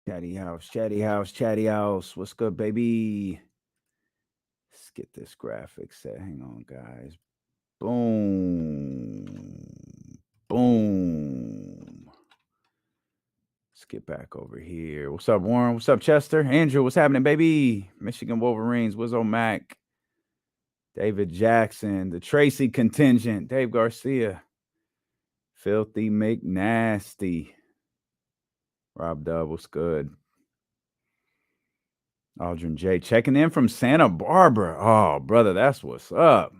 Chatty house. What's good, baby? Let's get this graphic set. Hang on, guys. Boom. Boom. Let's get back over here. What's up, Warren? What's up, Chester? Andrew, what's happening, baby? Michigan Wolverines. Wizzo Mac. David Jackson. The Tracy contingent. Dave Garcia. Filthy McNasty. Rob Dub, what's good? Aldrin J checking in from Santa Barbara. Oh, brother, that's what's up.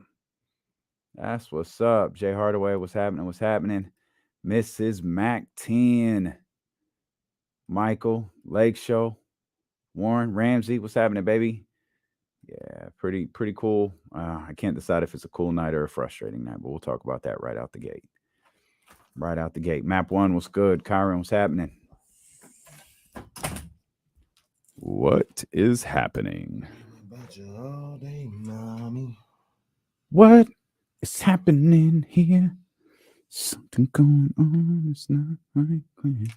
That's what's up. Jay Hardaway, what's happening? What's happening? Mrs. Mac 10. Michael, Lake Show. Warren, Ramsey, what's happening, baby? Yeah, pretty cool. I can't decide if it's a cool night or a frustrating night, but we'll talk about that right out the gate. Right out the gate. Map 1 was good. Kyron, what's happening? What is happening? What is happening here? Something going on. It's not right clear.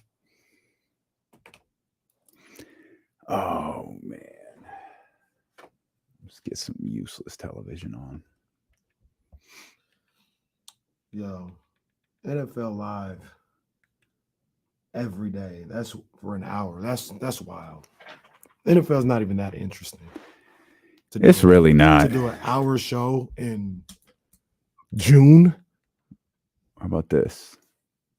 Oh, man. Let's get some useless television on. Yo, NFL Live every day. That's for an hour. That's wild. NFL's not even that interesting. It's really not. To do an hour show in June. How about this?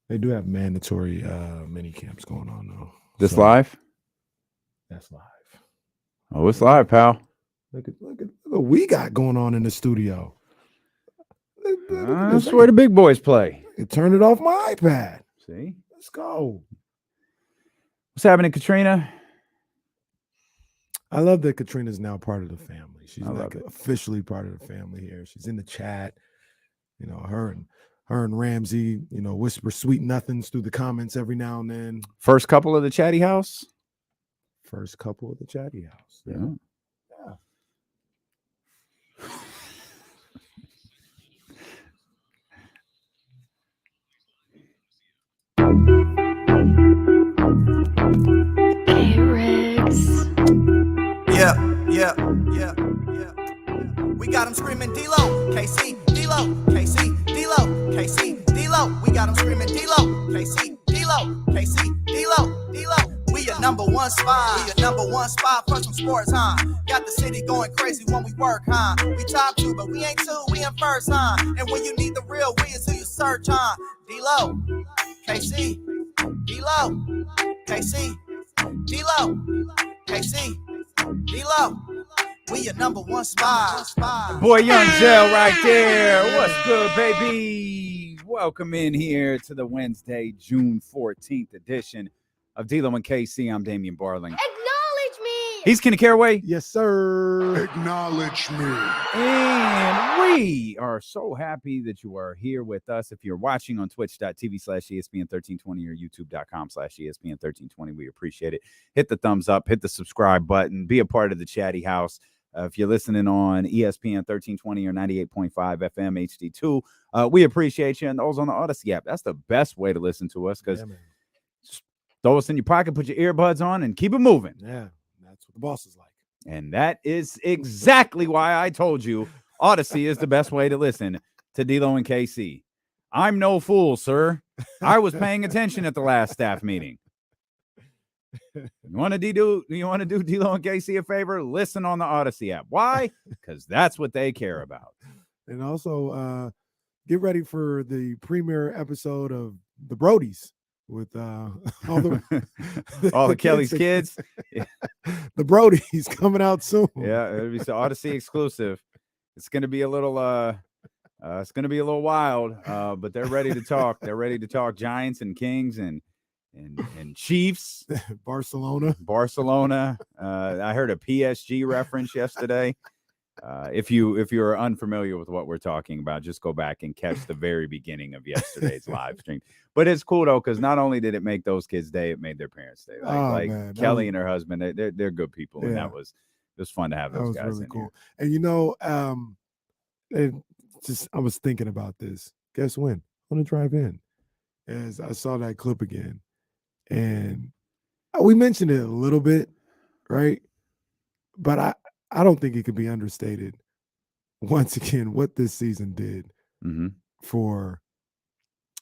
They do have mandatory mini camps going on though. This live? That's live. Oh, it's live, pal. Look at what we got going on in the studio. That's where the big boys play. I turn it off my iPad. See? Let's go. What's happening, Katrina? I love that Katrina's now part of the family. She's like it. Officially part of the family here. She's in the chat. You know, her and Ramsey, you know, whisper sweet nothings through the comments every now and then. First couple of the Chatty House? First couple of the Chatty House. Yeah. Yeah. We got them screaming D-Lo, KC, D-Lo, KC, D-Lo, KC, D-Lo. We got them screaming D-Lo, KC, D-Lo, KC, D-Lo, D-Lo. We a number one spot. We a number one spot for some sports, huh? Got the city going crazy when we work, huh? We top 2, but we ain't 2, we in first, huh? And when you need the real, we is who you search, huh? D-Lo, KC, D-Lo, KC, D-Lo, KC, D-Lo. We a number one spot. Boy, Young Gel right there. What's good, baby? Welcome in here to the Wednesday, June 14th edition of D-Lo and KC. I'm Damian Barling. Acknowledge me. He's Kenny Caraway. Yes, sir. Acknowledge me. And we are so happy that you are here with us. If you're watching on twitch.tv/ESPN1320 or youtube.com/ESPN1320, we appreciate it. Hit the thumbs up, hit the subscribe button, be a part of the Chatty House. If you're listening on ESPN 1320 or 98.5 FM HD2, we appreciate you. And those on the Odyssey app, that's the best way to listen to us because throw us in your pocket, put your earbuds on, and keep it moving. Yeah, that's what the boss is like. And that is exactly why I told you Odyssey is the best way to listen to D-Lo and KC. I'm no fool, sir. I was paying attention at the last staff meeting. You want to do D-Lo and KC a favor? Listen on the Odyssey app. Why? Because that's what they care about. And also, get ready for the premiere episode of The Brodies with all the Kelly's kids. Yeah. The Brodies coming out soon. Yeah, it'll be the Odyssey exclusive. It's going to be a little wild, but they're ready to talk. They're ready to talk Giants and Kings and Chiefs. Barcelona. I heard a PSG reference yesterday. If you're unfamiliar with what we're talking about, just go back and catch the very beginning of yesterday's live stream. But it's cool though, because not only did it make those kids' day, it made their parents' day. Man, Kelly and her husband, they're good people, and it was fun to have those guys. Really in cool. here. And you know, I was thinking about this. Guess when? On the drive in, as I saw that clip again, and We mentioned it a little bit, right? But I don't think it could be understated. Once again, what this season did for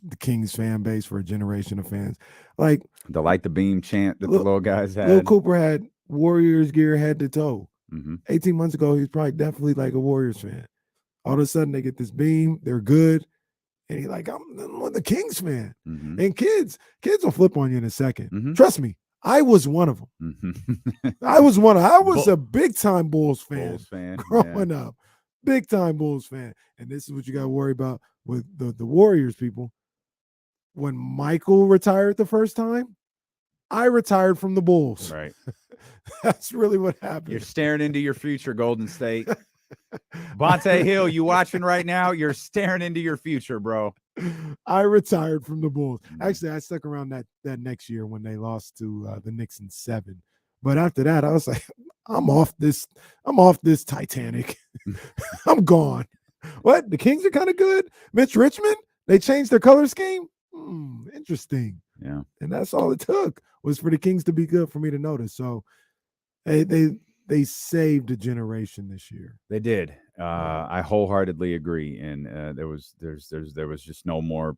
the Kings fan base, for a generation of fans. Like the light the beam chant that the little guys had. Lil Cooper had Warriors gear head to toe. Mm-hmm. 18 months ago, he's probably definitely like a Warriors fan. All of a sudden, they get this beam. They're good. And he's like, I'm the Kings fan. Mm-hmm. And kids will flip on you in a second. Mm-hmm. Trust me, I was one of them. Mm-hmm. I was a big-time Bulls fan growing up. Big-time Bulls fan. And this is what you got to worry about with the Warriors, people. When Michael retired the first time, I retired from the Bulls. Right. That's really what happened. You're staring into your future, Golden State. Bonte Hill, you watching right now? You're staring into your future, bro. I retired from the Bulls. Actually, I stuck around that next year when they lost to the Knicks in 7. But after that, I was like, I'm off this Titanic. I'm gone. What? The Kings are kind of good. Mitch Richmond, they changed their color scheme. Interesting. Yeah. And that's all it took was for the Kings to be good for me to notice. So they saved a generation this year. They did. I wholeheartedly agree. And there was just no more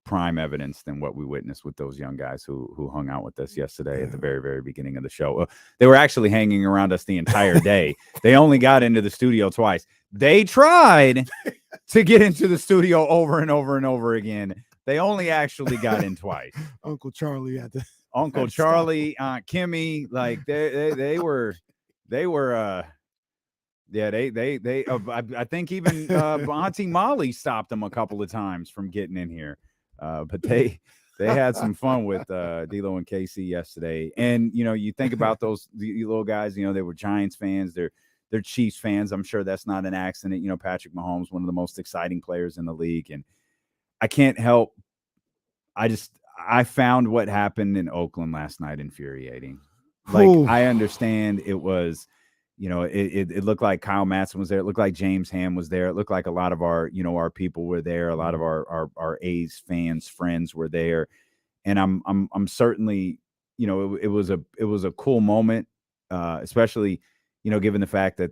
prime evidence than what we witnessed with those young guys who hung out with us yesterday at the very, very beginning of the show. They were actually hanging around us the entire day. They only got into the studio twice. They tried to get into the studio over and over and over again. They only actually got in twice. Uncle Charlie had to. Uncle Charlie, Aunt Kimmy, like they were. I think even Auntie Molly stopped them a couple of times from getting in here. But they had some fun with D'Lo and KC yesterday. And you think about those little guys. They were Giants fans. They're Chiefs fans. I'm sure that's not an accident. Patrick Mahomes, one of the most exciting players in the league, and I can't help. I found what happened in Oakland last night infuriating. Like, I understand it was, it looked like Kyle Madsen was there. It looked like James Ham was there. It looked like a lot of our, our people were there. A lot of our A's fans, friends were there. And I'm certainly, it was a cool moment, especially, given the fact that,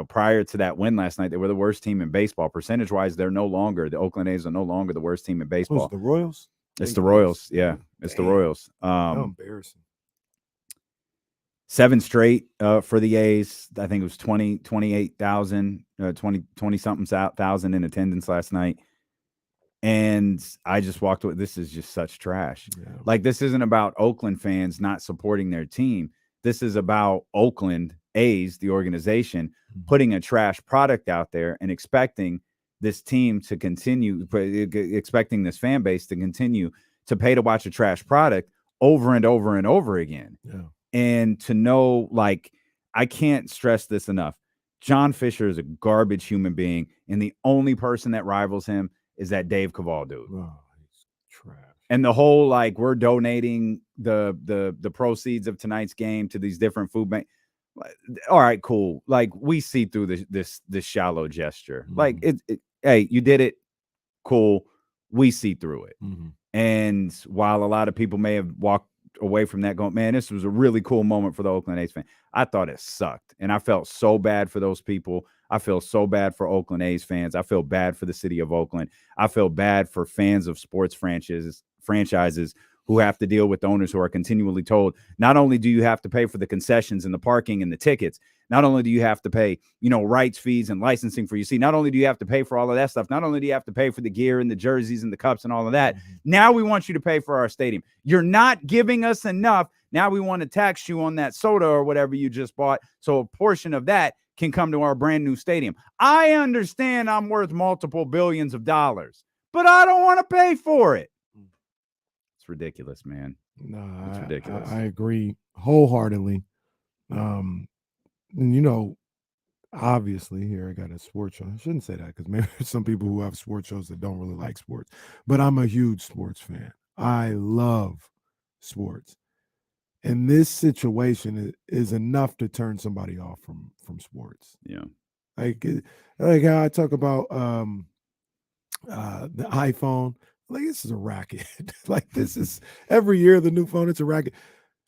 prior to that win last night, they were the worst team in baseball. Percentage-wise, the Oakland A's are no longer the worst team in baseball. Who's the Royals? It's the Royals. Yeah, it's the Royals. Embarrassing. 7 straight for the A's. I think it was 28,000, 20-something thousand in attendance last night. And I just walked away. This is just such trash. Yeah. Like, this isn't about Oakland fans not supporting their team. This is about Oakland A's, the organization, putting a trash product out there and expecting this team to continue, expecting this fan base to continue to pay to watch a trash product over and over and over again. Yeah. And to know, like, I can't stress this enough. John Fisher is a garbage human being, and the only person that rivals him is that Dave Cavall dude. Oh, he's trash. And the whole, like, we're donating the proceeds of tonight's game to these different food banks. All right, cool. Like, we see through this shallow gesture. Like, hey, you did it. Cool. We see through it. And while a lot of people may have walked away from that going, man, this was a really cool moment for the Oakland A's fan, I thought it sucked. And I felt so bad for those people. I feel so bad for Oakland A's fans. I feel bad for the city of Oakland. I feel bad for fans of sports franchises who have to deal with owners who are continually told, not only do you have to pay for the concessions and the parking and the tickets, not only do you have to pay, rights fees and licensing for your seat, not only do you have to pay for all of that stuff, not only do you have to pay for the gear and the jerseys and the cups and all of that, now we want you to pay for our stadium. You're not giving us enough. Now we want to tax you on that soda or whatever you just bought, so a portion of that can come to our brand new stadium. I understand I'm worth multiple billions of dollars, but I don't want to pay for it. It's ridiculous, man. No, it's ridiculous. I agree wholeheartedly. And obviously here I got a sports show. I shouldn't say that because maybe there's some people who have sports shows that don't really like sports, but I'm a huge sports fan. I love sports. And this situation is enough to turn somebody off from sports. Yeah. Like how I talk about the iPhone. Like, this is a racket. Like, this is every year the new phone, it's a racket.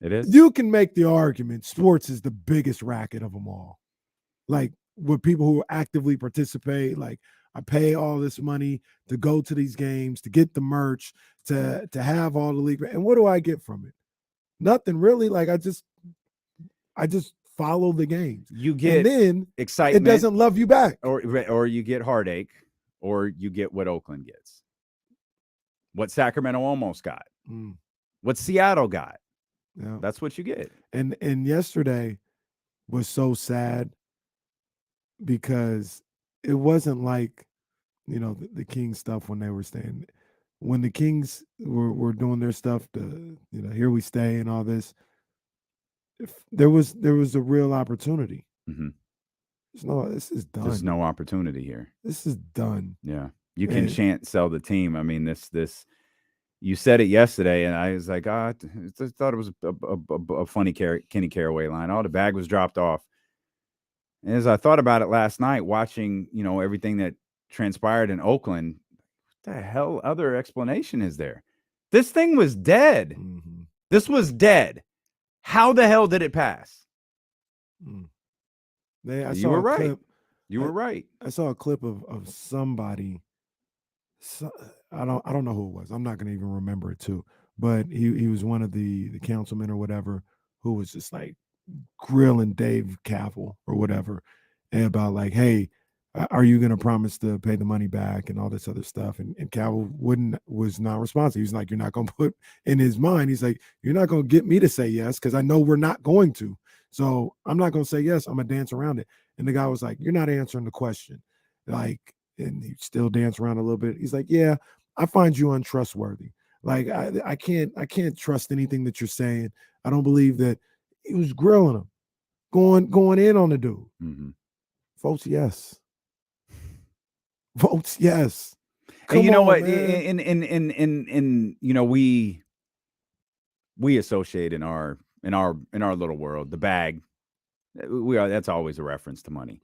It is. You can make the argument sports is the biggest racket of them all. Like with people who actively participate, like I pay all this money to go to these games, to get the merch, to have all the league. And what do I get from it? Nothing really. Like I just follow the games. You get and then excitement. It doesn't love you back. Or you get heartache, or you get what Oakland gets. What Sacramento almost got. What Seattle got. Yeah. That's what you get. And yesterday was so sad because it wasn't like, the Kings stuff when they were staying. When the Kings were doing their stuff, here we stay and all this, there was a real opportunity. This is done. There's no opportunity here. This is done. Yeah. You can sell the team. I mean, this you said it yesterday, and I was like, I thought it was a funny Kenny Caraway line. Oh, the bag was dropped off. And as I thought about it last night, watching, everything that transpired in Oakland, what the hell other explanation is there? This thing was dead. This was dead. How the hell did it pass? You were right. You were right. I saw a clip of somebody. I don't know who it was. I'm not going to even remember it too. But he was one of the councilmen or whatever who was just like grilling Dave Cavill or whatever about like, hey, are you going to promise to pay the money back and all this other stuff? And Cavill was not responsive. He was like, you're not going to put in his mind. He's like, you're not going to get me to say yes because I know we're not going to. So I'm not going to say yes. I'm going to dance around it. And the guy was like, you're not answering the question. Like, and he still danced around a little bit. He's like, yeah, I find you untrustworthy. Like, I can't trust anything that you're saying. I don't believe that. He was grilling him, going in on the dude. Votes yes. Votes yes. And you know what? In we associate in our little world the bag. That's always a reference to money.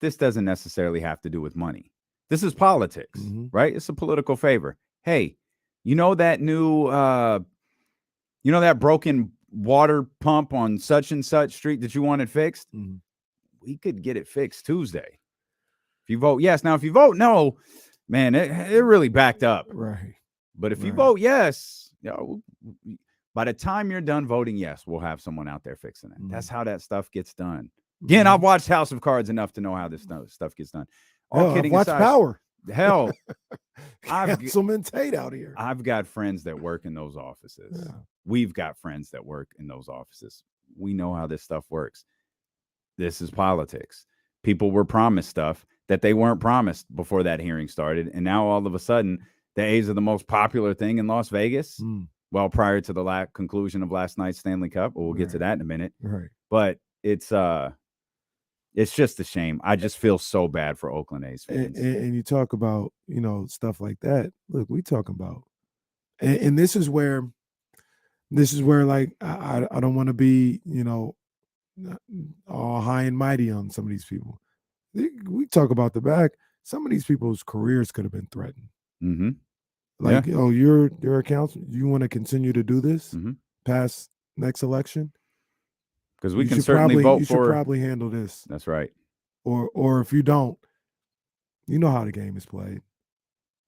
This doesn't necessarily have to do with money. This is politics, right? It's a political favor. Hey, that new, that broken water pump on such and such street that you wanted fixed? We could get it fixed Tuesday. If you vote yes. Now, if you vote no, man, it really backed up. Right. But if you vote yes, by the time you're done voting yes, we'll have someone out there fixing it. That's how that stuff gets done. Again, I've watched House of Cards enough to know how this stuff gets done. All kidding aside, watch Power. Hell, Councilman Tate out here. I've got friends that work in those offices. Yeah. We've got friends that work in those offices. We know how this stuff works. This is politics. People were promised stuff that they weren't promised before that hearing started. And now all of a sudden, the A's are the most popular thing in Las Vegas. Well, prior to the conclusion of last night's Stanley Cup. We'll get to that in a minute. Right. But it's just a shame. I just feel so bad for Oakland A's fans. And you talk about, stuff like that. Look, we talking about, and this is where like, I don't want to be, all high and mighty on some of these people. We talk about the back. Some of these people's careers could have been threatened. Like, oh, you're a council. You want to continue to do this past next election? Because we can certainly vote for. You should probably handle this. That's right. Or if you don't, you know how the game is played.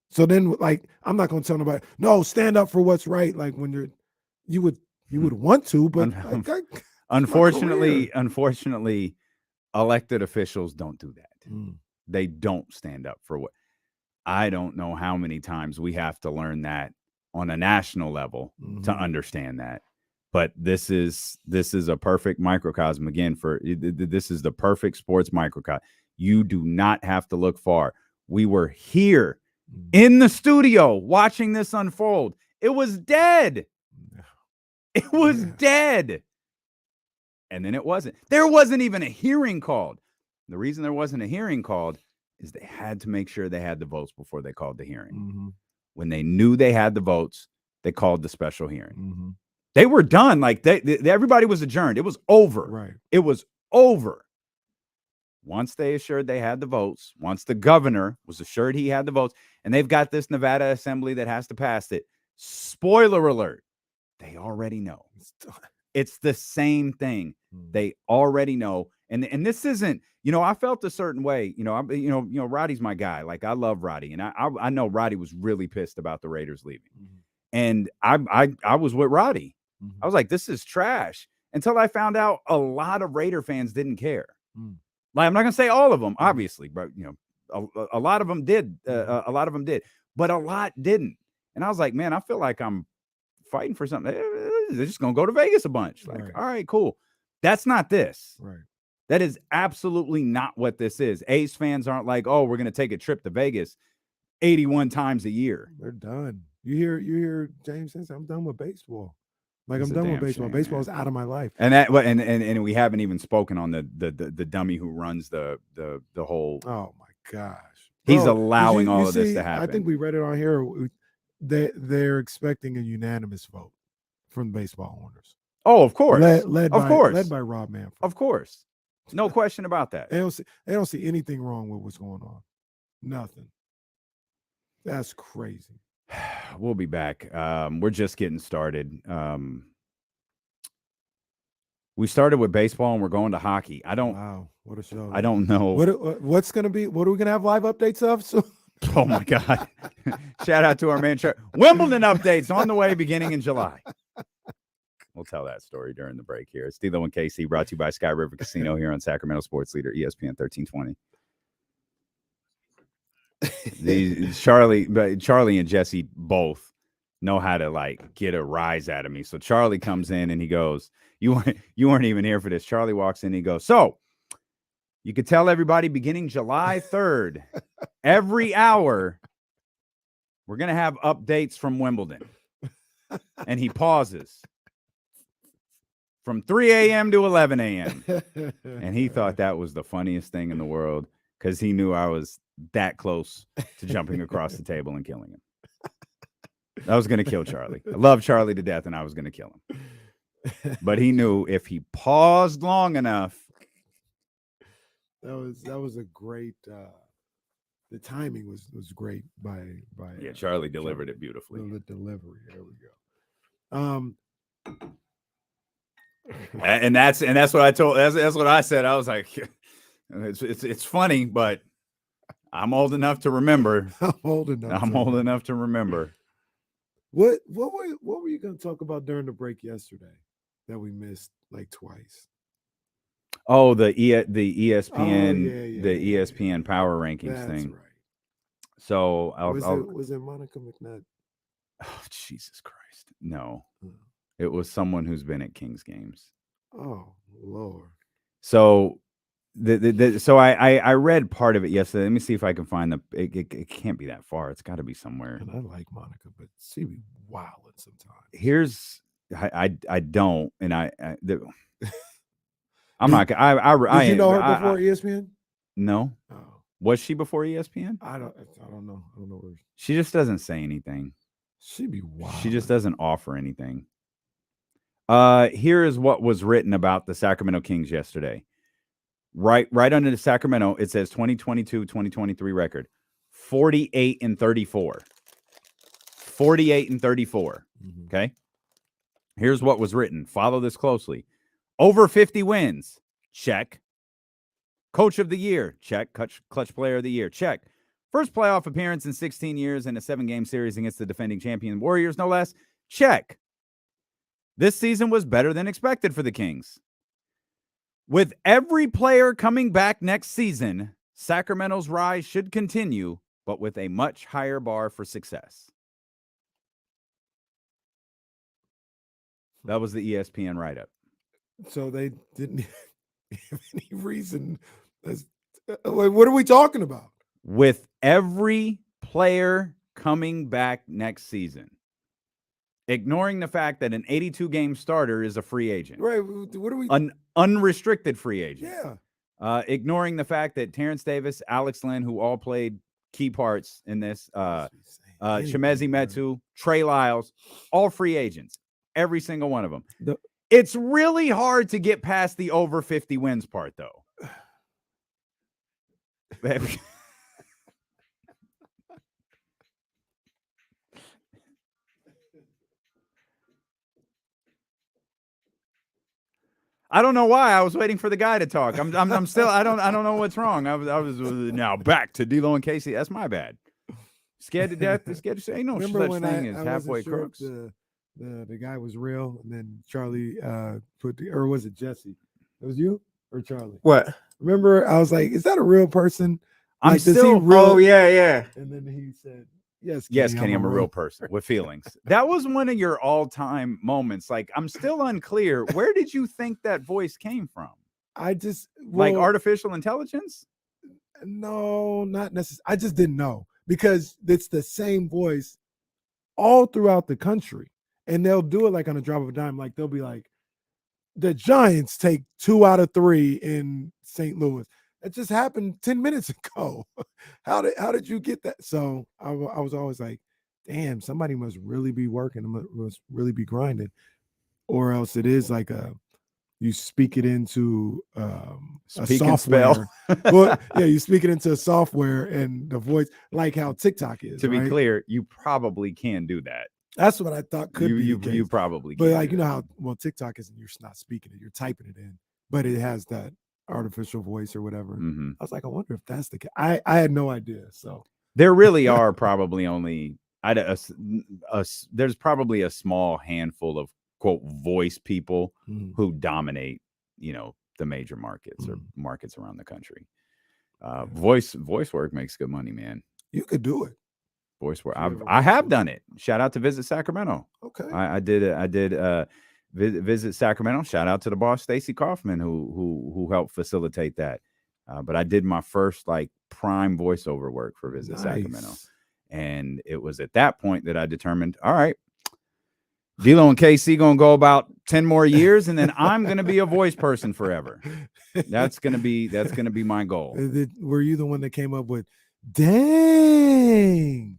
So then, like, I'm not going to tell nobody, no, stand up for what's right. Like when you would want to, but unfortunately, elected officials don't do that. They don't stand up for what. I don't know how many times we have to learn that on a national level to understand that. But this is a perfect microcosm again this is the perfect sports microcosm. You do not have to look far. We were here in the studio watching this unfold. It was dead. It was dead. And then it wasn't. There wasn't even a hearing called. The reason there wasn't a hearing called is they had to make sure they had the votes before they called the hearing. When they knew they had the votes, they called the special hearing. They were done. Like everybody was adjourned. It was over. Right. It was over. Once they assured they had the votes, once the governor was assured he had the votes, and they've got this Nevada assembly that has to pass it. Spoiler alert. They already know. It's the same thing. They already know. And this isn't, I felt a certain way. Roddy's my guy. Like, I love Roddy. And I know Roddy was really pissed about the Raiders leaving. And I was with Roddy. I was like, this is trash. Until I found out a lot of Raider fans didn't care. Like, I'm not going to say all of them, obviously, but, a lot of them did. A lot of them did. But a lot didn't. And I was like, man, I feel like I'm fighting for something. They're just going to go to Vegas a bunch. Like, all right, cool. That's not this. Right. That is absolutely not what this is. A's fans aren't like, oh, we're going to take a trip to Vegas 81 times a year. They're done. You hear James say, I'm done with baseball. Like, I'm done with baseball. Baseball is out of my life. And that, and we haven't even spoken on the dummy who runs the whole. Oh my gosh. He's allowing all of this to happen. I think we read it on here. They're expecting a unanimous vote from baseball owners. Oh, of course. Led by Rob Manfred. Of course. No question about that. They don't see anything wrong with what's going on. Nothing. That's crazy. We'll be back. We're just getting started. We started with baseball and we're going to hockey. Wow, what a show. I don't know. What's going to be? What are we going to have live updates of? So oh my God. Shout out to our man. Wimbledon updates on the way beginning in July. We'll tell that story during the break here. It's D'Lo and KC, brought to you by Sky River Casino here on Sacramento Sports Leader, ESPN 1320. Charlie and Jesse both know how to like get a rise out of me. So Charlie comes in and he goes, you weren't even here for this. Charlie walks in and he goes, so you could tell everybody beginning July 3rd, every hour, we're going to have updates from Wimbledon. And he pauses from 3 a.m. to 11 a.m. And he thought that was the funniest thing in the world because he knew I was that close to jumping across the table and killing him. I was going to kill Charlie. I love Charlie to death, and I was going to kill him. But he knew if he paused long enough. That was a great. The timing was great by. Yeah, Charlie delivered it beautifully. The delivery. There we go. And that's what I told. That's what I said. I was like, it's funny, but I'm old enough to remember. I'm old enough to remember. What were you going to talk about during the break yesterday that we missed like twice? Oh, the ESPN ESPN power rankings That's thing. Right. So was it Monica McNutt? Oh, Jesus Christ! No, it was someone who's been at Kings games. Oh Lord! So so I read part of it yesterday. Let me see if I can find it can't be that far. It's got to be somewhere. And I like Monica, but she be wilding sometimes. Here's I don't, and I'm not. Did you know her before ESPN? No. Oh. Was she before ESPN? I don't know. I don't know where. She just doesn't say anything. She be wild. She just doesn't offer anything. Here is what was written about the Sacramento Kings yesterday. Right under the Sacramento, it says 2022-2023 record, 48-34. 48-34. Mm-hmm. Okay. Here's what was written. Follow this closely. Over 50 wins. Check. Coach of the year. Check. Clutch player of the year. Check. First playoff appearance in 16 years in a 7-game series against the defending champion Warriors, no less. Check. This season was better than expected for the Kings. With every player coming back next season, Sacramento's rise should continue, but with a much higher bar for success. That was the ESPN write-up. So they didn't have any reason. What are we talking about? With every player coming back next season. Ignoring the fact that an 82-game starter is a free agent. Right. What are we? An unrestricted free agent. Yeah. Ignoring the fact that Terrence Davis, Alex Lynn, who all played key parts in this, Chimezi Metu, Trey Lyles, all free agents. Every single one of them. It's really hard to get past the over 50 wins part, though. I don't know why. I was waiting for the guy to talk. I'm still. I don't know what's wrong. I was now back to D'Lo and Casey. That's my bad. Scared to death. Scared to say ain't no Remember such when thing I as halfway wasn't sure if crooks. the guy was real, and then Charlie or was it Jesse? It was you or Charlie? What? Remember, I was like, "Is that a real person?" I'm Like, does he still. real? Oh yeah. And then he said, "Yes, Yes, Kenny, I'm a real person with feelings." That was one of your all-time moments. Like, I'm still unclear. Where did you think that voice came from? I just Like artificial intelligence? No, not necessarily. I just didn't know because it's the same voice all throughout the country, and they'll do it like on a drop of a dime. Like they'll be like, "The Giants take 2 out of 3 in St. Louis." It just happened 10 minutes ago. How did you get that? So I was always like, damn, somebody must really be working, must really be grinding, or else it is like you speak it into a software. Well, yeah, you speak it into a software and the voice, like how TikTok is. To be right? clear, you probably can do that. That's what I thought could be. You probably but can. like, you know how TikTok isn't, you're not speaking it, you're typing it in, but it has that artificial voice or whatever. Mhm. I was like, I wonder if that's the case. I had no idea. So There really are probably only there's probably a small handful of quote voice people who dominate, the major markets or markets around the country. Voice work makes good money, man. You could do it. Voice work. I have done it. Shout out to Visit Sacramento. Okay. I did Visit Sacramento. Shout out to the boss Stacy Kaufman who helped facilitate that. But I did my first like prime voiceover work for Visit Sacramento. And it was at that point that I determined, all right, D'Lo and KC gonna go about 10 more years, and then I'm gonna be a voice person forever. That's gonna be my goal. Were you the one that came up with dang?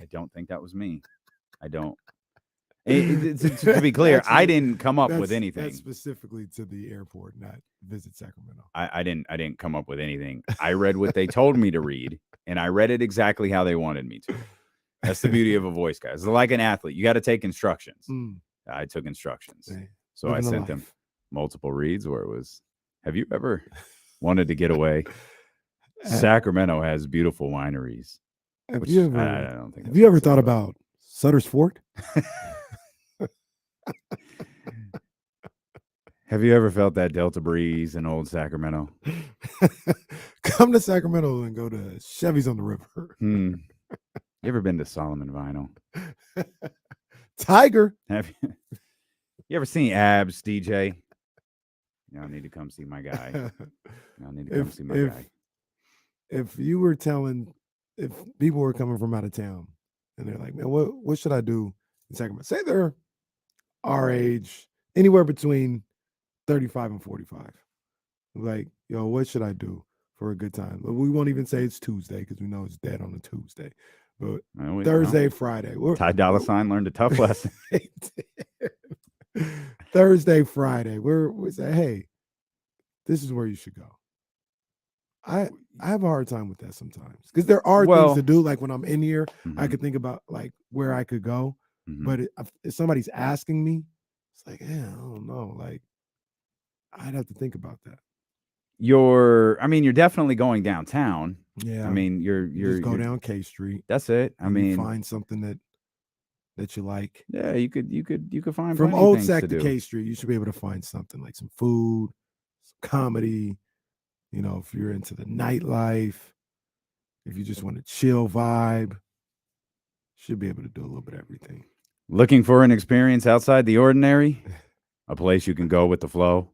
I don't think that was me. I don't. To be clear, actually, I didn't come up with anything. That's specifically to the airport, not Visit Sacramento. I didn't come up with anything. I read what they told me to read, and I read it exactly how they wanted me to. That's the beauty of a voice guy. It's like an athlete. You got to take instructions. I took instructions. So I sent them multiple reads where it was, have you ever wanted to get away? Sacramento has beautiful wineries. Have you ever thought about Sutter's Fort? Have you ever felt that Delta breeze in old Sacramento? Come to Sacramento and go to Chevy's on the River. You ever been to Solomon Vinyl? Tiger. Have you ever seen Abs, DJ? Y'all need to come see my guy. Y'all need to come see my guy. If people were coming from out of town and they're like, man, what should I do in Sacramento? Say they're our age, anywhere between 35 and 45. Like, yo, what should I do for a good time? But we won't even say it's Tuesday because we know it's dead on a Tuesday. But Thursday, Friday. Ty Dolla $ign learned a tough lesson. Thursday, Friday. We say, hey, this is where you should go. I have a hard time with that sometimes because there are things to do. Like when I'm in here, I could think about like where I could go. But if somebody's asking me, it's like, yeah, I don't know. Like I'd have to think about that. You're definitely going downtown. Yeah. I mean, you're just go down K Street. That's it. I mean, find something that you like. Yeah, you could find from Old Sac to K Street. You should be able to find something like some food, some comedy. You know, if you're into the nightlife, if you just want a chill vibe, should be able to do a little bit of everything. Looking for an experience outside the ordinary? A place you can go with the flow?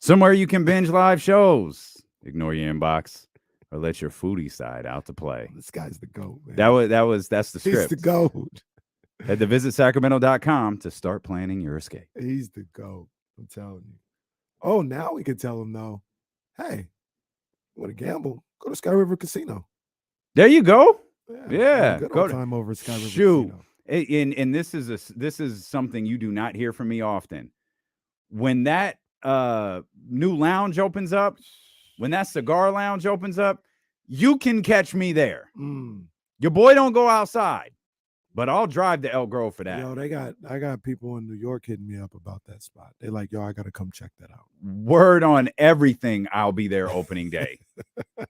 Somewhere you can binge live shows, ignore your inbox, or let your foodie side out to play. This guy's the GOAT, man. That's the script. He's the GOAT. Head to visitsacramento.com to start planning your escape. He's the GOAT. I'm telling you. Oh, now we can tell him though. Hey, you want to gamble? Go to Sky River Casino. There you go. Yeah. Go time over at Sky River Casino. And this is something you do not hear from me often. When that new lounge opens up, when that cigar lounge opens up, you can catch me there. Your boy don't go outside, but I'll drive to Elk Grove for that. Yo, I got people in New York hitting me up about that spot. They're like, yo, I got to come check that out. Word on everything. I'll be there opening day,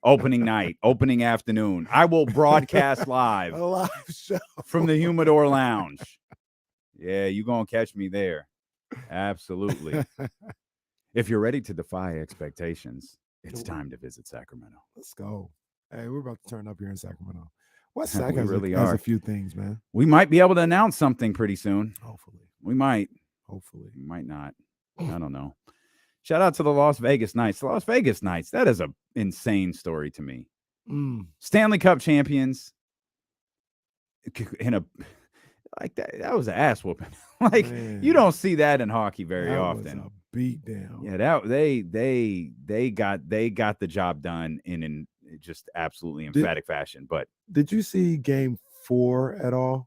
opening night, opening afternoon. I will broadcast live A live show from the Humidor Lounge. Yeah, you gonna catch me there. Absolutely. If you're ready to defy expectations, it's time to visit Sacramento. Let's go. Hey, we're about to turn up here in Sacramento. West We Sac has, really has are. a few things, man. We might be able to announce something pretty soon. Hopefully. We might. Hopefully. We might not. I don't know. Shout out to the Las Vegas Knights. The Las Vegas Knights, that is an insane story to me. Stanley Cup champions in a like that was an ass whooping. Like, man, you don't see that in hockey very that often. Was a beat down. Yeah, that they got the job done in just absolutely emphatic fashion. But did you see Game 4 at all?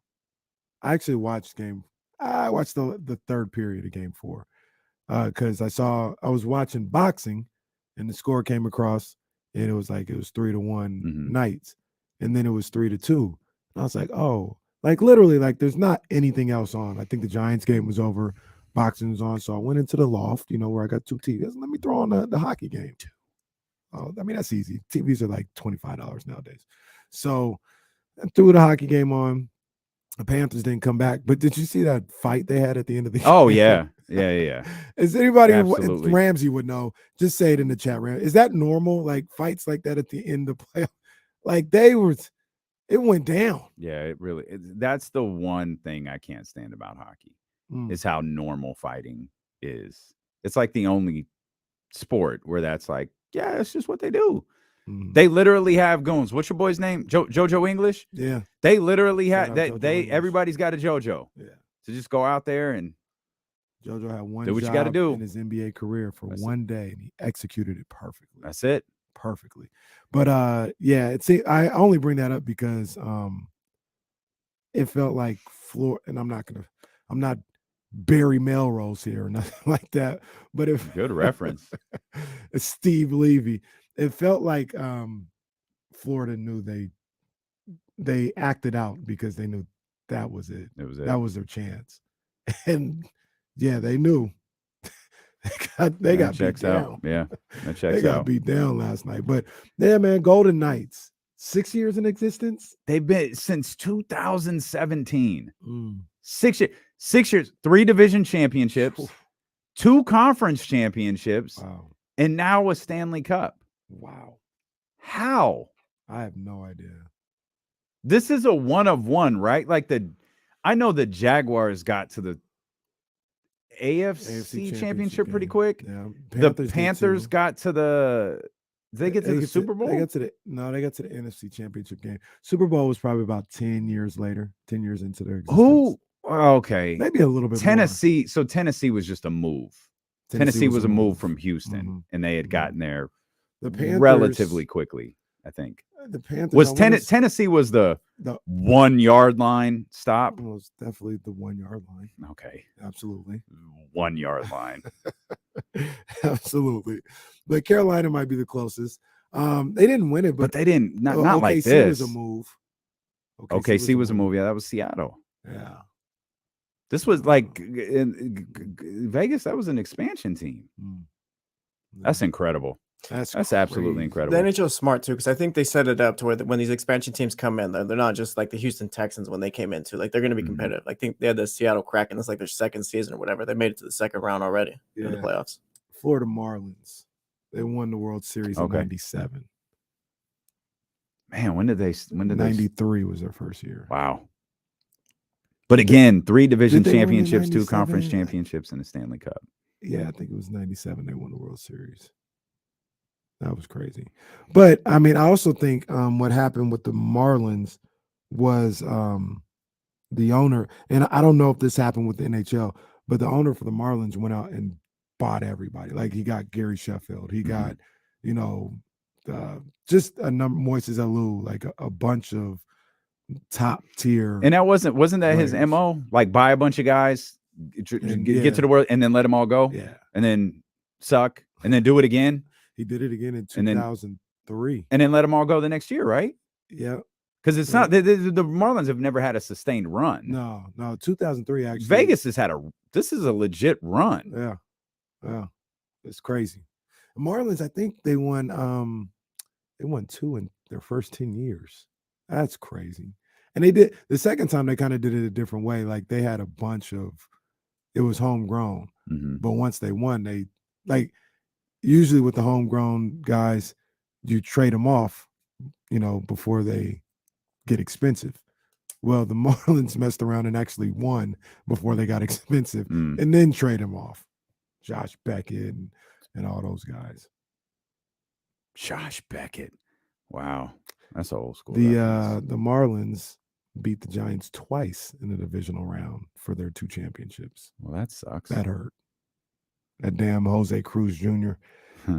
I actually watched the third period of Game 4 because I was watching boxing and the score came across and it was 3-1 Knights, and then it was 3-2. And I was like, oh, like literally, like there's not anything else on. I think the Giants game was over, boxing was on, so I went into the loft, where I got 2 TVs. Let me throw on the hockey game too. Oh, I mean, that's easy. TVs are like $25 nowadays. So I threw the hockey game on. The Panthers didn't come back. But did you see that fight they had at the end of the game? Oh, yeah. Yeah. Is anybody, Absolutely. Ramsey would know, just say it in the chat, Ram. Is that normal? Like fights like that at the end of play? Like it went down. Yeah, that's the one thing I can't stand about hockey is how normal fighting is. It's like the only sport where that's like, yeah, it's just what they do. They literally have goons. What's your boy's name? JoJo English? Yeah. They literally have English. Everybody's got a JoJo. Yeah. To just go out there and JoJo had one do what job you got to do in his NBA career for one day, and he executed it perfectly. That's it. Perfectly. But I only bring that up because it felt like and I'm not Barry Melrose here or nothing like that. But good reference. It's Steve Levy. It felt like Florida knew they acted out because they knew that was it. It was it. That was their chance. And yeah, they knew. they got checks beat out. down. Yeah, that checks they got out. beat down last night. But yeah, man, Golden Knights, 6 years in existence. They've been since 2017. 6 years. 6 years. 3 division championships, 2 conference championships, and now a Stanley Cup. Wow. How? I have no idea. This is a one of one, right? Like I know the Jaguars got to the AFC championship pretty quick. Yeah, the Panthers got to did they get to the Super Bowl? They got to the NFC championship game. Super Bowl was probably about 10 years later, 10 years into their existence. Who? Okay. Maybe a little bit Tennessee. more. So Tennessee was just a move. Tennessee was a move from Houston, and they had gotten there the Panthers, relatively quickly, I think. The Panthers was Tennessee was the 1 yard line stop. It was definitely the 1 yard line. Okay, absolutely 1 yard line. Absolutely, but Carolina might be the closest. They didn't win it, but they didn't. Not OKC like this. Was a move. OKC was a move. Yeah, that was Seattle. Yeah. This was like in Vegas. That was an expansion team. That's incredible. That's absolutely incredible. The NHL is smart too, because I think they set it up to where when these expansion teams come in, they're not just like the Houston Texans when they came into. Like they're going to be competitive. I think they had the Seattle Kraken. It's like their second season or whatever. They made it to the second round already in the playoffs. Florida Marlins. They won the World Series in '97. Man, when did they? 93 was their first year. Wow. But again, 3 division championships, 2 conference championships, and a Stanley Cup. Yeah, I think it was 97. They won the World Series. That was crazy. But I mean, I also think what happened with the Marlins was the owner, and I don't know if this happened with the NHL, but the owner for the Marlins went out and bought everybody. Like he got Gary Sheffield. He got, just a number, Moises Alou, like a bunch of top tier. And that wasn't that players. His MO? Like buy a bunch of guys, get to the world, and then let them all go? Yeah. And then suck, and then do it again? He did it again in 2003. And then let them all go the next year, right? Yeah. Because it's not the Marlins have never had a sustained run. No, 2003 actually. Vegas has had this is a legit run. Yeah, it's crazy. The Marlins, I think they won 2 in their first 10 years. That's crazy. And they did the second time they kind of did it a different way. Like they had a bunch of it was homegrown, but once they won, they like usually with the homegrown guys, you trade them off, before they get expensive. Well, the Marlins messed around and actually won before they got expensive and then trade them off. Josh Beckett and all those guys. Josh Beckett. Wow. That's old school. The Marlins beat the Giants twice in the divisional round for their 2 championships. Well, that sucks. That hurt. That damn Jose Cruz Jr.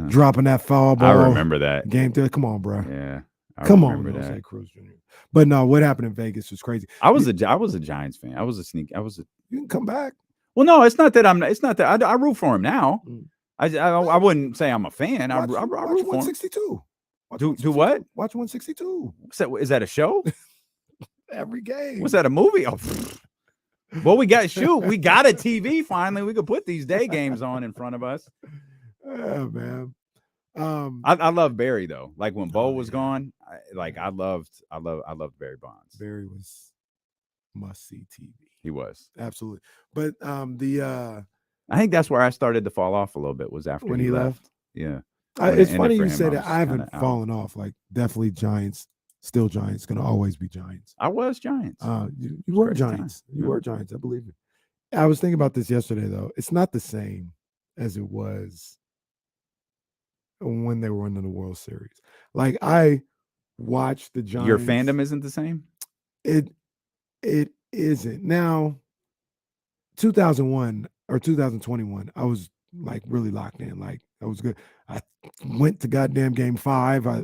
dropping that foul ball. I remember that. Game 3. Come on, bro. Yeah. Come on, Jose Cruz Jr. But no, what happened in Vegas was crazy. I was a Giants fan. You can come back. Well, no, it's not that I root for him now. I wouldn't say I'm a fan. I root for him. 162. Do what? Watch 162. Is that a show? Every game. Was that a movie? Oh, well, we got a TV finally. We could put these day games on in front of us. Yeah, man. I love Barry though. Like when Bo was gone, I loved Barry Bonds. Barry was must see TV. He was absolutely. But I think that's where I started to fall off a little bit was after when he left. Yeah. It's funny you say that. I haven't fallen off. Like definitely Giants, still Giants, gonna always be Giants. I was Giants. You were Giants. You were Giants. I believe it. I was thinking about this yesterday though. It's not the same as it was when they were in the World Series. Like I watched the Giants. Your fandom isn't the same? It isn't. Now 2001 or 2021, I was like really locked in. Like I was good. I went to goddamn game 5. I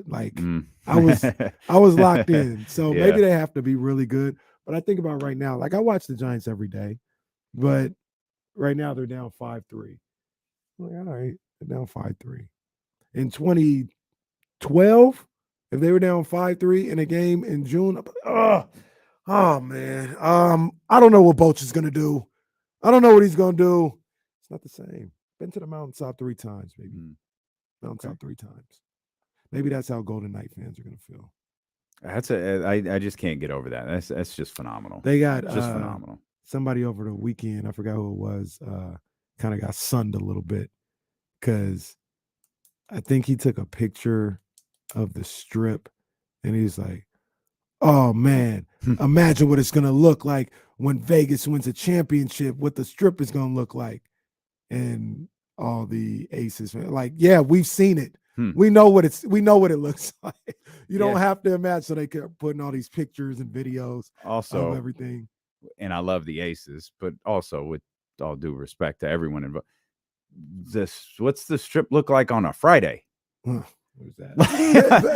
was locked in. So maybe they have to be really good. But I think about right now, like I watch the Giants every day, but right now they're down 5-3. Like, all right, they're down 5-3. In 2012, if they were down 5-3 in a game in June, oh man. I don't know what Boch is gonna do. I don't know what he's gonna do. It's not the same. Been to the mountaintop 3 times, baby. Mountaintop 3 times. Maybe that's how Golden Knight fans are gonna feel. I just can't get over that. That's just phenomenal. They got just phenomenal. Somebody over the weekend, I forgot who it was, kind of got sunned a little bit because I think he took a picture of the strip and he's like, oh man, imagine what it's gonna look like when Vegas wins a championship, what the strip is gonna look like. And all the Aces, like, yeah, we've seen it. We know what it looks like. You don't have to imagine. So they kept putting all these pictures and videos also of everything. And I love the Aces, but also with all due respect to everyone involved, what's the strip look like on a Friday? What was that?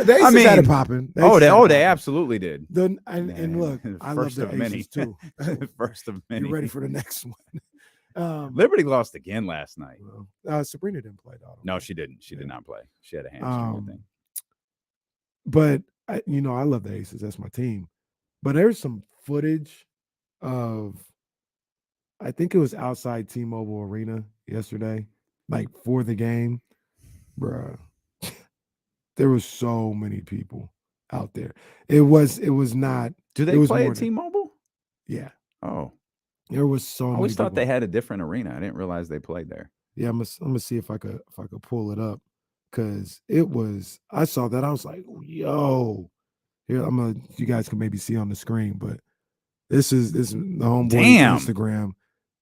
The Aces had it popping. They absolutely did. And look, I love the Aces too. First of many. You ready for the next one? Liberty lost again last night. Sabrina didn't play, though. No, she didn't. She did not play. She had a hamstring thing. But I love the Aces. That's my team. But there's some footage of, I think it was outside T-Mobile Arena yesterday, like for the game, bruh. There was so many people out there. It was not. Do they play at T-Mobile? Yeah. Oh. There was so many. I always thought they had a different arena. I didn't realize they played there. Yeah, I'm gonna see if I could pull it up because it was. I saw that. I was like, yo. Here, you guys can maybe see on the screen, but this is the homeboys Instagram.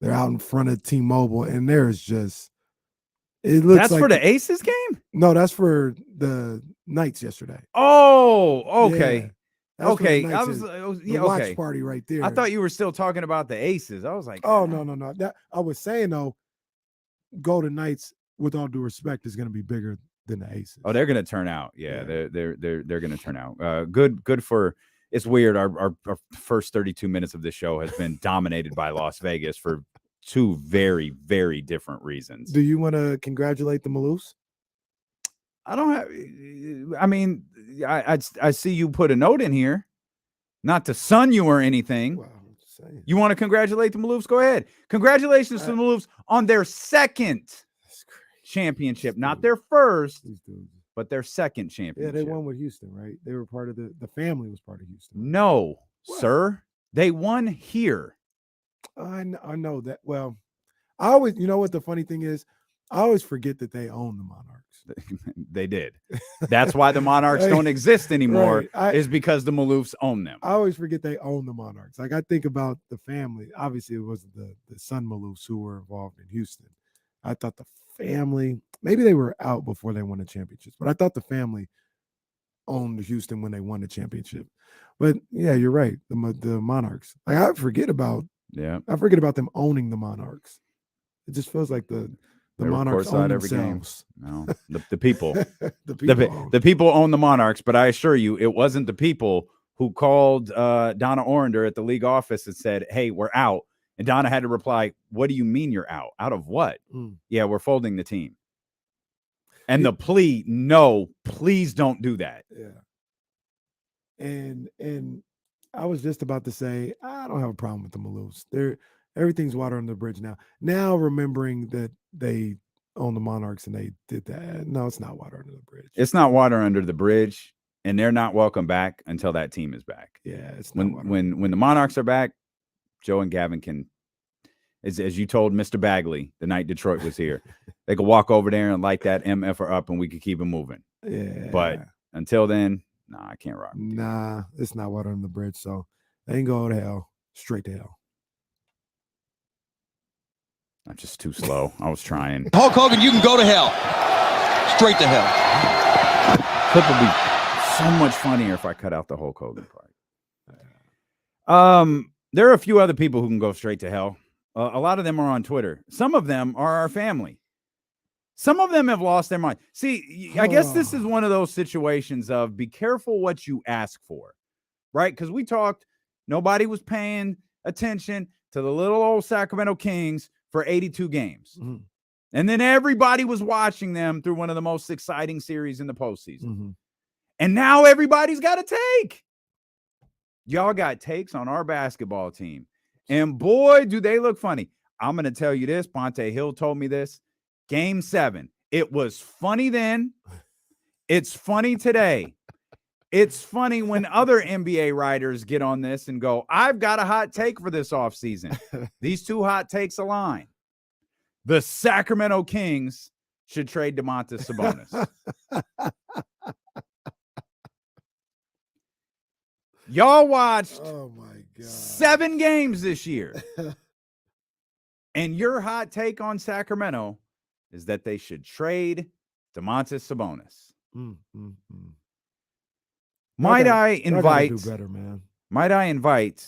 They're out in front of T-Mobile, and there's just it looks. That's like for the Aces game? No, that's for the Knights yesterday. Oh, okay. Yeah. Okay, I was watch party right there. I thought you were still talking about the Aces. I was like, oh no. That I was saying though, Golden Knights, with all due respect, is going to be bigger than the Aces. Oh, they're going to turn out. Yeah. They're going to turn out. Good for. It's weird. Our first 32 minutes of this show has been dominated by Las Vegas for 2 very, very different reasons. Do you want to congratulate the Maloofs? I don't have. I mean, I see you put a note in here. Not to sun you or anything. Well, I'm just saying. You want to congratulate the Maloofs? Go ahead. Congratulations to the Maloofs on their second championship. Not their first, but their second championship. Yeah, they won with Houston, right? They were part of the family was part of Houston. Right? No, sir. They won here. I know that. Well, I always, you know what the funny thing is? I always forget that they own the Monarchs. They did. That's why the Monarchs don't exist anymore, right. is because the Maloofs own them. I always forget they own the Monarchs. Like, I think about the family. Obviously, it wasn't the son Maloofs who were involved in Houston. I thought the family, maybe they were out before they won the championships, but I thought the family owned Houston when they won the championship. But yeah, you're right. The Monarchs. Like, I forget about them owning the Monarchs. It just feels like the Monarchs own themselves. No, the people. the people own the Monarchs, but I assure you, it wasn't the people who called Donna Orender at the league office and said, "Hey, we're out." And Donna had to reply, "What do you mean you're out? Out of what?" Yeah, we're folding the team. And the plea, no, please don't do that. Yeah. And I was just about to say, I don't have a problem with the Maloofs. Everything's water under the bridge now. Now remembering that they own the Monarchs and they did that. No, it's not water under the bridge. It's not water under the bridge, and they're not welcome back until that team is back. Yeah, it's not when the Monarchs are back, Joe and Gavin can, as you told Mr. Bagley the night Detroit was here, they could walk over there and light that MFR up, and we could keep it moving. Yeah. But until then, nah, I can't rock. Nah, it's not water under the bridge. So they can go to hell, straight to hell. I'm just too slow. I was trying. Hulk Hogan, you can go to hell. Straight to hell. Clip would be so much funnier if I cut out the Hulk Hogan part. There are a few other people who can go straight to hell. A lot of them are on Twitter. Some of them are our family. Some of them have lost their mind. See, I guess this is one of those situations of be careful what you ask for, right? Because we talked, nobody was paying attention to the little old Sacramento Kings for 82 games. Mm-hmm. And then everybody was watching them through one of the most exciting series in the postseason. Mm-hmm. And now everybody's got a take. Y'all got takes on our basketball team. And boy, do they look funny. I'm going to tell you this. Ponte Hill told me this. Game 7. It was funny then. It's funny today. It's funny when other NBA writers get on this and go, I've got a hot take for this offseason. These two hot takes align. The Sacramento Kings should trade Domantas Sabonis. Y'all watched 7 games this year. And your hot take on Sacramento is that they should trade Domantas Sabonis. Might I invite do better, man. Might I invite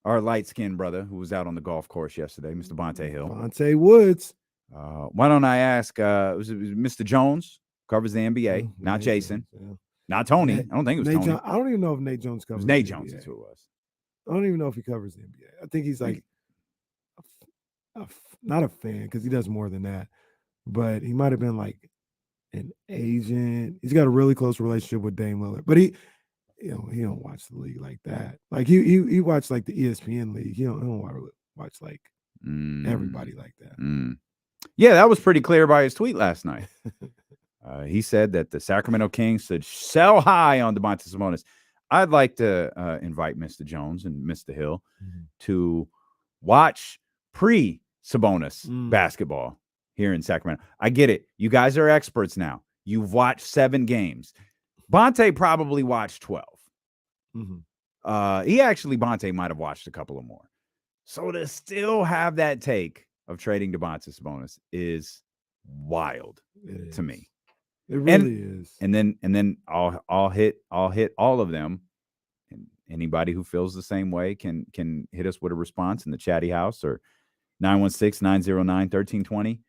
our light-skinned brother who was out on the golf course yesterday, Mr. Bonte Hill. Bonte Woods. Why don't I ask was it Mr. Jones, covers the NBA, not Jason, not Tony. I don't think it was Tony. I don't even know if Nate Jones covers it was Nate the Jones, NBA. that's who it was. I don't even know if he covers the NBA. I think he's like not a fan because he does more than that, but he might have been like an agent. He's got a really close relationship with Dame Lillard, but he don't watch the league like that. Like he watched like the ESPN league. He don't watch like everybody like that. Yeah, that was pretty clear by his tweet last night. He said that the Sacramento Kings should sell high on Domantas Sabonis. I'd like to invite Mr. Jones and Mr. Hill to watch pre-Sabonis basketball here in Sacramento. I get it. You guys are experts now. You've watched 7 games. Bonte probably watched 12. Bonte might have watched a couple of more. So to still have that take of trading Domantas Sabonis is wild to me. It really is. And then I'll hit all of them. And anybody who feels the same way can hit us with a response in the chatty house or 916-909-1320.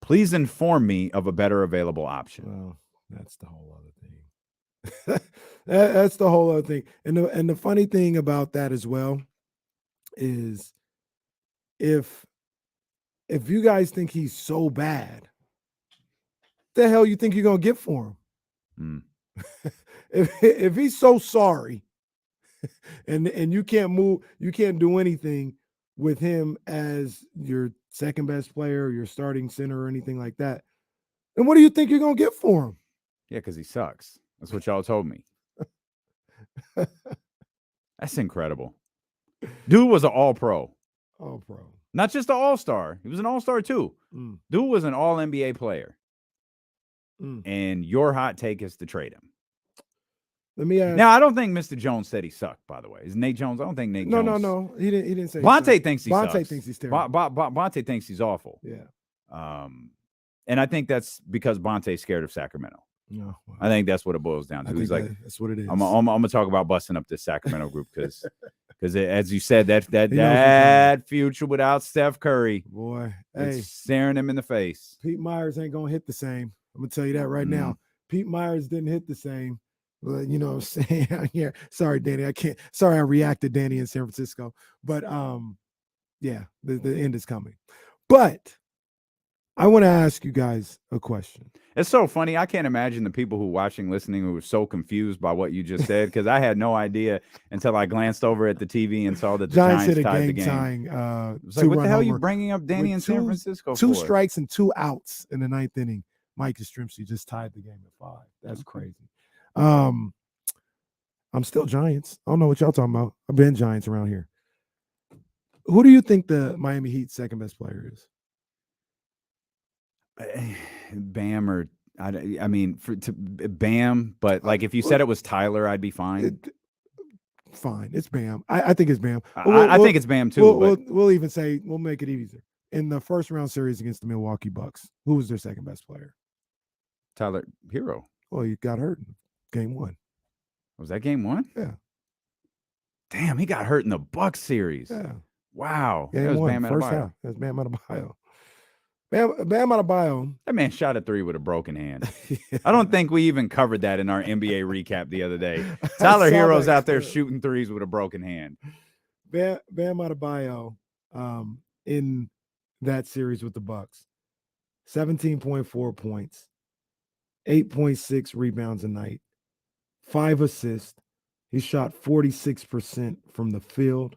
Please inform me of a better available option. Well, that's the whole other thing. That's the whole other thing. And the funny thing about that as well is if you guys think he's so bad, the hell you think you're gonna get for him? If he's so sorry, and you can't move, you can't do anything with him as your second best player, your starting center, or anything like that. And what do you think you're gonna get for him? Yeah, because he sucks. That's what y'all told me. That's incredible. Dude was an all-pro. All pro. Not just an all-star. He was an all-star too. Mm. Dude was an all-NBA player. Mm. And your hot take is to trade him. Let me ask. Now, I don't think Mr. Jones said he sucked, by the way. Is Nate Jones? I don't think Nate Jones. No. He didn't say. Bonte thinks he sucks. Bonte thinks he's terrible. Bonte thinks he's awful. Yeah. And I think that's because Bonte's scared of Sacramento. No. Well, I think that's what it boils down to. He's like, that's what it is. I'm gonna talk about busting up this Sacramento group because as you said, that future without Steph Curry, boy, it's staring him in the face. Pete Myers ain't gonna hit the same. I'm gonna tell you that right now. Pete Myers didn't hit the same. But you know what I'm saying? Yeah. Sorry, Danny. I can't. Sorry, I reacted, Danny, in San Francisco. But yeah, the end is coming. But I want to ask you guys a question. It's so funny. I can't imagine the people who are watching, listening, who were so confused by what you just said because I had no idea until I glanced over at the TV and saw that the Giants hit a tied the game game. tying. It's like, what the hell are you bringing up Danny in San Francisco Two for? strikes and 2 outs in the 9th inning. Mike Yastrzemski just tied the game at 5. That's crazy. I'm still Giants. I don't know what y'all talking about. I've been Giants around here. Who do you think the Miami Heat's second best player is? Bam or I mean Bam, but like if you said it was Tyler, I'd be fine. Fine, it's Bam. I think it's Bam. I think it's Bam too. We'll even say we'll make it easier. In the first round series against the Milwaukee Bucks, who was their second best player? Tyler Hero. Well, he got hurt in game 1. Was that game 1? Yeah. Damn, he got hurt in the Bucks series. Yeah. Wow. Game that was 1, Bam first Adebayo. half. That was Bam Adebayo. Bam Adebayo. That man shot a 3 with a broken hand. I don't think we even covered that in our NBA recap the other day. Tyler Hero's out there shooting 3s with a broken hand. Bam Adebayo in that series with the Bucks, 17.4 points, 8.6 rebounds a night, 5 assists. He shot 46% from the field.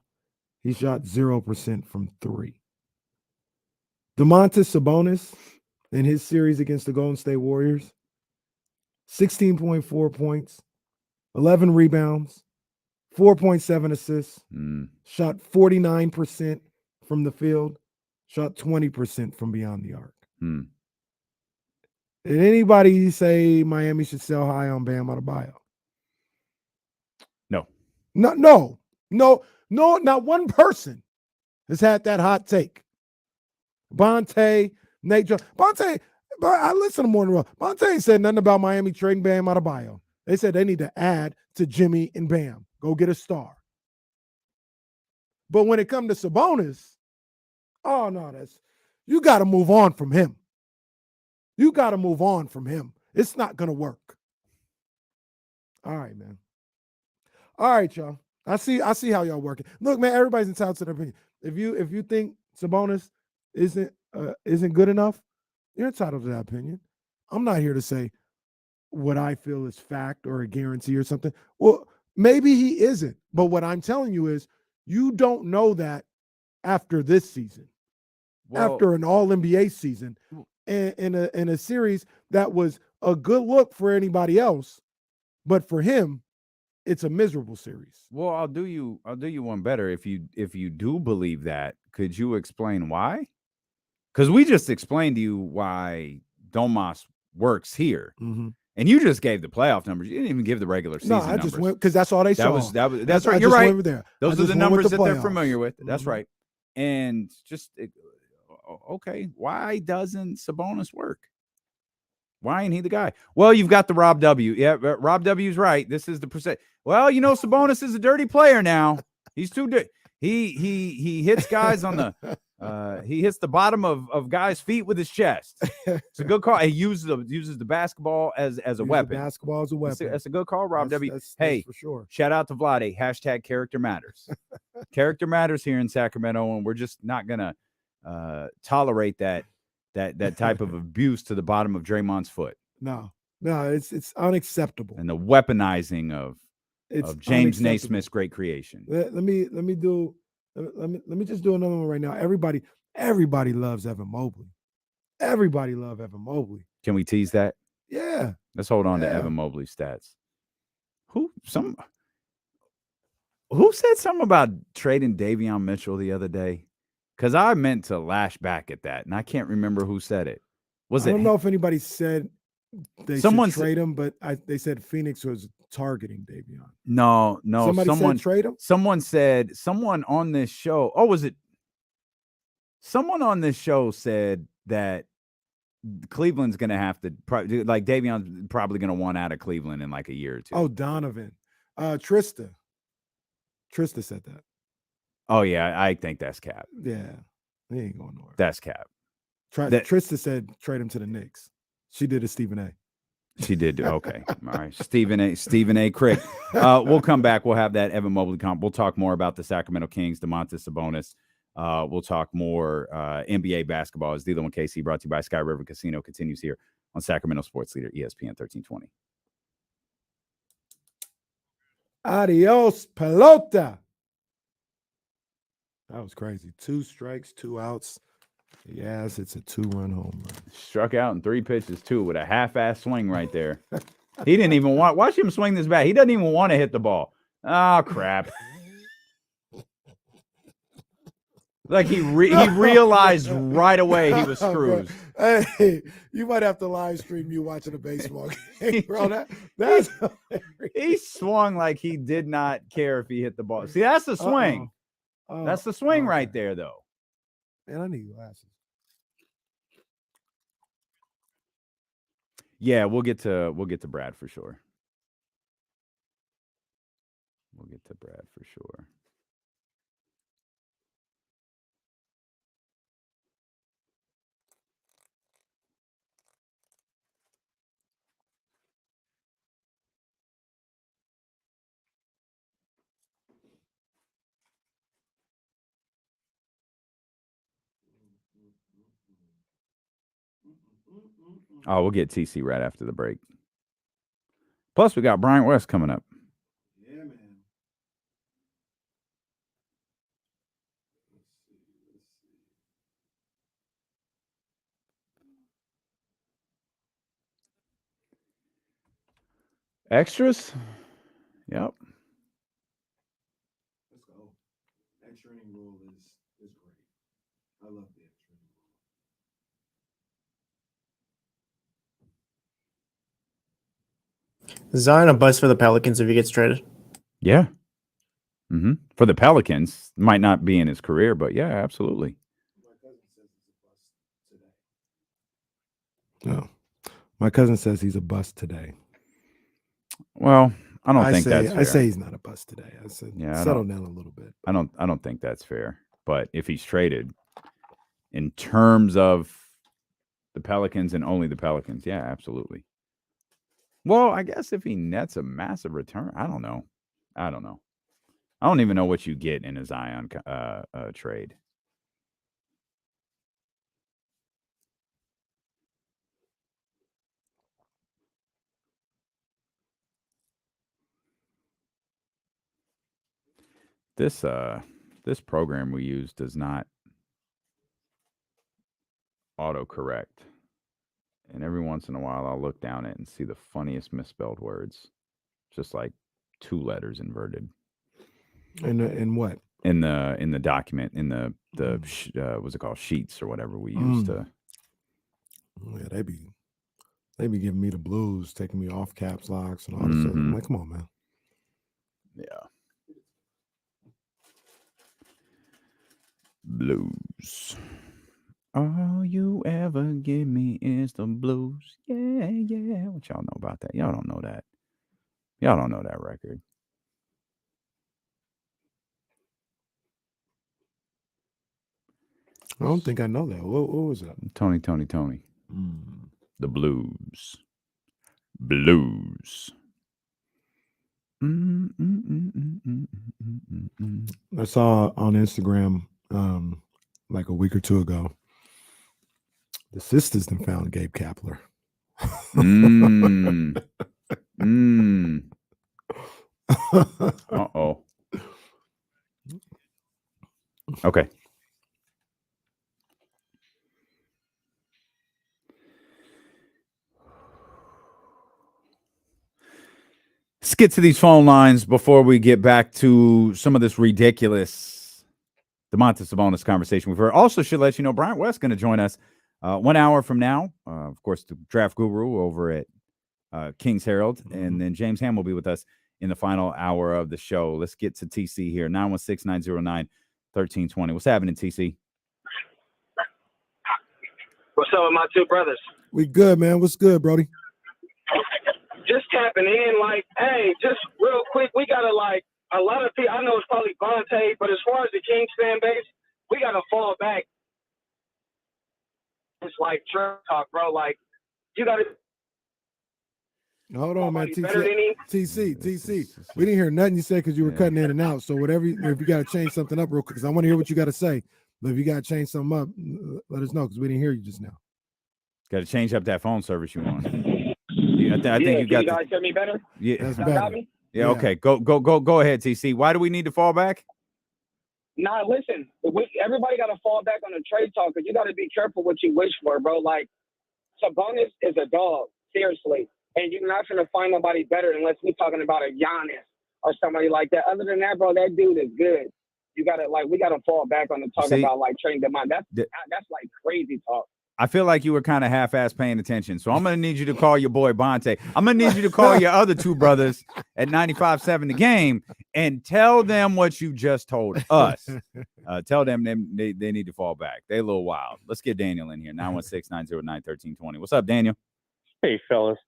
He shot 0% from 3. Domantas Sabonis in his series against the Golden State Warriors, 16.4 points, 11 rebounds, 4.7 assists, shot 49% from the field, shot 20% from beyond the arc. Did anybody say Miami should sell high on Bam Adebayo? No, not one person has had that hot take. Bonte, Nate Jones. Bonte, I listened to Morning Row. Bonte ain't said nothing about Miami trading Bam Adebayo. They said they need to add to Jimmy and Bam. Go get a star. But when it comes to Sabonis, oh no, you got to move on from him. You got to move on from him. It's not going to work. All right, man. All right, y'all. I see how y'all working. Look, man, everybody's entitled to their opinion. If you think Sabonis isn't good enough, you're entitled to that opinion. I'm not here to say what I feel is fact or a guarantee or something. Well, maybe he isn't, but what I'm telling you is you don't know that after this season, after an All-NBA season, in a series that was a good look for anybody else, but for him, it's a miserable series. Well, I'll do you one better. If you do believe that, could you explain why? Because we just explained to you why Domas works here. Mm-hmm. And you just gave the playoff numbers. You didn't even give the regular season numbers. No, I just went because that's all they saw. That's right. You're right. There. Those are the numbers that they're familiar with. Mm-hmm. That's right. And just okay, why doesn't Sabonis work? Why ain't he the guy? Well, you've got the Rob W. Yeah, Rob W's right. This is the percent. Well, Sabonis is a dirty player now. He's too dirty. He hits guys on the he hits the bottom of guys' feet with his chest. It's a good call. He uses the basketball as a weapon. Basketball as a weapon. That's a good call, Rob W. That's hey, for sure. Shout out to Vlade. # character matters. Character matters here in Sacramento, and we're just not gonna tolerate that type of abuse to the bottom of Draymond's foot. No, it's unacceptable. And the weaponizing of It's of James unacceptable. Naismith's great creation. Let me just do another one right now. Everybody loves Evan Mobley. Everybody love Evan Mobley. Can we tease that? Yeah. Let's hold on to Yeah. Evan Mobley's stats. Who said something about trading Davion Mitchell the other day? Because I meant to lash back at that, and I can't remember who said it. I don't know if anybody said they Someone should trade him, but they said Phoenix was targeting Davion. No. Somebody said trade him? Someone on this show. Oh, was it? Someone on this show said that Cleveland's going to have to, like, Davion's probably going to want out of Cleveland in like a year or two. Oh, Donovan. Trista said that. Oh, yeah. I think that's cap. Yeah. He ain't going nowhere. That's cap. Trista said trade him to the Knicks. She did a Stephen A. She did. Okay. All right. Stephen A. Crick. We'll come back. We'll have that Evan Mobley comp. We'll talk more about the Sacramento Kings, Domantas Sabonis. We'll talk more NBA basketball as D'Lo and KC, brought to you by Sky River Casino, continues here on Sacramento Sports Leader ESPN 1320. Adios, pelota. That was crazy. 2 strikes, 2 outs. Yes, it's a 2-run home run. Struck out in 3 pitches, too, with a half-ass swing right there. He didn't even want – watch him swing this bat. He doesn't even want to hit the ball. Oh, crap. Like he realized right away he was screwed. Hey, you might have to live stream you watching a baseball game, bro. That's he swung like he did not care if he hit the ball. See, that's the swing. That's the swing right there, though. Man, I need glasses. Yeah, we'll get to Brad for sure. We'll get to Brad for sure. Oh, we'll get TC right after the break. Plus, we got Bryant West coming up. Yeah, man. Extras? Yep. Let's go. Extra inning rule is great. I love the extra inning rule. Is Zion a bust for the Pelicans if he gets traded? Yeah. For the Pelicans, might not be in his career, but yeah, absolutely. No. My cousin says he's a bust today. Well, I don't think that's fair. I say he's not a bust today. I said settle down a little bit. I don't think that's fair. But if he's traded, in terms of the Pelicans and only the Pelicans, yeah, absolutely. Well, I guess if he nets a massive return, I don't know. I don't even know what you get in a Zion trade. This program we use does not autocorrect. And every once in a while I'll look down it and see the funniest misspelled words. Just like 2 letters inverted. In what? In the document, in the what's it called, sheets or whatever we use to. Yeah, they be giving me the blues, taking me off caps locks and all this stuff. I'm like, come on, man. Yeah. Blues. All you ever give me is the blues. Yeah, yeah. What y'all know about that? Y'all don't know that. Y'all don't know that record. I don't think I know that. What was that? Tony. The blues. Blues. I saw on Instagram like a week or 2 ago, the sisters then found Gabe Kapler. Uh-oh. Okay. Let's get to these phone lines before we get back to some of this ridiculous Domantas Sabonis conversation we've heard. Also, should let you know Bryant West going to join us 1 hour from now. Of course, the draft guru over at King's Herald, and then James Ham will be with us in the final hour of the show. Let's get to TC here. 916-909-1320. What's happening, TC? What's up with my two brothers? We good, man. What's good, Brody? Just tapping in, like, hey, just real quick, we gotta, like, a lot of people, I know it's probably Vontae, but as far as the Kings fan base, we gotta fall back. It's like trash talk, bro. Like, you gotta. Hold on, man. Better than him. TC. We didn't hear nothing you said because you were cutting in and out. So whatever, if you got to change something up real quick, because I want to hear what you got to say. But if you got to change something up, let us know because we didn't hear you just now. Got to change up that phone service you want. I think you got. You guys hear me better? Yeah, that's better. Yeah. Okay. Go ahead, TC. Why do we need to fall back? Nah, listen. Everybody got to fall back on the trade talk because you got to be careful what you wish for, bro. Like, Sabonis is a dog, seriously. And you're not going to find nobody better unless we're talking about a Giannis or somebody like that. Other than that, bro, that dude is good. You got to, like, we got to fall back on the talk about, like, trading them on. That's like crazy talk. I feel like you were kind of half-ass paying attention. So I'm going to need you to call your boy Bonte. I'm going to need you to call your other two brothers at 95.7 The Game and tell them what you just told us. Tell them they need to fall back. They a little wild. Let's get Daniel in here. 916-909-1320. What's up, Daniel? Hey, fellas.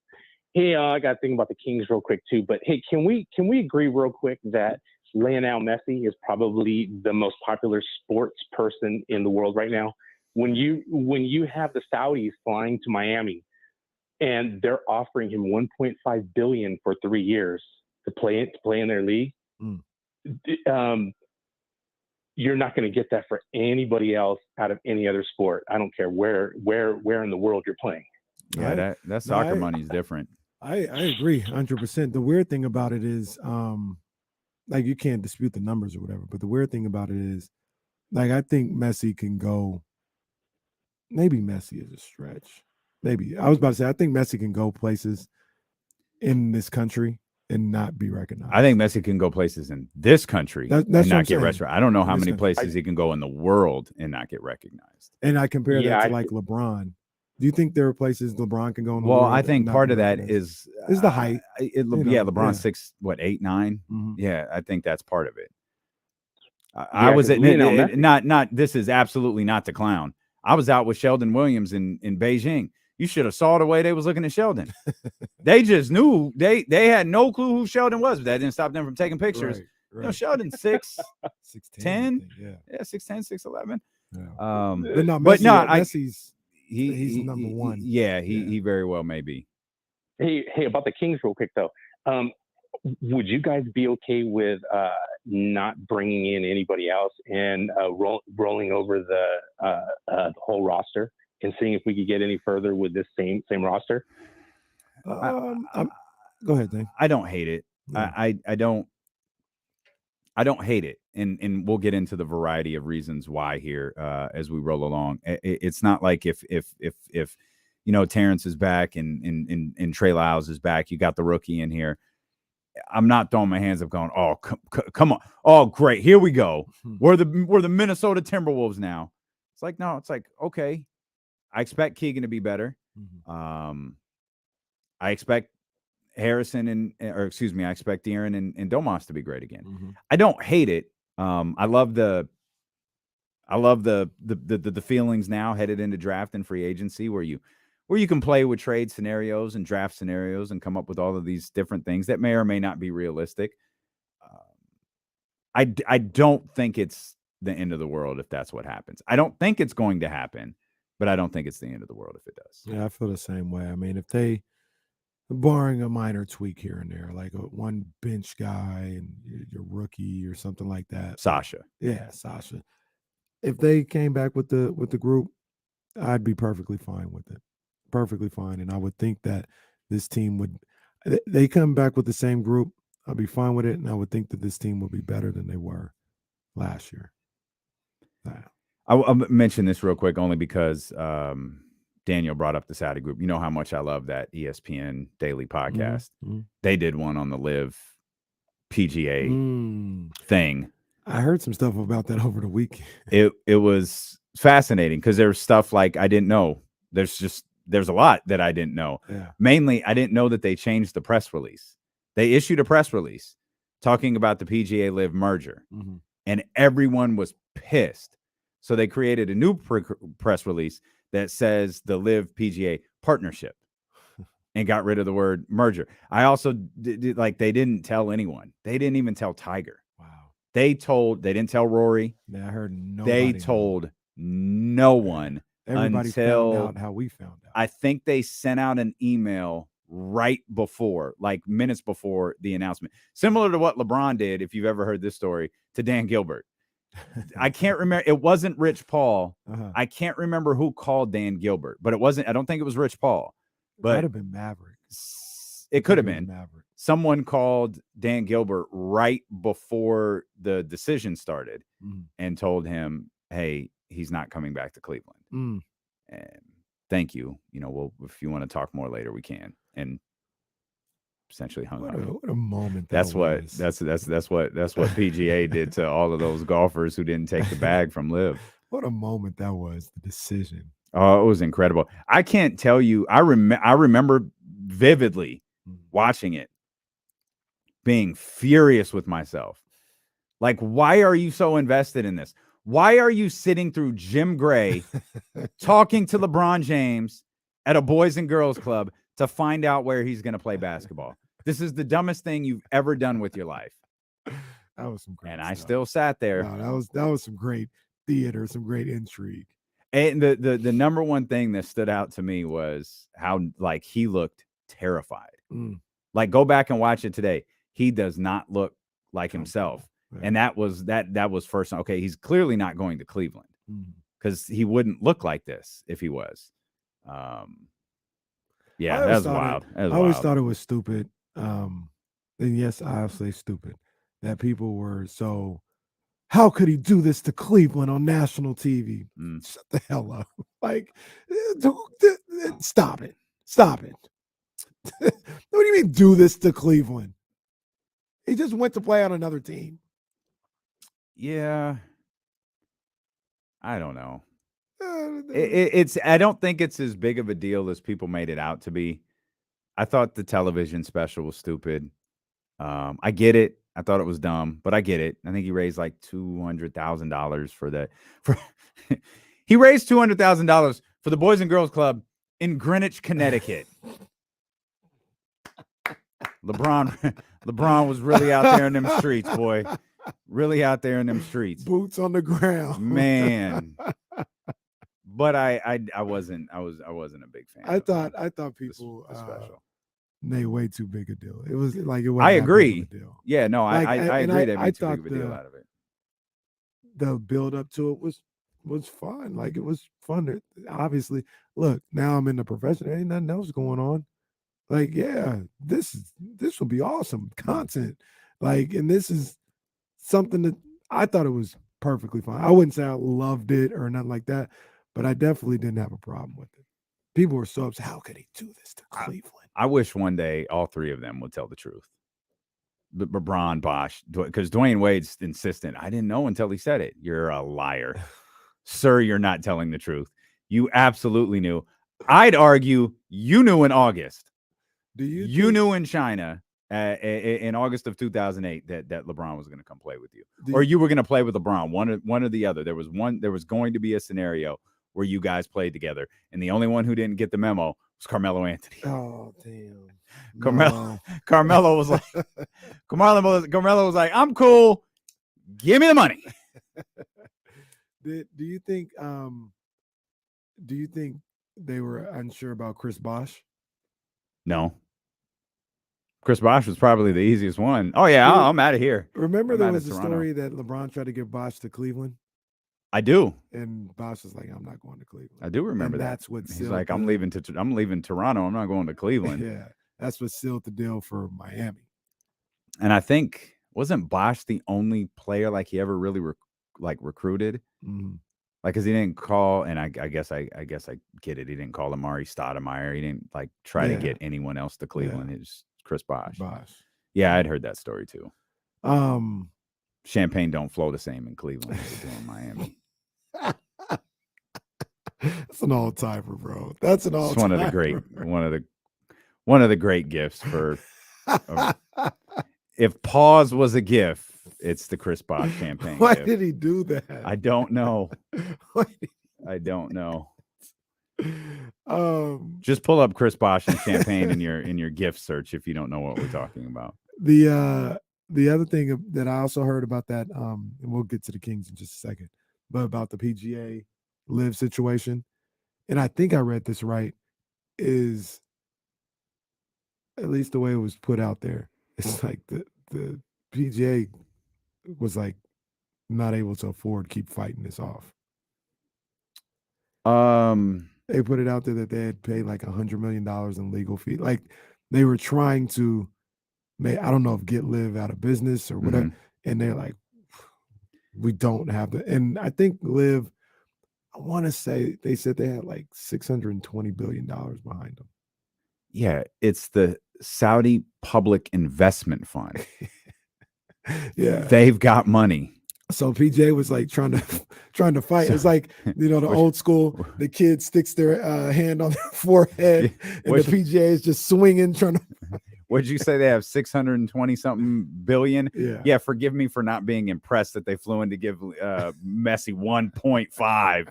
Hey, I got to think about the Kings real quick, too. But, hey, can we agree real quick that Lionel Messi is probably the most popular sports person in the world right now? When you have the Saudis flying to Miami and they're offering him $1.5 billion for 3 years to play in their league, you're not going to get that for anybody else out of any other sport. I don't care where in the world you're playing. Yeah, that soccer money is different. I agree 100%. The weird thing about it is, like, you can't dispute the numbers or whatever, but the weird thing about it is, like, I think Messi can go. Maybe Messi is a stretch. Maybe. I was about to say, I think Messi can go places in this country and not be recognized. I think Messi can go places in this country and not get recognized. I don't know how many places he can go in the world and not get recognized. And I compare that to, like, LeBron. Do you think there are places LeBron can go in the world? Well, I think part of that is the height. LeBron's 6'8", 9". Mm-hmm. Yeah, I think that's part of it. I was at not. This is absolutely not to clown. I was out with Sheldon Williams in Beijing. You should have saw the way they was looking at Sheldon. They just knew they had no clue who Sheldon was, but that didn't stop them from taking pictures. Right. You know, Sheldon's 6'10". Yeah, 6'10", 6'11". Yeah. But Messi's he's number one. He very well may be. Hey, about the Kings real quick though. Would you guys be okay with not bringing in anybody else and rolling over the whole roster and seeing if we could get any further with this same roster? Go ahead, Dave. I don't hate it. Yeah. I don't hate it, and we'll get into the variety of reasons why here as we roll along. It's not like if you know Terrence is back and Trey Lyles is back, you got the rookie in here. I'm not throwing my hands up going, oh, come on. Oh, great. Here we go. We're the Minnesota Timberwolves now. It's like, no, it's like, okay. I expect Keegan to be better. I expect Harrison I expect De'Aaron and Domas to be great again. I don't hate it. I love the feelings now headed into draft and free agency where you can play with trade scenarios and draft scenarios and come up with all of these different things that may or may not be realistic. I don't think it's the end of the world if that's what happens. I don't think it's going to happen, but I don't think it's the end of the world if it does. Yeah, I feel the same way. I mean, if they, barring a minor tweak here and there, like one bench guy and your rookie or something like that. Sasha. Yeah, Sasha. If they came back with the group, I'd be perfectly fine with it. Perfectly fine. And I would think that this team they come back with the same group. I'll be fine with it, and I would think that this team will be better than they were last year. I'll mention this real quick only because Daniel brought up the Saudi group. You know how much I love that ESPN daily podcast. Mm-hmm. They did one on the Live PGA thing. I heard some stuff about that over the weekend. It was fascinating because there's stuff like I didn't know. There's a lot that I didn't know. Yeah. Mainly, I didn't know that they changed the press release. They issued a press release talking about the PGA Live merger, and everyone was pissed. So they created a new press release that says the Live PGA partnership and got rid of the word merger. I also did like they didn't tell anyone. They didn't even tell Tiger. Wow. They didn't tell Rory. Yeah, I heard nobody. They told no one. Everybody until found out how we found out. I think they sent out an email right before, like minutes before the announcement, similar to what LeBron did, if you've ever heard this story, to Dan Gilbert. I can't remember. It wasn't Rich Paul. I can't remember who called Dan Gilbert, but it wasn't. I don't think it was Rich Paul. But it might have been Maverick. It could have been Maverick. Someone called Dan Gilbert right before the decision started and told him, "Hey, he's not coming back to Cleveland." And thank you. You know, if you want to talk more later, we can. And essentially hung up. What a moment! That's what PGA did to all of those golfers who didn't take the bag from Live. What a moment that was! The decision. Oh, it was incredible. I can't tell you. I remember vividly watching it, being furious with myself. Like, why are you so invested in this? Why are you sitting through Jim Gray talking to LeBron James at a Boys and Girls Club to find out where he's going to play basketball? This is the dumbest thing you've ever done with your life. That was some great and stuff. I still sat there. No, that was some great theater, some great intrigue. And the number one thing that stood out to me was how like he looked terrified. Like, go back and watch it today. He does not look like himself. And that was first. Okay, he's clearly not going to Cleveland because he wouldn't look like this if he was. Yeah, that was wild. I always thought it was stupid. And yes, I'll say stupid that people were so. How could he do this to Cleveland on national TV? Shut the hell up! Like, stop it! Stop it! What do you mean, do this to Cleveland? He just went to play on another team. Yeah, I don't know. I don't think it's as big of a deal as people made it out to be. I thought the television special was stupid. I get it. I thought it was dumb, but I get it. I think he raised like $200,000 for that. He raised $200,000 for the Boys and Girls Club in Greenwich, Connecticut. LeBron was really out there in them streets, boy. Really out there in them streets. Boots on the ground, man. But I wasn't a big fan. I thought people special. Made way too big a deal. It was like it was. I agree. Big of a deal. Yeah, no, Like, I agree. They I made too thought big of a deal out of it. The build up to it was fun. Like, it was fun. Obviously, look, now I'm in the profession. There ain't nothing else going on. Like, yeah, this will be awesome content. Like, and this is something that I thought it was perfectly fine. I wouldn't say I loved it or nothing like that, but I definitely didn't have a problem with it. People were so upset. How could he do this to Cleveland? I wish one day all three of them would tell the truth. LeBron, Bosh, because Dwayne Wade's insistent. I didn't know until he said it. You're a liar. Sir, you're not telling the truth. You absolutely knew. I'd argue you knew in August. You knew in China in August of 2008 that LeBron was going to come play with you, or you were going to play with LeBron. One or the other. There was going to be a scenario where you guys played together, and the only one who didn't get the memo was Carmelo Anthony. Oh, damn. Carmelo was like, Carmelo was like, I'm cool. Give me the money. Do you think they were unsure about Chris Bosh? No. Chris Bosh was probably the easiest one. Oh yeah, I'm out of here. Remember there was a story that LeBron tried to give Bosh to Cleveland? I do. And Bosh was like, I'm not going to Cleveland. I do remember that. That's what he's like, I'm leaving Toronto. I'm not going to Cleveland. Yeah. That's what sealed the deal for Miami. And I think wasn't Bosch the only player like he ever really recruited? Mhm. Like, because he didn't call, and I guess I get it. He didn't call Amari Stoudemire. He didn't like try to Yeah. get anyone else to Cleveland. Yeah. It was Chris Bosh. Bosh. Yeah, I'd heard that story too. Um, Champagne don't flow the same in Cleveland as they do in Miami. That's an all-timer, bro. That's an It's all-timer. one of the great gifts for. If pause was a gift, it's the Chris Bosh champagne. Why gift. did he do that? I don't know. Why did I don't know. he- Just pull up Chris Bosh and champagne in your gift search if you don't know what we're talking about. The other thing that I also heard about that, and we'll get to the Kings in just a second, but about the PGA Live situation, and I think I read this right, is at least the way it was put out there. It's like the PGA was like not able to afford to keep fighting this off. They put it out there that they had paid like $100 million in legal fees. Like they were trying to I don't know if get Live out of business or whatever. And they're like, we don't have the, and I think Live, I want to say they said they had like $620 billion behind them. Yeah, it's the Saudi Public Investment Fund. Yeah. They've got money. So PJ was like trying to fight. It's like, the old school, the kid sticks their hand on their forehead and the PJ is just swinging, trying to. What'd you say? They have 620 something billion. Yeah. Forgive me for not being impressed that they flew in to give Messi 1.5.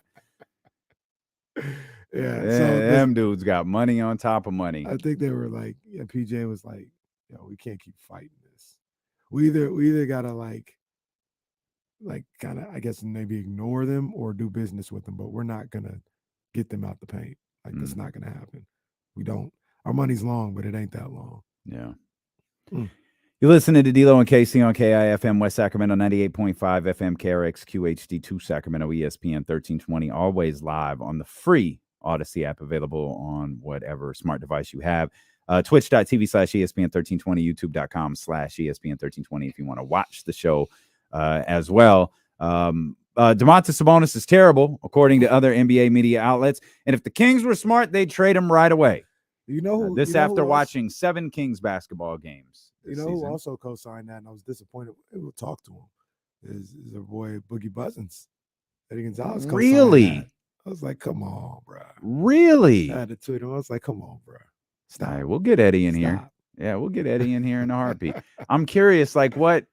Yeah. So them dudes got money on top of money. I think they were like, PJ was like, we can't keep fighting this. We either gotta like kind of, I guess, maybe ignore them or do business with them, but we're not gonna get them out the paint. Like that's not gonna happen. We don't. Our money's long, but it ain't that long. Yeah. You're listening to D-Lo and KC on KIFM West Sacramento 98.5 FM KRX QHD2 Sacramento ESPN 1320. Always live on the free Odyssey app, available on whatever smart device you have. Twitch.tv/ESPN 1320, YouTube.com/ESPN 1320 if you want to watch the show as well. Domantas Sabonis is terrible, according to other NBA media outlets. And if the Kings were smart, they'd trade him right away. After watching 7 Kings basketball games. Who also co-signed that, and I was disappointed. We'll talk to him. Is our boy Boogie Buzzins. Eddie Gonzalez. Really? That. I was like, come on, bro. Really? I had to tweet him. I was like, come on, bro. Stop. All right, we'll get Eddie in here. Yeah, we'll get Eddie in here in a heartbeat. I'm curious, like what.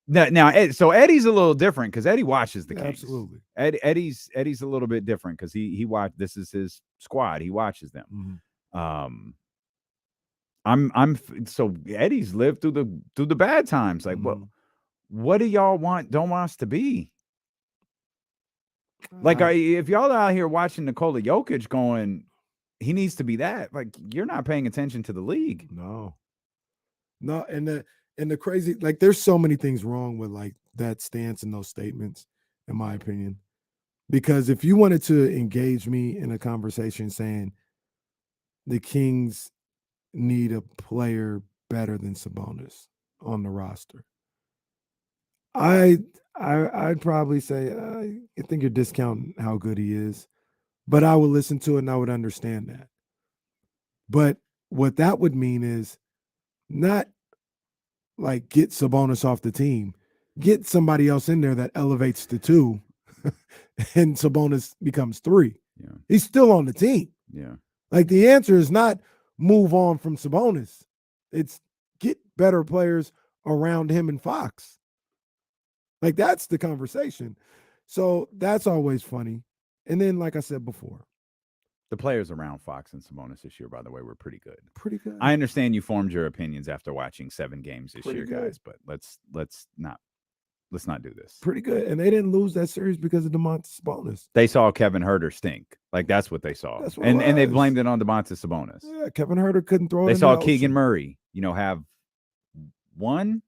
Now, so Eddie's a little different because Eddie watches the Kings. Absolutely. Eddie's a little bit different because he watched. This is his squad. He watches them. So Eddie's lived through the bad times. Like what do y'all want Domas to be? Like if y'all are out here watching Nikola Jokic going, he needs to be that. Like you're not paying attention to the league. No, and the crazy, like there's so many things wrong with like that stance and those statements, in my opinion. Because if you wanted to engage me in a conversation saying the Kings need a player better than Sabonis on the roster, I'd probably say I think you're discounting how good he is, but I would listen to it and I would understand that. But what that would mean is not like get Sabonis off the team, get somebody else in there that elevates to 2 and Sabonis becomes 3. Yeah. He's still on the team. Yeah. Like the answer is not move on from Sabonis. It's get better players around him and Fox. Like that's the conversation. So that's always funny. And then, like I said before, the players around Fox and Sabonis this year, by the way, were pretty good. Pretty good. I understand you formed your opinions after watching 7 games this Pretty year, good. guys, but let's not do this. Pretty good. And they didn't lose that series because of Domantas Sabonis. They saw Kevin Huerter stink. Like that's what they saw. That's what and they was. blamed it on Domantas Sabonis. Yeah, Kevin Huerter couldn't throw it. They in saw the Keegan ocean. Murray, have 1 ?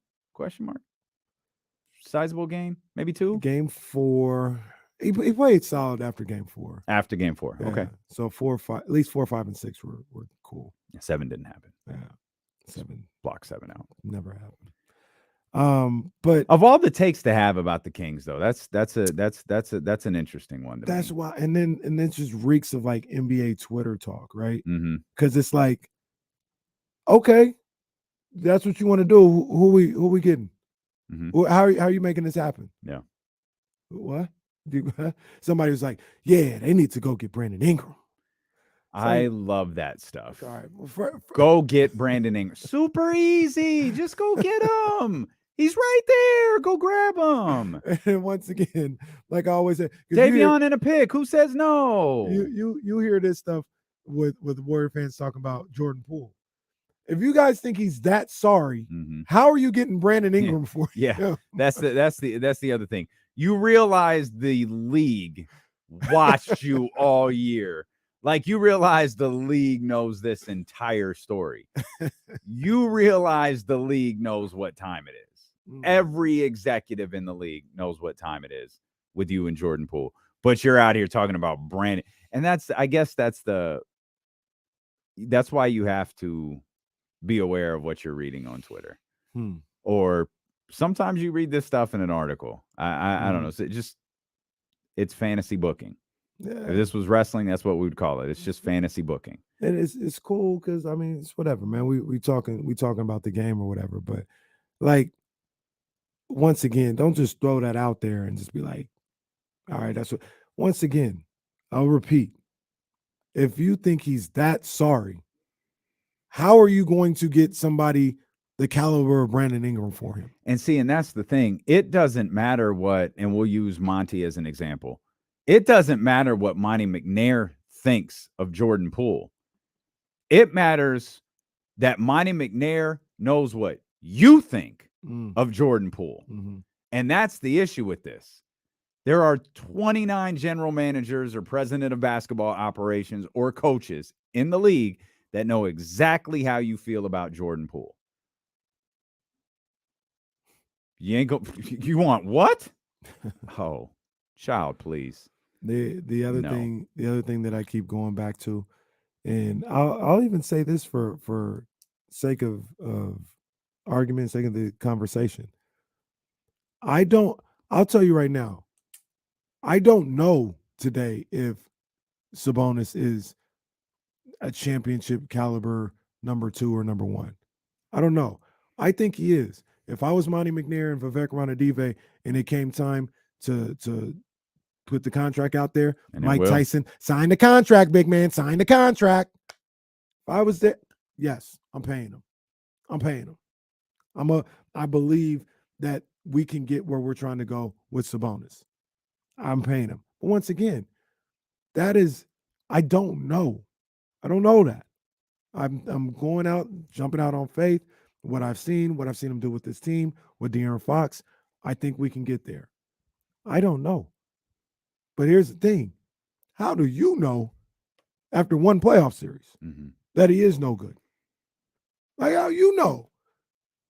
Sizable game, maybe 2. Game 4. He played solid after game 4. After game 4. Yeah. Okay. So 4 or 5, at least 4, 5, and 6 were cool. 7 didn't happen. Yeah. 7. Block 7 out. Never happened. But of all the takes to have about the Kings, though, that's an interesting one. That's why, and then just reeks of like NBA Twitter talk, right? Mm-hmm. Because it's like, okay, that's what you want to do. Who we getting? Mm-hmm. How are you making this happen? Yeah. What? Somebody was like, yeah, they need to go get Brandon Ingram. I love that stuff. All right, well, go get Brandon Ingram. Super easy. Just go get him. He's right there. Go grab him. And once again, like I always say, Davion in a pick. Who says no? You hear this stuff with Warrior fans talking about Jordan Poole. If you guys think he's that sorry, how are you getting Brandon Ingram for? Yeah, that's the other thing. You realize the league watched you all year. Like, you realize the league knows this entire story. You realize the league knows what time it is. Every executive in the league knows what time it is with you and Jordan Poole. But you're out here talking about Brandon. And that's why you have to be aware of what you're reading on Twitter. Or sometimes you read this stuff in an article. I don't know. So it's fantasy booking. Yeah. If this was wrestling, that's what we would call it. It's just fantasy booking. And it's cool because, I mean, it's whatever, man. We talking about the game or whatever. But, like, once again, don't just throw that out there and just be like, all right, that's what. Once again, I'll repeat. If you think he's that sorry, how are you going to get somebody the caliber of Brandon Ingram for him? And that's the thing. It doesn't matter what, and we'll use Monty as an example. It doesn't matter what Monty McNair thinks of Jordan Poole. It matters that Monty McNair knows what you think of Jordan Poole. And that's the issue with this. There are 29 general managers or president of basketball operations or coaches in the league that know exactly how you feel about Jordan Poole. You want what? Oh, child, please. The other thing that I keep going back to, and I'll even say this for sake of argument, sake of the conversation. I'll tell you right now, I don't know today if Sabonis is a championship caliber number 2 or number 1. I don't know. I think he is. If I was Monty McNair and Vivek Ranadive and it came time to put the contract out there, and Mike Tyson, sign the contract, big man, sign the contract. If I was there, yes, I'm paying him. I believe that we can get where we're trying to go with Sabonis. I'm paying him. But once again, I don't know. I don't know that. I'm going out, jumping out on faith. What I've seen him do with this team, with De'Aaron Fox, I think we can get there. I don't know. But here's the thing. How do you know after one playoff series that he is no good? Like, how you know?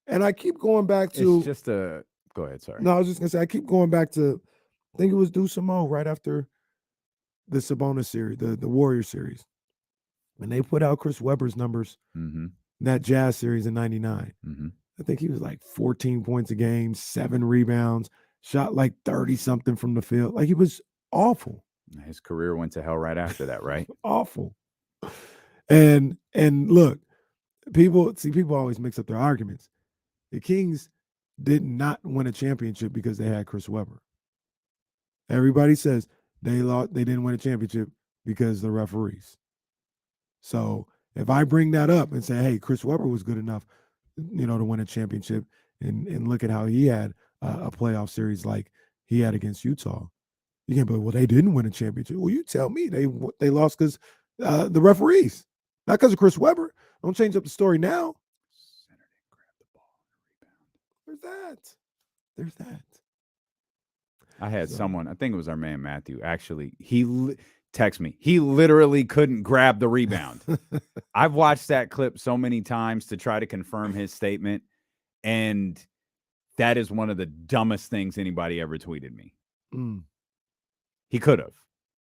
And I keep going back to... It's just a... Go ahead, sorry. No, I was just going to say, I keep going back to, I think it was Dusamo right after the Sabonis series, the Warrior series. When they put out Chris Webber's numbers, that Jazz series in 99. I think he was like 14 points a game, 7 rebounds, shot like 30-something from the field. Like, he was awful. His career went to hell right after that, right? Awful. And look, people always mix up their arguments. The Kings did not win a championship because they had Chris Webber. Everybody says they didn't win a championship because of the referees. So if I bring that up and say, hey, Chris Webber was good enough, to win a championship, and look at how he had a playoff series like he had against Utah, you can't be like, well, they didn't win a championship. Well, you tell me they lost because the referees, not because of Chris Webber. Don't change up the story now. Center didn't grab the ball and rebound. There's that. I had someone, I think it was our man Matthew, actually, he text me. He literally couldn't grab the rebound. I've watched that clip so many times to try to confirm his statement, and that is one of the dumbest things anybody ever tweeted me. He could have.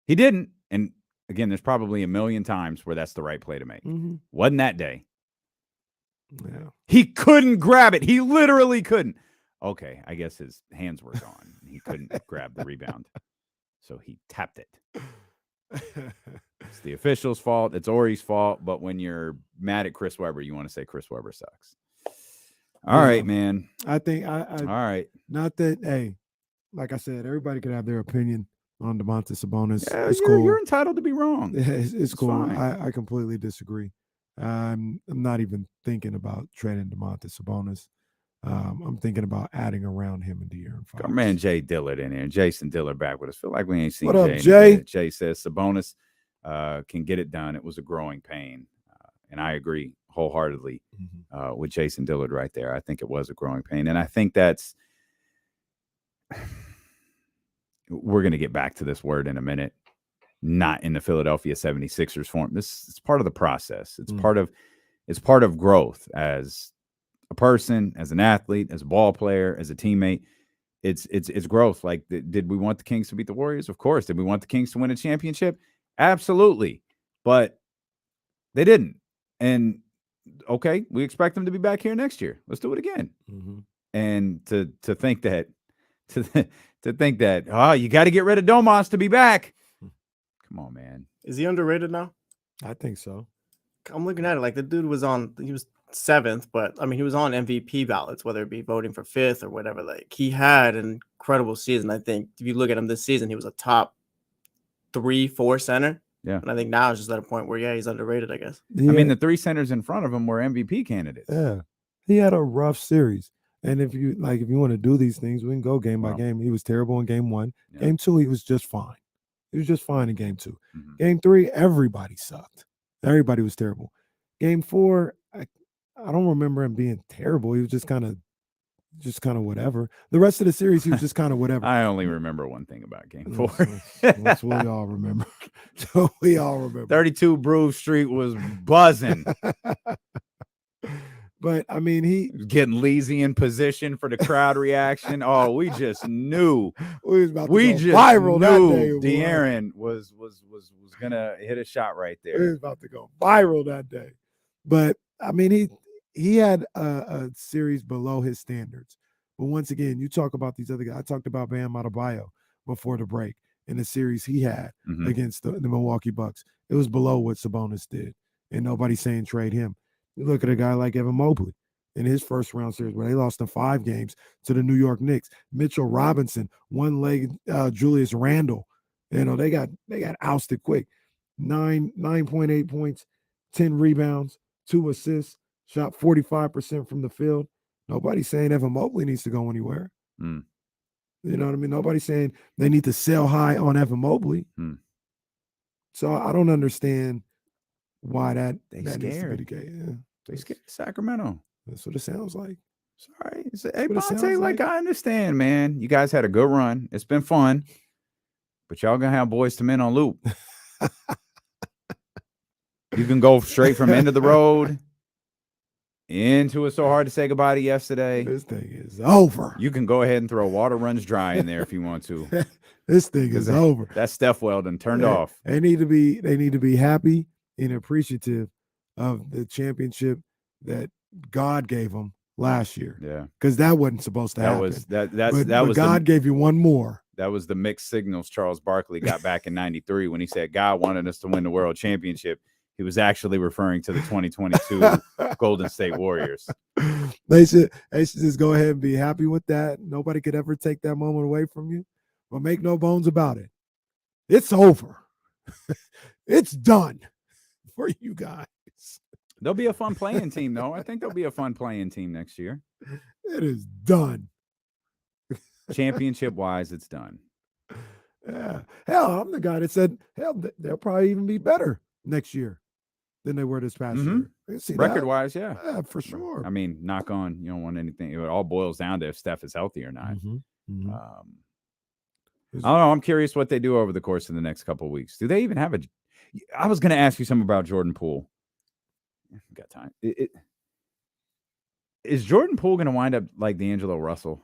He didn't. And again, there's probably a million times where that's the right play to make. Wasn't that day. Yeah. He couldn't grab it. He literally couldn't. Okay, I guess his hands were gone. He couldn't grab the rebound, so he tapped it. It's the official's fault. It's Ori's fault. But when you're mad at Chris Webber, you want to say Chris Webber sucks. All right, man. I think all right. Not that, hey, like I said, everybody could have their opinion on Domantas Sabonis. Yeah, it's you're, cool. You're entitled to be wrong. It's cool. Fine. I completely disagree. I'm not even thinking about trading Domantas Sabonis. I'm thinking about adding around him and De'Aaron Fox. Our man Jay Dillard in here. Jason Dillard back with us. Feel like we ain't seen What up, Jay. Jay? Jay says Sabonis can get it done. It was a growing pain. And I agree wholeheartedly with Jason Dillard right there. I think it was a growing pain. And I think that's we're going to get back to this word in a minute. Not in the Philadelphia 76ers form. It's part of the process. It's part of growth as a person, as an athlete, as a ball player, as a teammate. It's growth. Like, did we want the Kings to beat the Warriors? Of course. Did we want the Kings to win a championship? Absolutely. But they didn't. And okay, we expect them to be back here next year. Let's do it again. And to think that you got to get rid of Domas to be back. Come on, man. Is he underrated now? I think so. I'm looking at it like the dude was 7th, but I mean, he was on MVP ballots, whether it be voting for 5th or whatever. Like, he had an incredible season. I think if you look at him this season, he was a top 3-4 center. Yeah. And I think now it's just at a point where, he's underrated, I guess. Yeah. I mean, the 3 centers in front of him were MVP candidates. Yeah. He had a rough series. And if you want to do these things, we can go game by game. He was terrible in game 1. Yeah. Game 2, he was just fine. He was just fine in game 2. Game 3, everybody sucked. Everybody was terrible. Game 4, I don't remember him being terrible. He was just kind of whatever. The rest of the series, he was just kind of whatever. I only remember one thing about game 4. That's what we all remember. So we all remember. 32 Bruce Street was buzzing. But I mean, he was getting lazy in position for the crowd reaction. Oh, we just knew we just viral that day. De'Aaron was gonna hit a shot right there. He was about to go viral that day. But I mean, he had a series below his standards. But once again, you talk about these other guys. I talked about Bam Adebayo before the break in the series he had against the Milwaukee Bucks. It was below what Sabonis did, and nobody's saying trade him. You look at a guy like Evan Mobley in his first round series where they lost in 5 games to the New York Knicks. Mitchell Robinson, one-legged Julius Randle. You know, they got ousted quick. 9.8 points, 10 rebounds, 2 assists, shot 45% from the field. Nobody's saying Evan Mobley needs to go anywhere. You know what I mean? Nobody's saying they need to sell high on Evan Mobley. So I don't understand why that needs to be the case. Yeah. They scared Sacramento. That's what it sounds like. Sorry. Hey, Bonte, like, I understand, man. You guys had a good run. It's been fun. But y'all going to have boys to men on loop. You can go straight from end of the road into It's So Hard to Say Goodbye to Yesterday. This thing is over. You can go ahead and throw Water Runs Dry in there if you want to. This thing is over. That Steph Weldon turned off. They need to be happy and appreciative of the championship that God gave them last year. Yeah. Because that wasn't supposed to happen. But God gave you one more. That was the mixed signals Charles Barkley got back in 93 when he said God wanted us to win the world championship. He was actually referring to the 2022 Golden State Warriors. They should just go ahead and be happy with that. Nobody could ever take that moment away from you. But make no bones about it. It's over. It's done for you guys. There'll be a fun playing team, though. I think there'll be a fun playing team next year. It is done. Championship-wise, it's done. Yeah. Hell, I'm the guy that said, hell, they'll probably even be better next year than they were this past year. Record-wise, yeah. Yeah, for sure. I mean, knock on, you don't want anything. It all boils down to if Steph is healthy or not. I don't know. I'm curious what they do over the course of the next couple of weeks. Do they even have a – I was going to ask you something about Jordan Poole. We've got time. Is Jordan Poole going to wind up like D'Angelo Russell?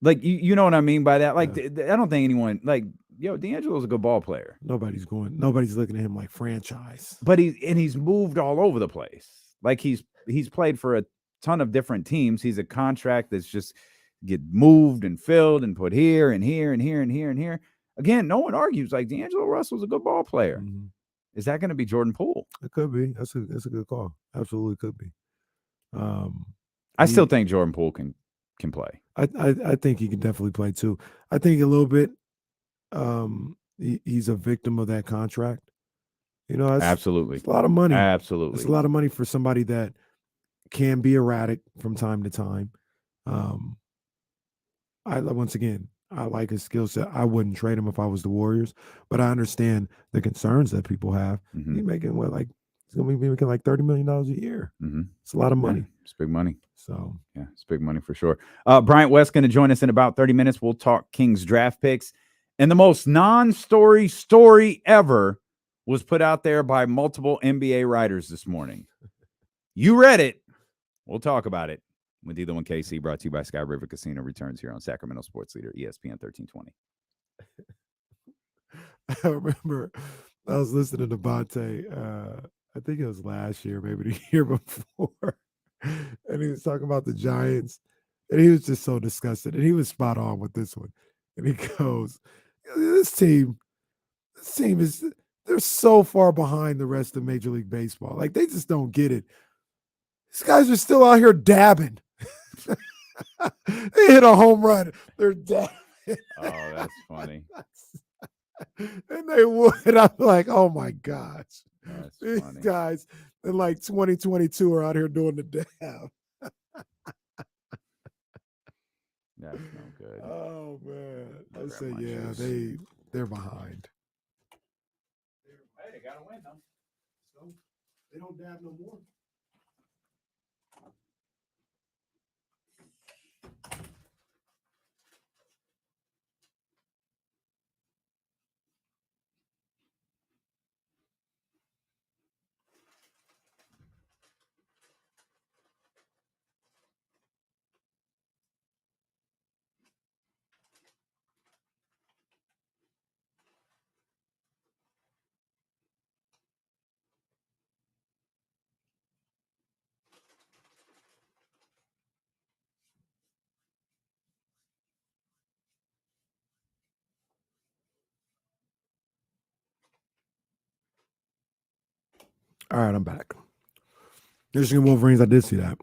Like, you know what I mean by that? Like, I don't think anyone – like, D'Angelo's a good ball player. Nobody's looking at him like franchise. But he's moved all over the place. Like, he's played for a ton of different teams. He's a contract that's just get moved and filled and put here and here and here and here and here. Again, no one argues. Like, D'Angelo Russell's a good ball player. Mm-hmm. Is that going to be Jordan Poole? It could be. That's a good call. Absolutely could be. I still think Jordan Poole can play. I think he can definitely play too. I think a little bit. He's a victim of that contract. You know, Absolutely. It's a lot of money. Absolutely. It's a lot of money for somebody that can be erratic from time to time. Once again, I like his skill set. I wouldn't trade him if I was the Warriors, but I understand the concerns that people have. Mm-hmm. He's making he's gonna be making like $30 million a year. Mm-hmm. It's a lot of money. Yeah, it's big money. So yeah, it's big money for sure. Bryant West going to join us in about 30 minutes. We'll talk Kings draft picks. And the most non-story story ever was put out there by multiple NBA writers this morning. You read it. We'll talk about it when D1 KC, brought to you by Sky River Casino, returns here on Sacramento Sports Leader, ESPN 1320. I remember I was listening to Bonte, I think it was last year, maybe the year before, and he was talking about the Giants, and he was just so disgusted, and he was spot on with this one. And he goes, this team is, they're so far behind the rest of Major League Baseball. Like, they just don't get it. These guys are still out here dabbing. They hit a home run. They're dabbing. Oh, that's funny. And they would. I'm like, oh my gosh. That's These funny. guys in like 2022 are out here doing the dab. That's no good. Oh man. I Grab said, my yeah, juice. they're behind. Hey, they got to win, though. So they don't dab no more. All right, I'm back. Michigan Wolverines. I did see that.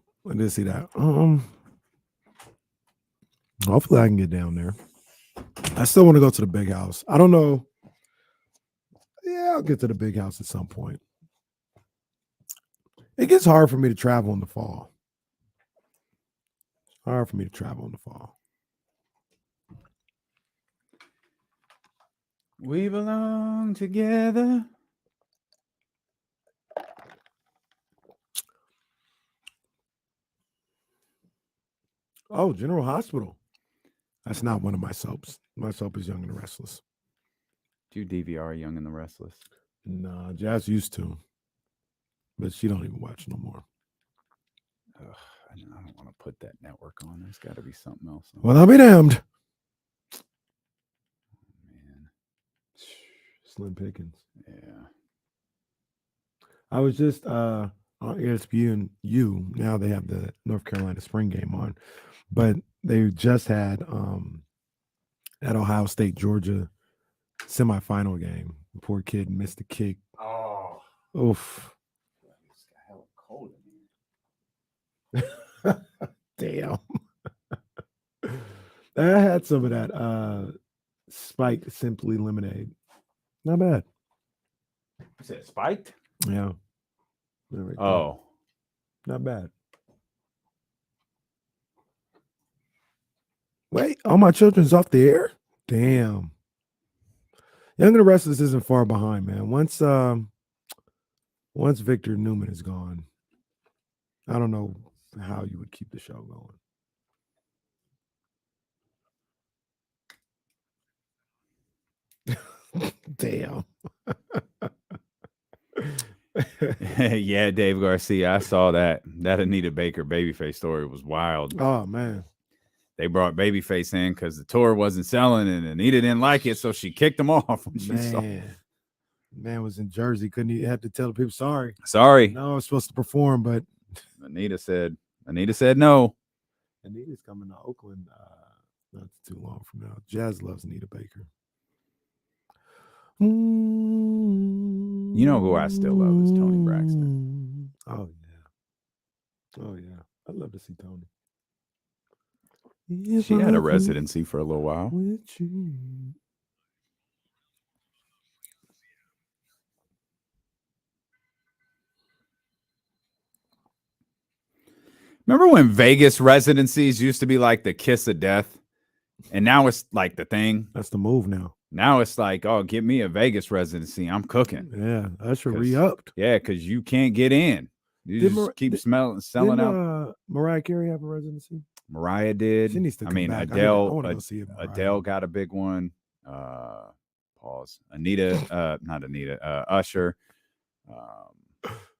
Hopefully I can get down there. I still want to go to the big house. I don't know. Yeah, I'll get to the big house at some point. It gets hard for me to travel in the fall. It's hard for me to travel in the fall. We belong together. Oh, General Hospital. That's not one of my soaps. My soap is Young and the Restless. Do you DVR Young and the Restless? Nah, Jazz used to, but she don't even watch no more. Ugh, I don't want to put that network on. There's got to be something else. Well, I'll be damned. Man. Slim Pickens. Yeah. I was just on ESPN now they have the North Carolina spring game on, but they just had that Ohio State Georgia semifinal game. The poor kid missed the kick. Oh. Oof. It's got hella cold in here. Damn. I had some of that spiked Simply lemonade. Not bad. You said spiked? Yeah. Oh. Not bad. Wait, all my children's off the air? Damn. Young and the Restless isn't far behind, man. Once Victor Newman is gone, I don't know how you would keep the show going. Damn. Yeah, Dave Garcia. I saw that. That Anita Baker Babyface story was wild. Oh, man. They brought Babyface in because the tour wasn't selling and Anita didn't like it, so she kicked him off when she saw it. Man was in Jersey. Couldn't he had to tell the people sorry. Sorry. No, I was supposed to perform, but Anita said, Anita said no. Anita's coming to Oakland not too long from now. Jazz loves Anita Baker. You know who I still love is Tony Braxton. Oh yeah. I'd love to see Tony. She had a residency for a little while. Remember when Vegas residencies used to be like the kiss of death? And now it's like the thing. That's the move now. Now it's like, oh, give me a Vegas residency. I'm cooking. Yeah, Usher re-upped. Yeah, because you can't get in. You just keep selling out. Mariah Carey have a residency? Mariah did. She needs to come back. Adele. I want to go see it. Adele got a big one. Pause. Anita. Not Anita. Usher.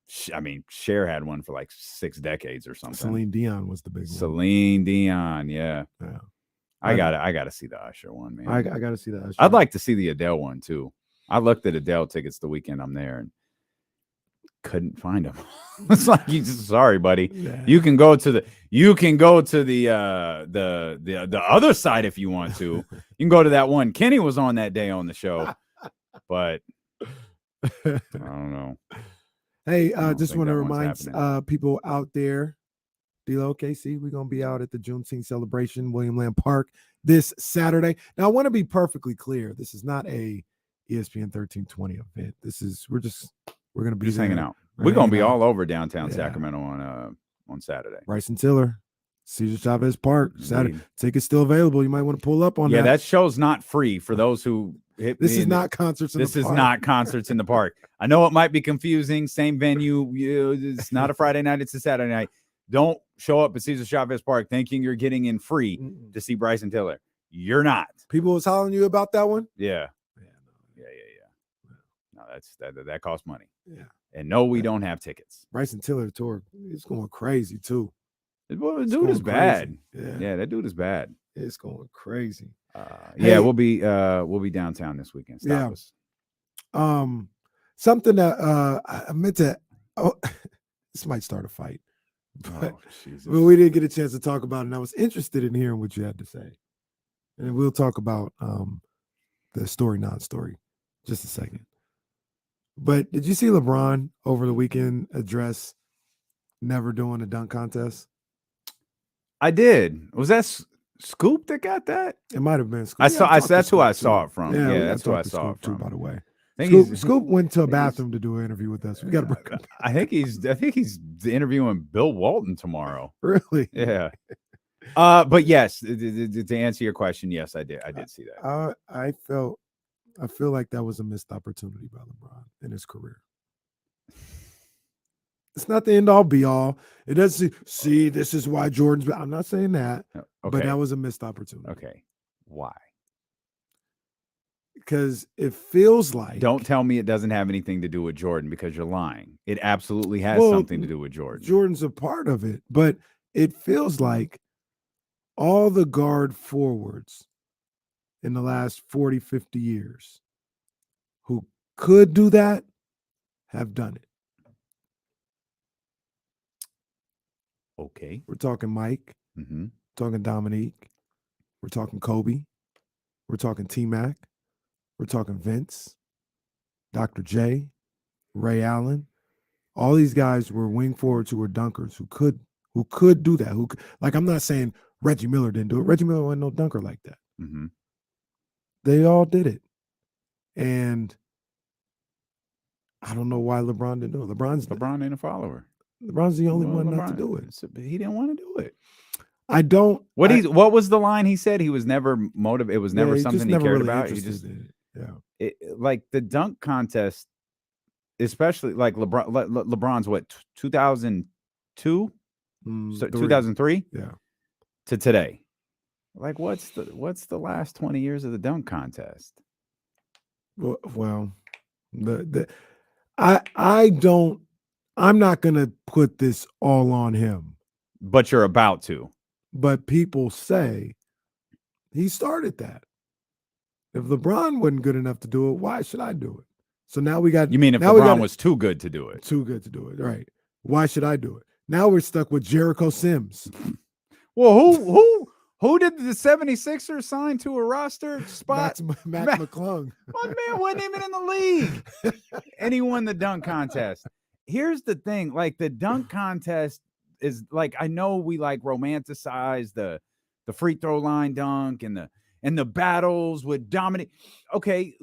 Cher had one for like 6 decades or something. Celine Dion was the big one. Celine Dion, yeah. I gotta see the Usher one, man. I gotta see the Usher. I'd like to see the Adele one too. I looked at Adele tickets the weekend I'm there and couldn't find them. It's like, sorry, buddy. Yeah. You can go to the other side if you want to. You can go to that one Kenny was on that day on the show, but I don't know. Hey, just want to remind people out there, D-Lo, KC, we're going to be out at the Juneteenth celebration, William Land Park, this Saturday. Now, I want to be perfectly clear. This is not a ESPN 1320 event. We're going to be just hanging out. We're going to be all over downtown Sacramento on Saturday. Bryson Tiller, Cesar Chavez Park, Saturday. Tickets still available. You might want to pull up on that. Yeah, that show's not free for those who This is not concerts in the park. This is not concerts in the park. I know it might be confusing. Same venue. It's not a Friday night. It's a Saturday night. Don't show up at Cesar Chavez Park thinking you're getting in free to see Bryson Tiller. You're not. People was hollering you about that one? Yeah. No, that costs money. Yeah. And no, we don't have tickets. Bryson Tiller tour. It's going crazy too. The dude is bad. Yeah, that dude is bad. It's going crazy. We'll be downtown this weekend. Stop us. Something that I meant to. Oh, this might start a fight. But we didn't get a chance to talk about it, and I was interested in hearing what you had to say. And we'll talk about the story, non-story, just a second. But did you see LeBron over the weekend address never doing a dunk contest? I did. Was that Scoop that got that? It might have been Scoop. That's who I saw it from. Yeah, that's who I saw it from. By the way, Scoop went to a bathroom to do an interview with us. We got to break up. I think he's interviewing Bill Walton tomorrow. Really? Yeah. But yes, to answer your question, yes, I did see that. I feel like that was a missed opportunity by LeBron in his career. It's not the end all be all. It doesn't see this is why Jordan's. I'm not saying that, but that was a missed opportunity. Okay, why? Because it feels like. Don't tell me it doesn't have anything to do with Jordan, because you're lying. It absolutely has something to do with Jordan. Jordan's a part of it, but it feels like all the guard forwards in the last 40, 50 years who could do that have done it. Okay. We're talking Mike. Talking Dominique. We're talking Kobe. We're talking T-Mac. We're talking Vince, Dr. J, Ray Allen. All these guys were wing forwards who were dunkers who could do that. I'm not saying Reggie Miller didn't do it. Reggie Miller wasn't no dunker like that. They all did it. And I don't know why LeBron didn't do it. LeBron ain't a follower. LeBron's the only one not to do it. He didn't want to do it. I don't. What was the line he said? He was never motivated. It was never something he cared really about. He just did it. Like the dunk contest, especially like LeBron's what 2002, 2003, to today. Like what's the last 20 years of the dunk contest? Well, I'm not gonna put this all on him, but you're about to. But people say he started that. If LeBron wasn't good enough to do it, why should I do it? So now we got. You mean if LeBron was too good to do it? Too good to do it, right? Why should I do it? Now we're stuck with Jericho Sims. Well, who did the 76ers sign to a roster spot? Mac McClung. My man wasn't even in the league. And he won the dunk contest. Here's the thing, like the dunk contest is like, I know we like romanticize the free throw line dunk and the battles with dominate. Okay.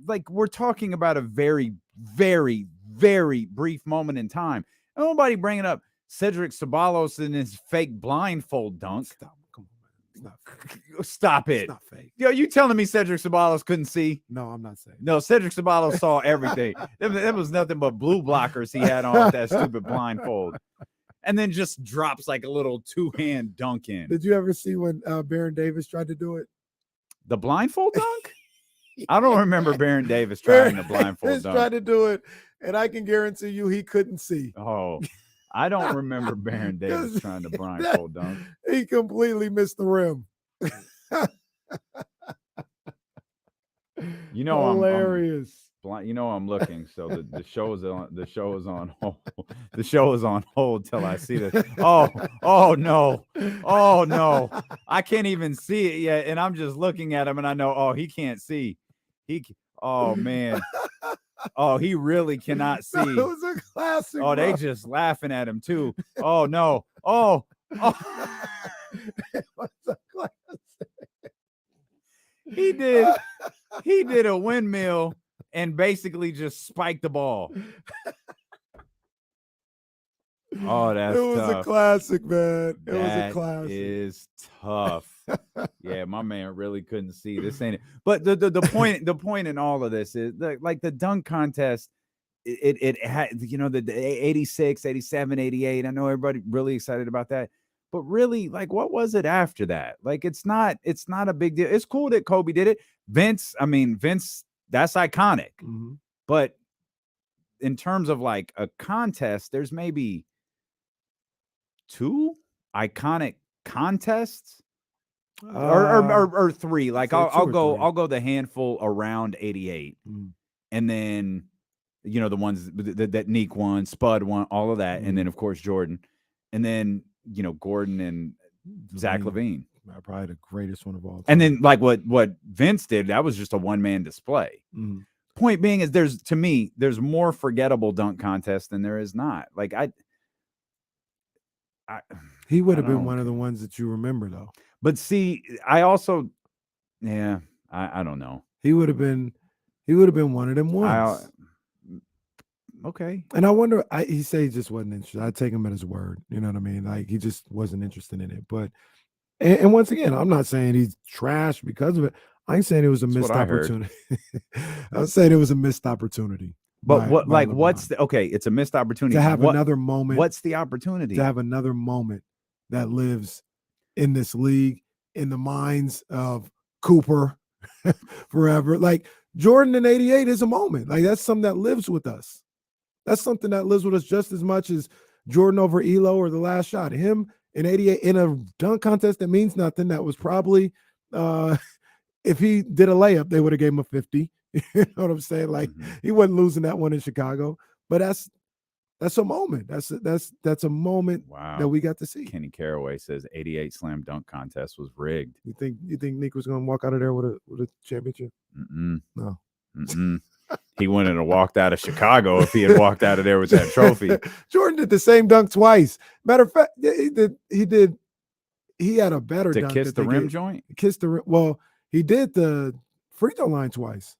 Like we're talking about a very, very, very brief moment in time. Nobody bringing up Cedric Ceballos in his fake blindfold dunk. Stop. Come on, man. It's not fake. Stop it. It's not fake. Yo, you telling me Cedric Ceballos couldn't see? No, I'm not saying. No, Cedric Ceballos saw everything. There was nothing but blue blockers he had on with that stupid blindfold. And then just drops like a little two-hand dunk in. Did you ever see when Baron Davis tried to do it? The blindfold dunk? I don't remember Baron Davis trying the blindfold dunk. Tried to do it, and I can guarantee you he couldn't see. Oh, I don't remember Baron Davis trying to blindfold dunk. He completely missed the rim. You know, hilarious. I'm looking. So the show is on hold. The show is on hold till I see this. Oh no. I can't even see it yet, and I'm just looking at him, and I know. He can't see. Oh man. Oh, he really cannot see. It was a classic. Oh, they just laughing at him too. Oh no. Oh. It was a classic. He did a windmill and basically just spiked the ball. Oh, that's it was tough. A classic, man. It was That a classic. is tough. Yeah, my man really couldn't see. This ain't it. But the point in all of this is like the dunk contest. It had, the 86, 87, 88. I know everybody really excited about that. But really, like, what was it after that? Like, it's not a big deal. It's cool that Kobe did it. Vince, that's iconic. Mm-hmm. But in terms of like a contest, there's maybe 2 iconic contests or 3. Like I'll go the handful around 88. And then, the ones that Neek won, Spud won, all of that. And then of course, Jordan, and then, Gordon and Zach LaVine. Probably the greatest one of all time. And then like what Vince did, that was just a one-man display. Mm-hmm. Point being is there's more forgettable dunk contests than there is not. Like he would have been one of the ones that you remember though. But see, I also, I don't know. He would have been one of them ones. Okay. And I wonder, he said he just wasn't interested. I take him at his word. You know what I mean? Like he just wasn't interested in it. But and once again, I'm not saying he's trash because of it. I ain't saying it was a missed opportunity. I was saying it was a missed opportunity. But it's a missed opportunity to have another moment. What's the opportunity? To have another moment that lives in this league, in the minds of Cooper forever. Like Jordan in 88 is a moment. Like that's something that lives with us. That's something that lives with us just as much as Jordan over Elo or the last shot. Him in 88 in a dunk contest that means nothing. That was probably if he did a layup, they would have gave him a 50. You know what I'm saying? Like he wasn't losing that one in Chicago. But that's a moment. That's a moment that we got to see. Kenny Caraway says 88 slam dunk contest was rigged. You think Nick was going to walk out of there with a championship? No. He wouldn't have walked out of Chicago if he had walked out of there with that trophy. Jordan did the same dunk twice. Matter of fact, he had a better to dunk. Kiss the rim joint? Kiss the rim. Well, he did the free throw line twice.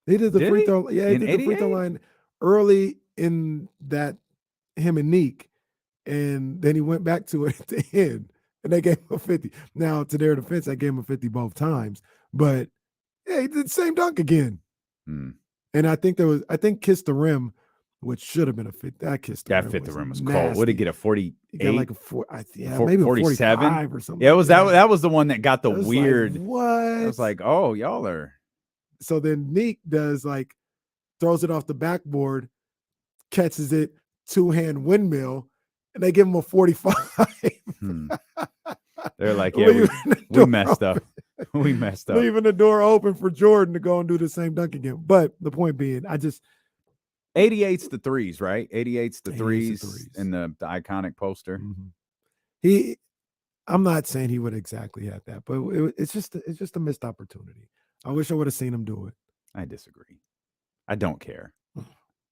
He did the free throw. Yeah, he did the free throw line early in that, him and Neek. And then he went back to it at the end. And they gave him a 50. Now, to their defense, I gave him a 50 both times. But yeah, he did the same dunk again. And I think Kiss the Rim, which should have been a 50. That fit the rim was cold. What did he get, a 48? He got like maybe 47 a 45 or something. Yeah, it was that was the one that got the weird. Like, what? I was like, oh, y'all are. So then Neek does throws it off the backboard, catches it, 2-hand windmill, and they give him a 45. They're like, yeah, we messed up. We messed up. Leaving the door open for Jordan to go and do the same dunk again. But the point being, 88's the threes, right? 88's the 88's the threes threes. in the iconic poster. Mhm. I'm not saying he would exactly have that, but it's just a missed opportunity. I wish I would have seen him do it. I disagree. I don't care.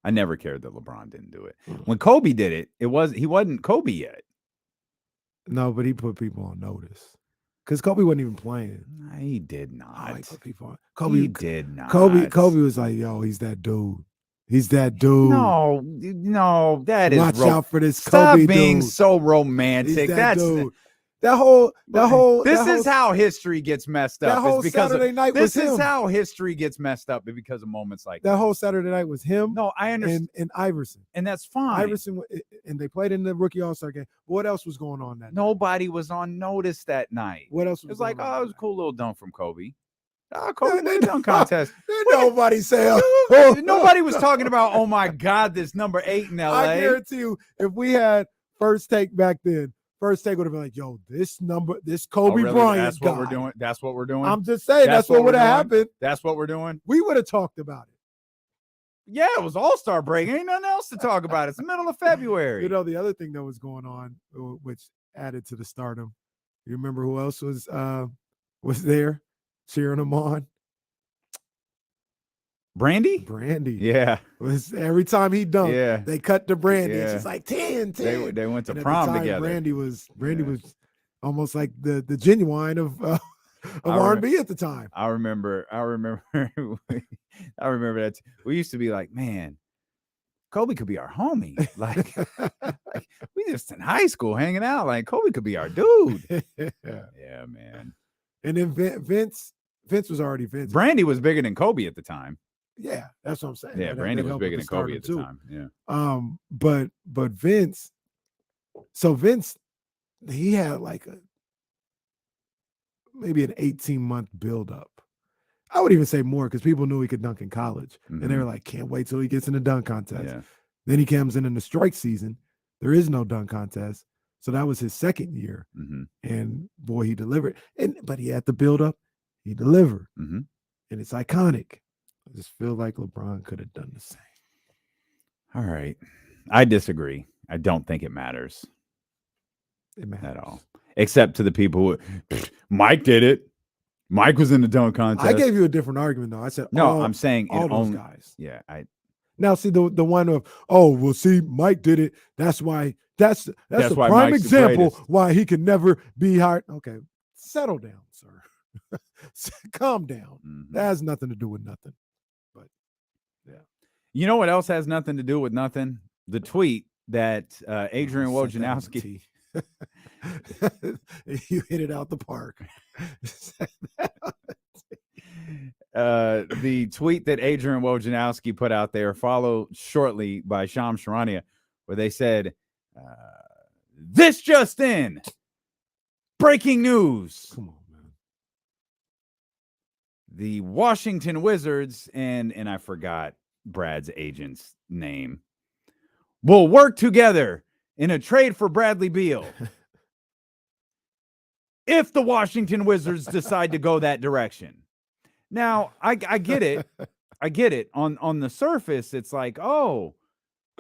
I never cared that LeBron didn't do it. Mm. When Kobe did it, he wasn't Kobe yet. No, but he put people on notice because Kobe wasn't even playing. He did Oh, not. he put people on. He did not. Kobe was like, yo, he's that dude. He's that dude. No, that is. Watch out for this Stop Kobe being dude. so He's romantic. that dude. That whole. This is how history gets messed up. That whole Saturday night was him. This is how history gets messed up because of moments like that whole Saturday night was him. No, I understand. And Iverson. And that's fine. Iverson, and they played in the rookie All-Star game. What else was going on that night? Nobody was on notice that night. What else It was was like, going on oh, it was a cool little dunk from Kobe. Oh, Kobe They- dunk contest. Nobody say Nobody was talking about, oh my God, this number 8 in LA. I guarantee you, if we had First Take back then, First Take would have been like, yo, this Kobe Oh, really? Bryant That's what guy. we're doing. That's what we're doing. I'm just saying that's what we're would have doing? happened. That's what we're doing. We would have talked about it. Yeah, it was All-Star break. Ain't nothing else to talk about. It's the middle of February. You know, the other thing that was going on, which added to the stardom, you remember who else was there cheering him on? Brandy? Brandy. Yeah. Was every time he dunked, Yeah. they cut to Brandy. And Yeah. she's like 10. They went to And at the prom time, together. Brandy was Yeah. almost like the genuine of R&B at the time. I remember that. We used to be like, man, Kobe could be our homie. Like we just in high school hanging out. Like Kobe could be our dude. Yeah, man. And then Vince was already Vince. Brandy was bigger than Kobe at the time. Yeah, that's what I'm saying. Yeah, That Brandy was helped bigger with than Kobe stardom at the too. time. Yeah. But Vince, so Vince, he had like maybe an 18-month buildup. I would even say more because people knew he could dunk in college. And they were like, can't wait till he gets in the dunk contest. Yeah. Then he comes in the strike season. There is no dunk contest. So that was his second year. And boy, he delivered. But he had the buildup. He delivered. And it's iconic. I just feel like LeBron could have done the same. All right. I disagree. I don't think it matters. It matters at all. Except to the people who Mike did it. Mike was in the dunk contest. I gave you a different argument though. I said no, I'm saying all it those only, guys. Yeah, now see the one of see Mike did it. That's why that's a why prime Mike's the example greatest. why he can never be hired. Okay, settle down, sir. Calm down. That has nothing to do with nothing. But yeah, you know what else has nothing to do with nothing? The tweet that Adrian Wojnarowski. You hit it out the park. The tweet that Adrian Wojnarowski put out there, followed shortly by Shams Charania, where they said, "This just in, breaking news." Come on, man. The Washington Wizards and I forgot Brad's agent's name will work together in a trade for Bradley Beal. If the Washington Wizards decide to go that direction. Now, I get it. I get it. On the surface, it's like, oh,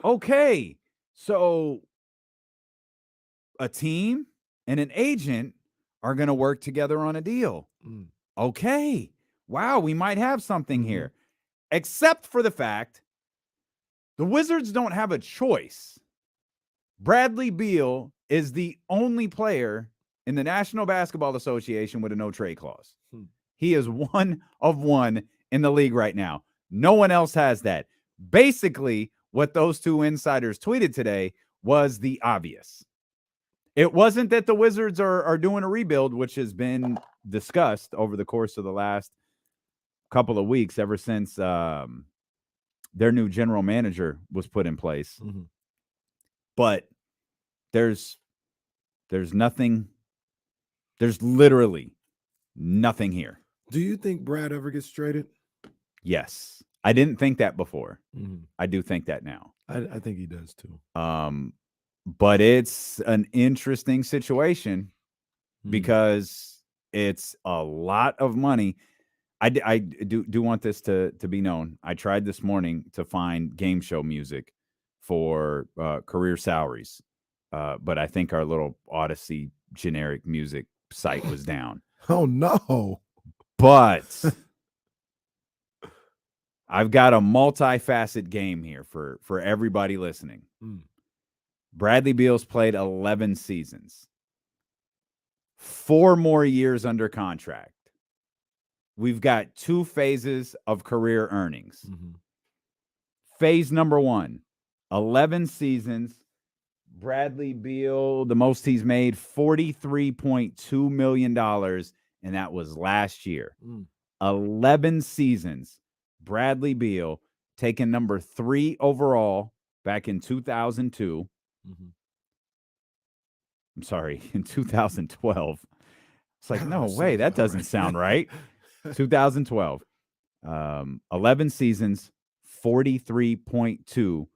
okay. So a team and an agent are going to work together on a deal. Okay. Wow, we might have something here. Except for the fact the Wizards don't have a choice. Bradley Beal is the only player in the National Basketball Association with a no trade clause. He is one of one in the league right now. No one else has that. Basically, what those two insiders tweeted today was the obvious. It wasn't that the Wizards are doing a rebuild, which has been discussed over the course of the last couple of weeks, ever since their new general manager was put in place. But there's nothing. There's literally nothing here. Do you think Brad ever gets traded? Yes. I didn't think that before. I do think that now. I think he does too. But it's an interesting situation because it's a lot of money. I do want this to be known. I tried this morning to find game show music for career salaries, but I think our little Odyssey generic music site was down. Oh no! But I've got a multifaceted game here for everybody listening. Bradley Beal's played 11 seasons, 4 more years under contract. We've got 2 phases of career earnings. Phase number 1, 11 seasons. Bradley Beal, the most he's made, $43.2 million, and that was last year. 11 seasons. Bradley Beal taken number 3 overall back in 2002. I'm sorry, in 2012. It's like, no way, that doesn't sound right. 2012. 11 seasons, 43.2. To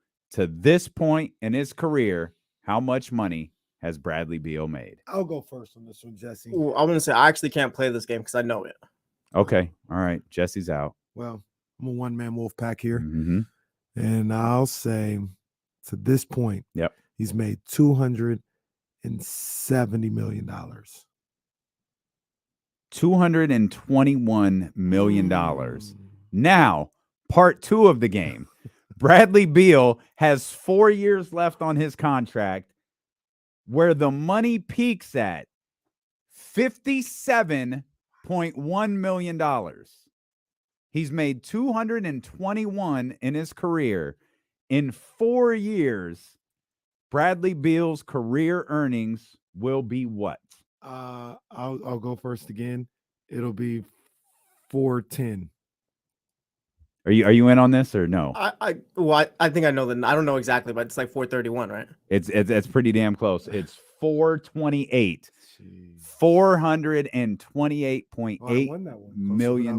this point in his career, how much money has Bradley Beal made? I'll go first on this one, Jesse. Ooh, I'm gonna say I actually can't play this game because I know it. Okay. All right. Jesse's out. Well, I'm a one-man wolf pack here. Mm-hmm. And I'll say to this point, Yep. he's made $270 million. $221 million. Now, part 2 of the game. Bradley Beal has 4 years left on his contract where the money peaks at $57.1 million. He's made 221 in his career. In 4 years, Bradley Beal's career earnings will be what? I'll go first again. It'll be 410. Are you in on this or no? I think I know I don't know exactly, but it's like 431, right? It's pretty damn close. It's 428. $428.8 million.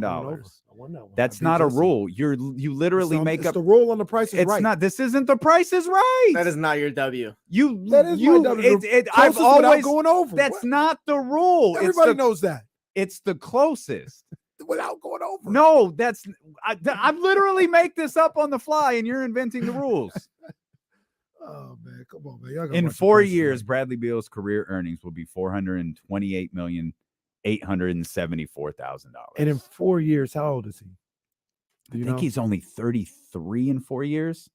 That's not a rule. You literally make it's up the rule on the Price is it's Right. not. This isn't the Price is Right. That is not your W. That is my W. I've always going over. That's not the rule. Everybody knows that. It's the closest. Without going over. No, I literally make this up on the fly, and you're inventing the rules. Oh man, come on, man! Y'all gotta In watch the 4 Price is years, Right. Bradley Beal's career earnings will be $428,874,000. And in 4 years, how old is he? Do you I think know? he's only 33 in 4 years.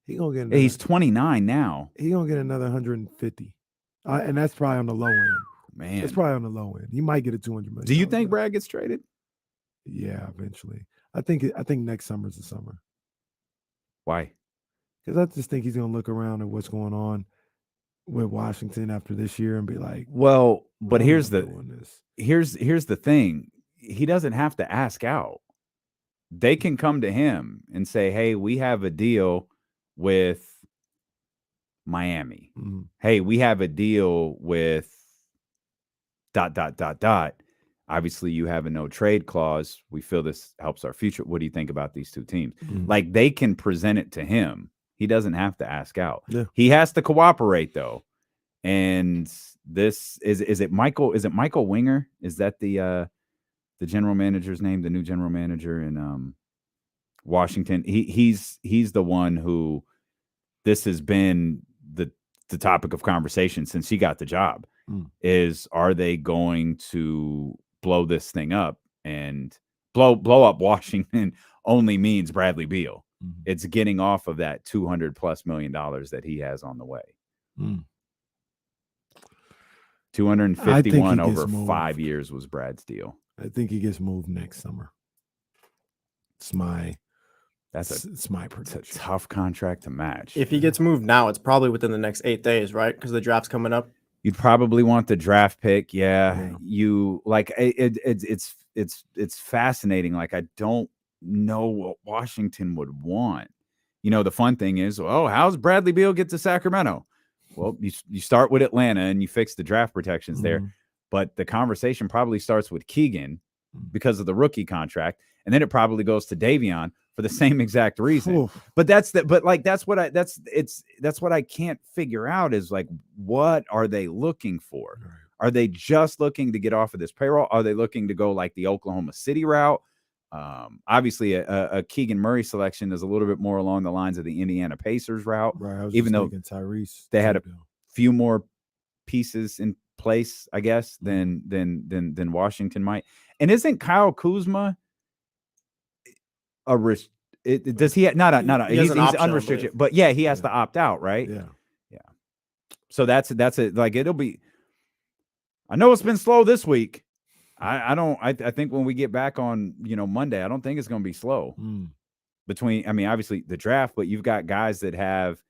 He gonna get. He's 29 now. He gonna get another 150, and that's probably on the low end. Man, It's probably on the low end. He might get a 200 million. do you think Brad gets traded? Yeah, eventually. I think next summer's the summer Why? because I just think he's gonna look around at what's going on with Washington after this year and be like, Well, but I'm here's not the doing this. here's the thing. He doesn't have to ask out. They can come to him and say, "Hey, we have a deal with Miami. Mhm. Hey, we have a deal with ... Obviously, you have a no trade clause. We feel this helps our future. What do you think about these 2 teams?" Mhm. Like, they can present it to him. He doesn't have to ask out. Yeah. He has to cooperate though. And this is it Michael Winger? Is that the general manager's name, the new general manager in Washington? He's the one who this has been the topic of conversation since he got the job. Is, are they going to blow this thing up? And blow up Washington only means Bradley Beal. It's getting off of that $200+ million that he has on the way. 251 over 5 years was Brad's deal. I think he gets moved next summer. It's my It's a prediction. tough contract to match. If he gets moved now, it's probably within the next 8 days, right? Because the draft's coming up. You'd probably want the draft pick. Yeah. Yeah. You like it's fascinating. Like, I don't know what Washington would want. You know, the fun thing is, oh, how's Bradley Beal get to Sacramento? Well, you start with Atlanta and you fix the draft protections there. But the conversation probably starts with Keegan because of the rookie contract. And then it probably goes to Davion for the same exact reason. Oof. But that's what I can't figure out is, like, what are they looking for? Right. Are they just looking to get off of this payroll? Are they looking to go like the Oklahoma City route? Obviously, a Keegan Murray selection is a little bit more along the lines of the Indiana Pacers route. Right. I was even though Tyrese, they had a few more pieces in place, I guess, than Washington might. And isn't Kyle Kuzma does he not he's unrestricted, but yeah, he has to opt out, right? Yeah. So that's it. Like it'll be. I know it's been slow this week. I think when we get back on Monday, I don't think it's going to be slow. Between, I mean, obviously the draft, but you've got guys that have,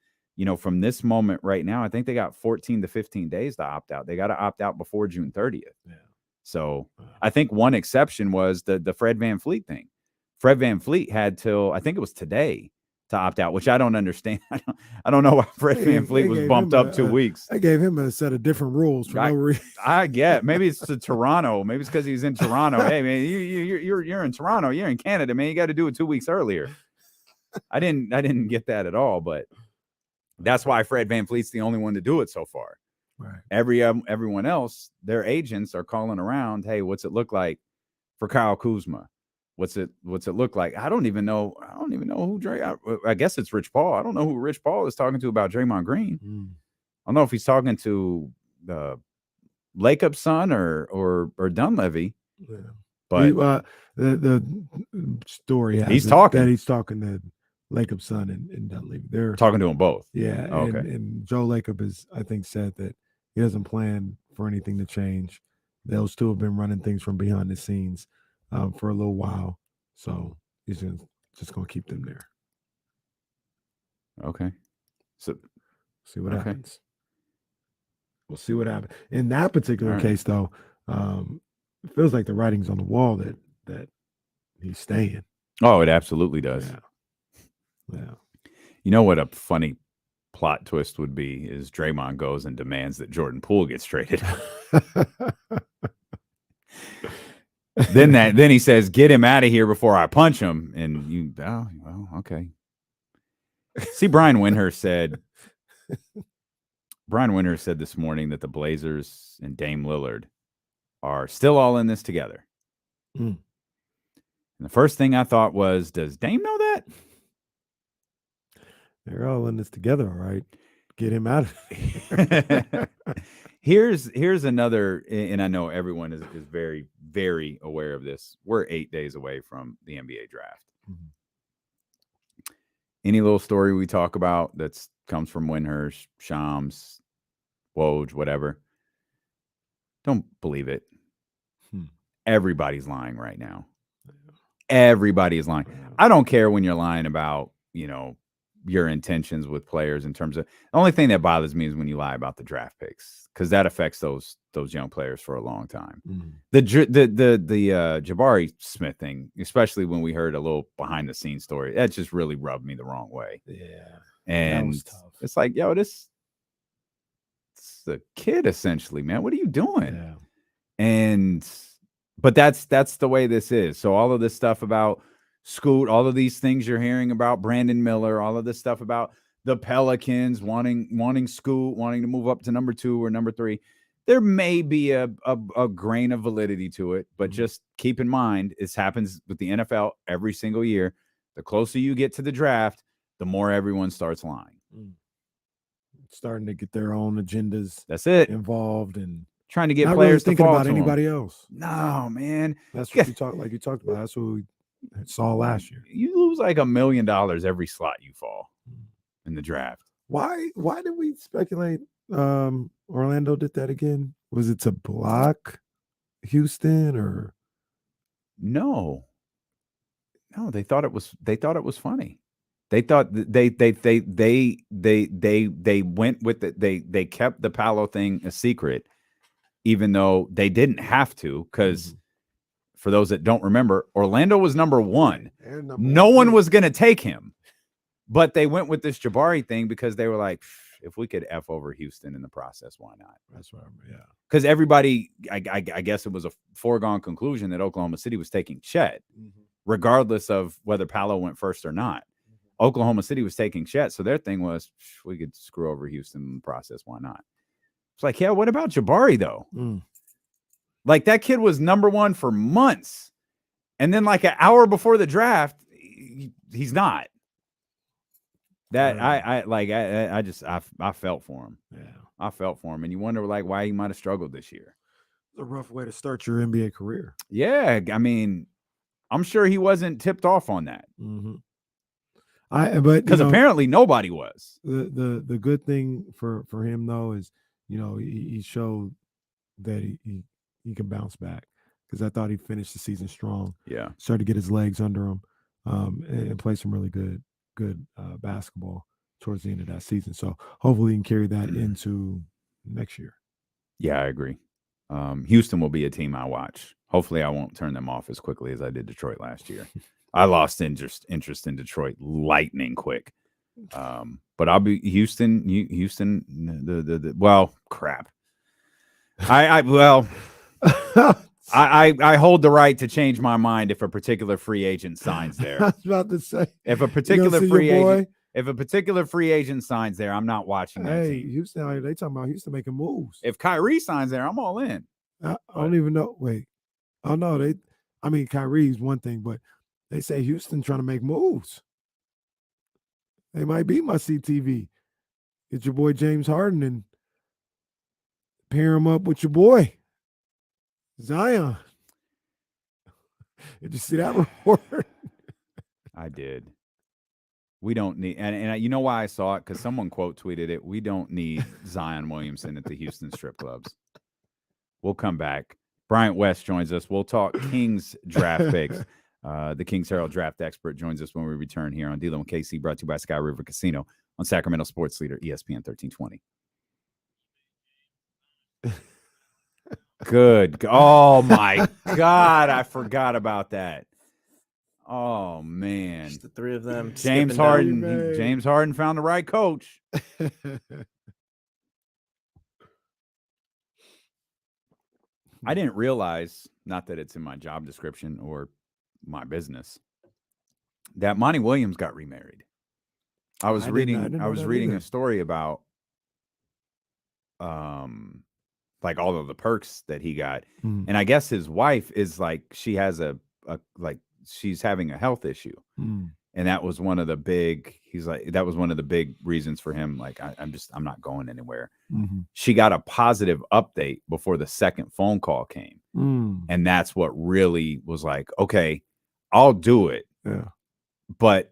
from this moment right now, I think they got 14 to 15 days to opt out. They got to opt out before June 30th. Yeah. So I think one exception was the Fred VanVleet thing. Fred VanVleet had till, I think it was today, to opt out, which I don't understand. I don't know why Fred VanVleet was bumped up 2 weeks. I gave him a set of different rules for no reason. I get maybe it's to Toronto. Maybe it's because he's in Toronto. Hey man, you're in Toronto. You're in Canada, man. You got to do it 2 weeks earlier. I didn't get that at all, but that's why Fred VanVleet's the only one to do it so far. Right. Everyone else, their agents are calling around. Hey, what's it look like for Kyle Kuzma? What's it look like? I don't even know who I guess it's Rich Paul. I don't know who Rich Paul is talking to about Draymond Green. I don't know if he's talking to the Lacob son or Dunleavy. Yeah. But the story has he's talking to Lacob's son and Dunleavy. They're talking to them both. Yeah. Oh, okay. And Joe Lacob has, I think, said that he doesn't plan for anything to change. Those two have been running things from behind the scenes for a little while. So he's just going to keep them there. Okay. So see what happens. We'll see what happens. In that particular case, though, it feels like the writing's on the wall that he's staying. Oh, it absolutely does. Yeah. You know what a funny plot twist would be is Draymond goes and demands that Jordan Poole gets traded. Then he says, "Get him out of here before I punch him." And okay. See, Brian Windhurst said this morning that the Blazers and Dame Lillard are still all in this together. And the first thing I thought was, does Dame know that? They're all in this together, all right. Get him out of here. Here's another, and I know everyone is very, very aware of this. We're 8 days away from the NBA draft. Any little story we talk about that comes from Windhurst, Shams, Woj, whatever, don't believe it. Everybody's lying right now. Everybody is lying. I don't care when you're lying about, your intentions with players in terms of the only thing that bothers me is when you lie about the draft picks, because that affects those young players for a long time. The Jabari Smith thing, especially when we heard a little behind the scenes story, that just really rubbed me the wrong way. Yeah. And it's like, yo, it's the kid essentially, man. What are you doing? Yeah. But that's the way this is. So all of this stuff about Scoot, all of these things you're hearing about Brandon Miller, all of this stuff about the Pelicans wanting Scoot, wanting to move up to number 2 or number 3. There may be a grain of validity to it, but just keep in mind, this happens with the NFL every single year. The closer you get to the draft, the more everyone starts lying. Starting to get their own agendas. That's it. Involved and trying to get not players really to fall about to anybody them. else. No, man. That's what you talked about. That's what we saw last year. You lose like $1 million every slot you fall in the draft. Why did we speculate Orlando did that again? Was it to block Houston or no, they thought it was funny. They thought they went with it. They kept the Paolo thing a secret, even though they didn't have to, because for those that don't remember, Orlando was number 1. No one was going to take him, but they went with this Jabari thing because they were like, if we could F over Houston in the process, why not? That's right. Yeah. Because everybody, I guess it was a foregone conclusion that Oklahoma City was taking Chet, regardless of whether Paolo went first or not. Oklahoma City was taking Chet, so their thing was, we could screw over Houston in the process, why not? It's like, yeah, what about Jabari though? Mm. Like that kid was number one for months. And then like an hour before the draft, he's not. That I felt for him. Yeah. I felt for him. And you wonder like why he might have struggled this year. It's a rough way to start your NBA career. Yeah. I mean, I'm sure he wasn't tipped off on that. Mm-hmm. Because apparently nobody was. The good thing for him though is, he showed that he can bounce back, because I thought he finished the season strong. Yeah. Started to get his legs under him, and play some really good basketball towards the end of that season. So hopefully he can carry that into next year. Yeah, I agree. Houston will be a team I watch. Hopefully I won't turn them off as quickly as I did Detroit last year. I lost interest in Detroit lightning quick. But I'll be Houston. Well, crap. I hold the right to change my mind if a particular free agent signs there. I was about to say, if a particular free agent signs there, I'm not watching that team. Houston, they talking about Houston making moves. If Kyrie signs there, I'm all in. I don't even know. Wait. Oh no, Kyrie's one thing, but they say Houston trying to make moves. They might be my CTV. Get your boy James Harden and pair him up with your boy Zion. Did you see that report? I did. We don't need, and you know why I saw it? Because someone quote tweeted it. We don't need Zion Williamson at the Houston strip clubs. We'll come back. Bryant West joins us. We'll talk Kings draft picks. The Kings Herald draft expert joins us when we return here on D-Lo and KC, brought to you by Sky River Casino on Sacramento Sports Leader, ESPN 1320. Good. Oh, my God. I forgot about that. Oh, man. Just the three of them. James Harden found the right coach. I didn't realize, not that it's in my job description or my business, that Monty Williams got remarried. I was reading a story about like all of the perks that he got. And I guess his wife is like, she has she's having a health issue. And that was one of the big, that was one of the big reasons for him. Like, I'm not going anywhere. She got a positive update before the second phone call came. And that's what really was like, okay, I'll do it. Yeah. But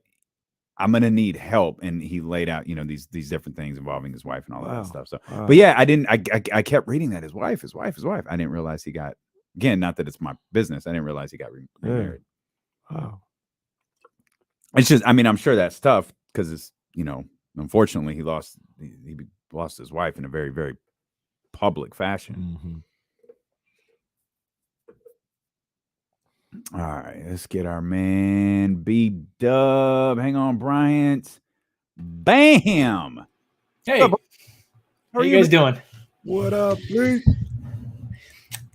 I'm going to need help. And he laid out, these different things involving his wife and all that stuff. So, but yeah, I kept reading that his wife. I didn't realize he got, again, not that it's my business. I didn't realize he got remarried. Wow. It's just, I'm sure that's tough because it's, unfortunately he lost his wife in a very, very public fashion. All right, let's get our man B-Dub. Hang on, Bryant. Bam. Hey, how are you guys doing? What up, Pete?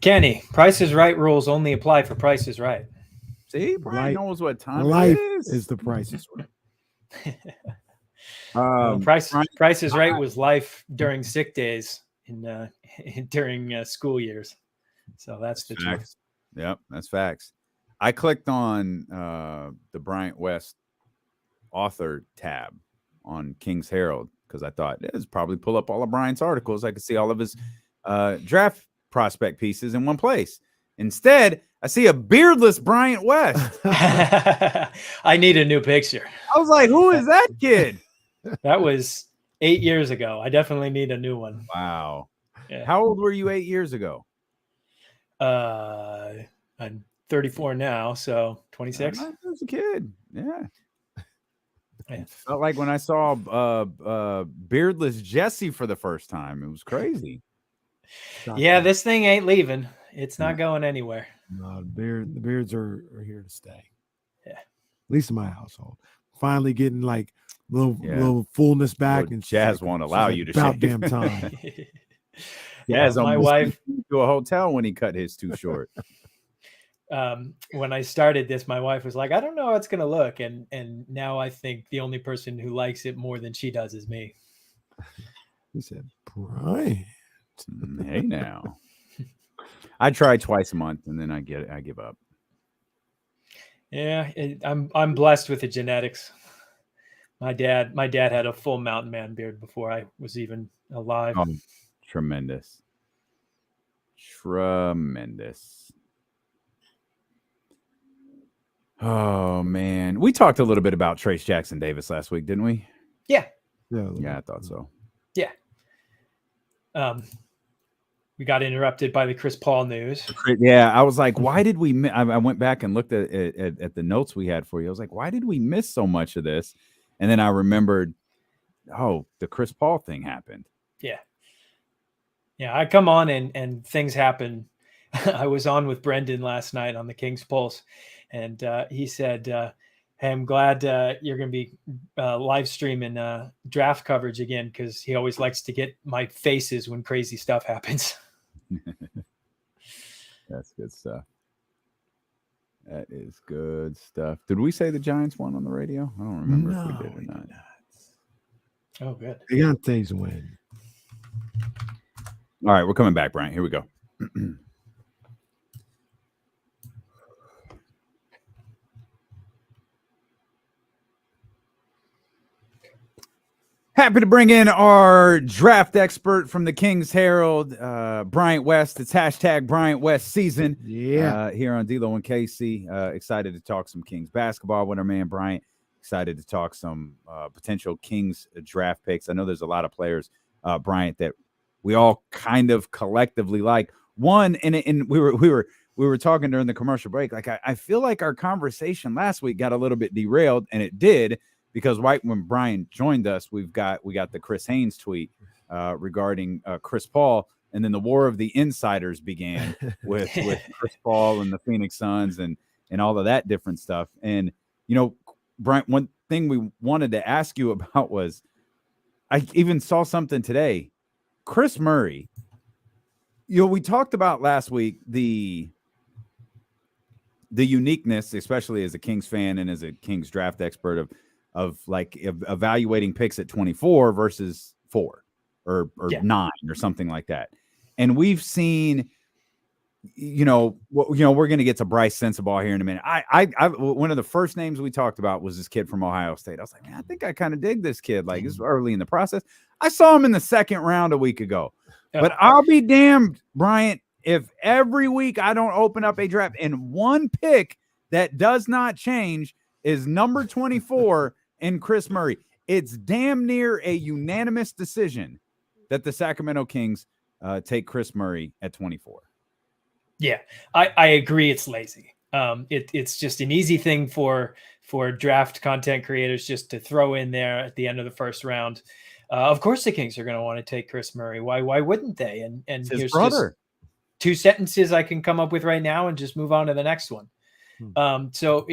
Kenny, Price is Right rules only apply for Price is Right. See, Brian knows what time life it is. The Price is Right. Price is Right was life during sick days during school years. So that's the truth. Yep, that's facts. I clicked on the Bryant West author tab on King's Herald because I thought it's probably pull up all of Bryant's articles. I could see all of his draft prospect pieces in one place. Instead, I see a beardless Bryant West. I need a new picture. I was like, who is that kid? That was 8 years ago. I definitely need a new one. Wow. Yeah. How old were you 8 years ago? I'm 34 now, so 26. I was a kid. Yeah. Felt like when I saw beardless Jesse for the first time. It was crazy. Yeah, this thing ain't leaving. It's not going anywhere. No, the beards are here to stay. Yeah. At least in my household. Finally getting like little fullness back. Well, and Jazz won't allow you to about shave. Damn time. Jazz my wife to a hotel when he cut his too short. When I started this, my wife was like, I don't know how it's going to look. And now I think the only person who likes it more than she does is me. He said, Brian. Hey now. I try twice a month and then I give up. Yeah, I'm blessed with the genetics. My dad had a full mountain man beard before I was even alive. Oh, tremendous. Tremendous. Oh man. We talked a little bit about Trace Jackson Davis last week, didn't we? Yeah. Yeah, I thought so. Yeah. We got interrupted by the Chris Paul news. Yeah, I was like, why did we I went back and looked at the notes we had for you. I was like, why did we miss so much of this? And then I remembered, the Chris Paul thing happened. Yeah. Yeah, I come on and things happen. I was on with Brendan last night on the King's Pulse, and he said, hey, I'm glad you're going to be live streaming draft coverage again, because he always likes to get my faces when crazy stuff happens. That's good stuff. That is good stuff. Did we say the Giants won on the radio? I don't remember if we did or not. Oh, good. They got things win. All right, we're coming back, Bryant. Here we go. Happy to bring in our draft expert from the King's Herald, Bryant West. It's hashtag Bryant West season. Yeah. Here on D-Lo and Casey. Excited to talk some Kings basketball with our man Bryant. Excited to talk some potential Kings draft picks. I know there's a lot of players, Bryant, that we all kind of collectively like. One, and we were talking during the commercial break. Like I feel like our conversation last week got a little bit derailed, and it did, because right when Brian joined us, we got the Chris Haynes tweet regarding Chris Paul, and then the war of the insiders began with Chris Paul and the Phoenix Suns and all of that different stuff. And Brian, one thing we wanted to ask you about was, I even saw something today. Chris Murray, we talked about last week the uniqueness, especially as a Kings fan and as a Kings draft expert, of like evaluating picks at 24 versus 4 or 9 or something like that. And we've seen, we're going to get to Bryce Sensabaugh here in a minute. I one of the first names we talked about was this kid from Ohio State. I was like, man, I think I kind of dig this kid. Like, it's early in the process. I saw him in the second round a week ago. But I'll be damned, Bryant, if every week I don't open up a draft and one pick that does not change is number 24 in Chris Murray. It's damn near a unanimous decision that the Sacramento Kings take Chris Murray at 24. Yeah, I agree. It's lazy. It's just an easy thing for draft content creators just to throw in there at the end of the first round. Of course, the Kings are going to want to take Chris Murray. Why wouldn't they? And here's brother. Just 2 sentences I can come up with right now and just move on to the next one. So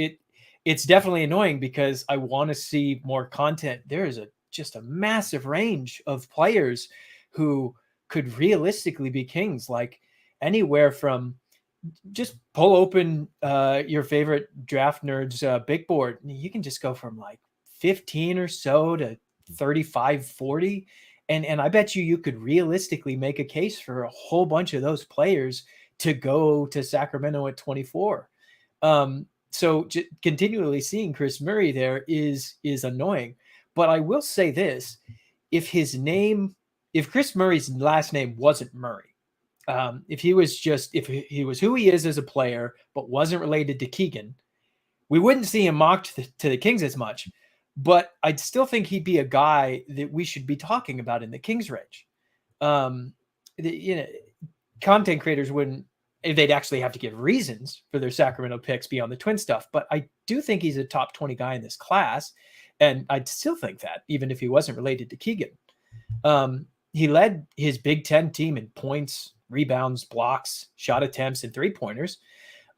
it's definitely annoying because I want to see more content. There is just a massive range of players who could realistically be Kings, like anywhere from, just pull open your favorite draft nerds big board. You can just go from like 15 or so to 35, 40. And I bet you could realistically make a case for a whole bunch of those players to go to Sacramento at 24. So continually seeing Chris Murray there is annoying. But I will say this, if Chris Murray's last name wasn't Murray, if he was who he is as a player, but wasn't related to Keegan, we wouldn't see him mocked to the Kings as much. But I'd still think he'd be a guy that we should be talking about in the Kings range. Content creators wouldn't, they'd actually have to give reasons for their Sacramento picks beyond the Twin stuff. But I do think he's a top 20 guy in this class. And I'd still think that, even if he wasn't related to Keegan. He led his Big Ten team in points, rebounds, blocks, shot attempts, and 3-pointers.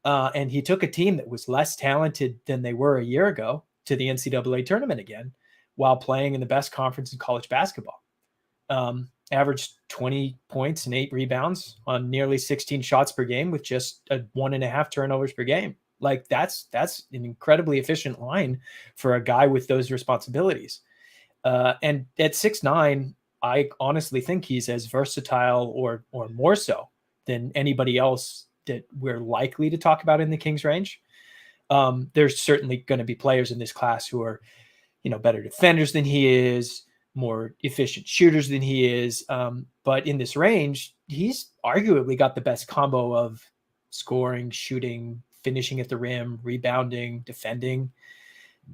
And he took a team that was less talented than they were a year ago to the NCAA tournament again, while playing in the best conference in college basketball. Averaged 20 points and 8 rebounds on nearly 16 shots per game with just 1.5 turnovers per game. Like that's an incredibly efficient line for a guy with those responsibilities. And at 6'9", I honestly think he's as versatile or more so than anybody else that we're likely to talk about in the Kings range. There's certainly going to be players in this class who are, better defenders than he is, more efficient shooters than he is. But in this range, he's arguably got the best combo of scoring, shooting, finishing at the rim, rebounding, defending.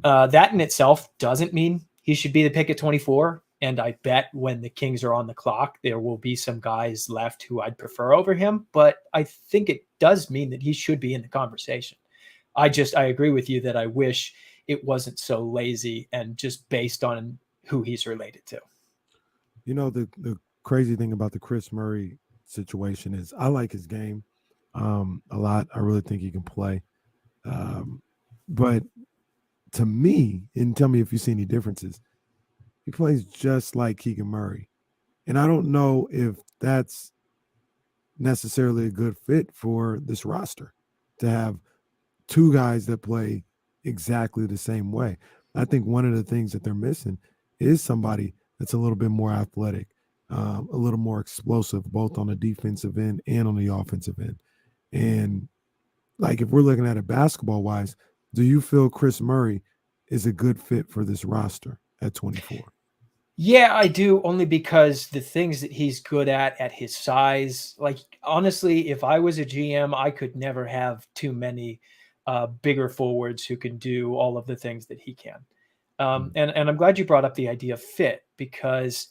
That in itself doesn't mean he should be the pick at 24. And I bet when the Kings are on the clock, there will be some guys left who I'd prefer over him. But I think it does mean that he should be in the conversation. I agree with you that I wish it wasn't so lazy and just based on who he's related to. The crazy thing about the Chris Murray situation is I like his game a lot. I really think he can play. But to me, and tell me if you see any differences, he plays just like Keegan Murray. And I don't know if that's necessarily a good fit for this roster to have two guys that play exactly the same way. I think one of the things that they're missing is somebody that's a little bit more athletic, a little more explosive, both on the defensive end and on the offensive end. And like, if we're looking at it basketball-wise, do you feel Chris Murray is a good fit for this roster at 24? Yeah, I do, only because the things that he's good at his size, like, honestly, if I was a GM, I could never have too many bigger forwards who can do all of the things that he can. And I'm glad you brought up the idea of fit, because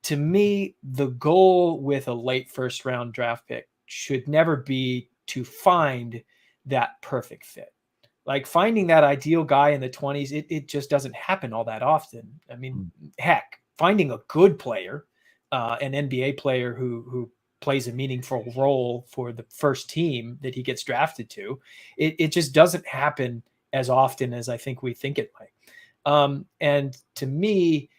to me, the goal with a late first round draft pick should never be to find that perfect fit. Like, finding that ideal guy in the 20s, it just doesn't happen all that often. I mean, heck, finding a good player, an NBA player who plays a meaningful role for the first team that he gets drafted to, it just doesn't happen as often as I think we think it might. And to me,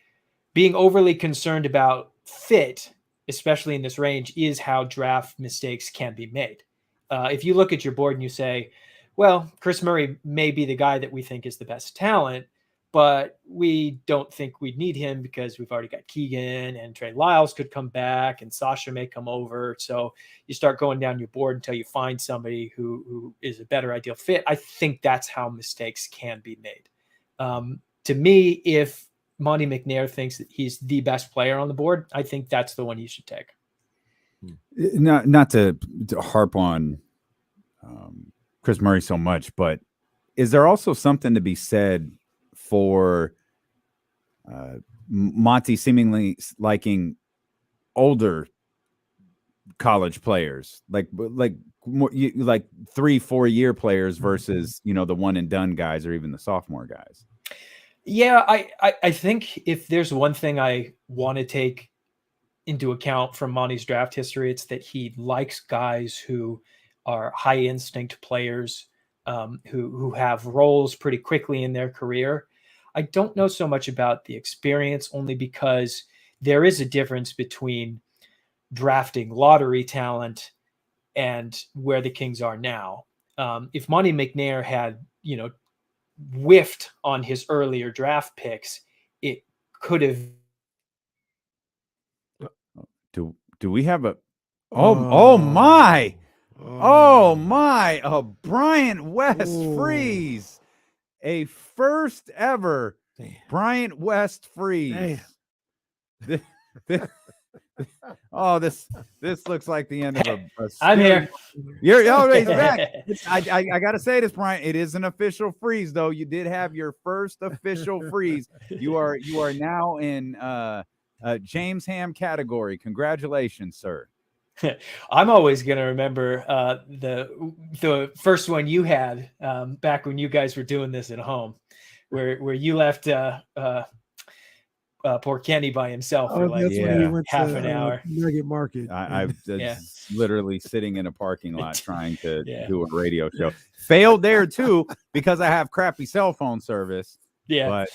being overly concerned about fit, especially in this range, is how draft mistakes can be made. If you look at your board and you say, well, Chris Murray may be the guy that we think is the best talent, but we don't think we'd need him because we've already got Keegan, and Trey Lyles could come back and Sasha may come over. So you start going down your board until you find somebody who is a better ideal fit. I think that's how mistakes can be made. To me, if Monty McNair thinks that he's the best player on the board, I think that's the one he should take. Not to harp on Chris Murray so much, but is there also something to be said for Monty seemingly liking older college players, like more, like 3-4 year players versus the one and done guys or even the sophomore guys? Yeah, I think if there's one thing I want to take into account from Monty's draft history, it's that he likes guys who are high instinct players, who have roles pretty quickly in their career. I don't know so much about the experience, only because there is a difference between drafting lottery talent and where the Kings are now. If Monty McNair had, whiffed on his earlier draft picks, it could have. Do we have a? Oh my! Oh my! A Bryant West freeze, a first ever Bryant West freeze. This looks like the end of a I'm here. He's back. I gotta say this, Brian. It is an official freeze, though. You did have your first official freeze. You are now in James Ham category. Congratulations, sir. I'm always gonna remember the first one you had back when you guys were doing this at home, where you left poor Kenny by himself for like half an hour. Nugget Market. I was literally sitting in a parking lot trying to do a radio show. Failed there too because I have crappy cell phone service. Yeah, but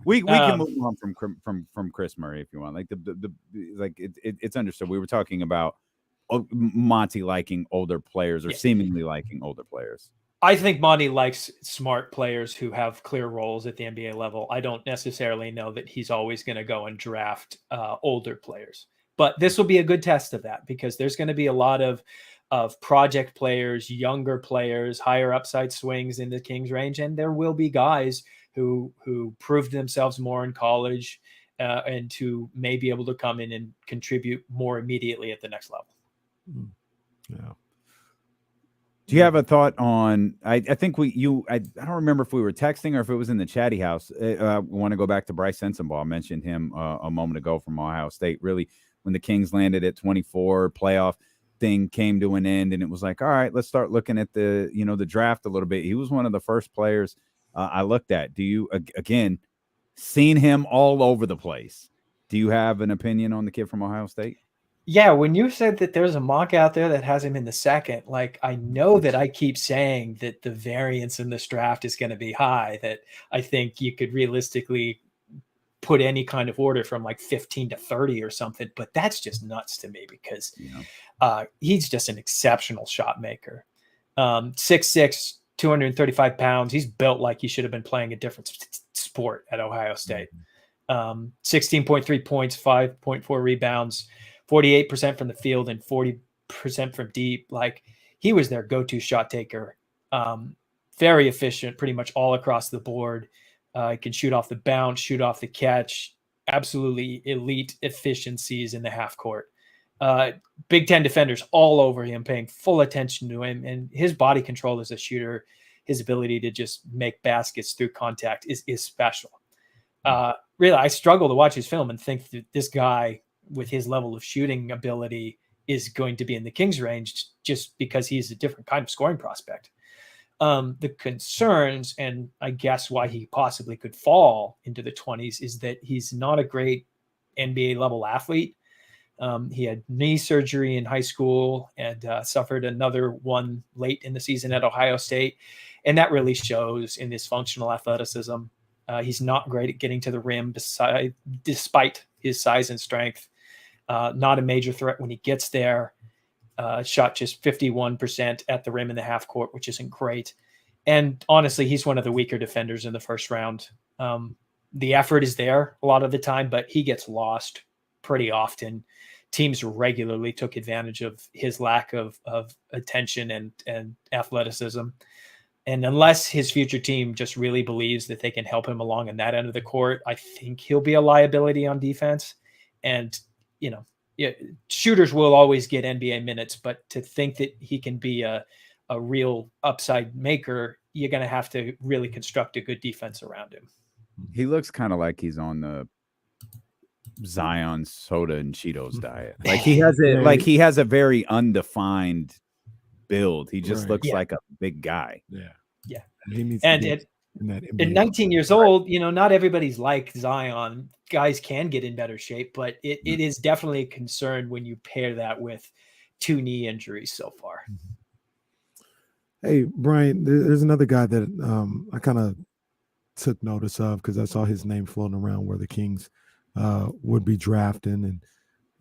we can move on from Chris Murray if you want. Like it's understood. We were talking about Monty liking older players or seemingly liking older players. I think Monty likes smart players who have clear roles at the NBA level. I don't necessarily know that he's always going to go and draft older players, but this will be a good test of that because there's going to be a lot of project players, younger players, higher upside swings in the Kings range, and there will be guys who proved themselves more in college and who may be able to come in and contribute more immediately at the next level. Yeah. Do you have a thought on? I think I don't remember if we were texting or if it was in the chatty house. We want to go back to Bryce Sensabaugh. I mentioned him a moment ago from Ohio State. Really, when the Kings landed at 24, playoff thing came to an end, and it was like, all right, let's start looking at the draft a little bit. He was one of the first players I looked at. Do you again seen him all over the place? Do you have an opinion on the kid from Ohio State? Yeah, when you said that there's a mock out there that has him in the second, like I know that I keep saying that the variance in this draft is going to be high, that I think you could realistically put any kind of order from like 15 to 30 or something, but that's just nuts to me because he's just an exceptional shot maker. 6'6", 235 pounds. He's built like he should have been playing a different sport at Ohio State. 16.3 points, 5.4 rebounds, 48% from the field and 40% from deep. Like he was their go-to shot taker. Very efficient, pretty much all across the board. He can shoot off the bounce, shoot off the catch. Absolutely elite efficiencies in the half court. Big Ten defenders all over him, paying full attention to him, and his body control as a shooter, his ability to just make baskets through contact is special. Really, I struggle to watch his film and think that this guy with his level of shooting ability is going to be in the Kings range just because he's a different kind of scoring prospect. The concerns, and I guess why he possibly could fall into the 20s, is that he's not a great NBA level athlete. He had knee surgery in high school and suffered another one late in the season at Ohio State. And that really shows in his functional athleticism. He's not great at getting to the rim despite his size and strength. Not a major threat when he gets there. Shot just 51% at the rim in the half court, which isn't great. And honestly, he's one of the weaker defenders in the first round. The effort is there a lot of the time, but he gets lost pretty often. Teams regularly took advantage of his lack of attention and athleticism. And unless his future team just really believes that they can help him along in that end of the court, I think he'll be a liability on defense. And shooters will always get NBA minutes, but to think that he can be a real upside maker, you're going to have to really construct a good defense around him. He looks kind of like he's on the Zion soda and Cheetos diet. Like he has a very undefined build. He just looks like a big guy. Yeah. He needs and to at 19 years old, not everybody's like Zion. Guys can get in better shape, but it is definitely a concern when you pair that with 2 knee injuries so far. Hey, Brian, there's another guy that I kind of took notice of because I saw his name floating around where the Kings would be drafting,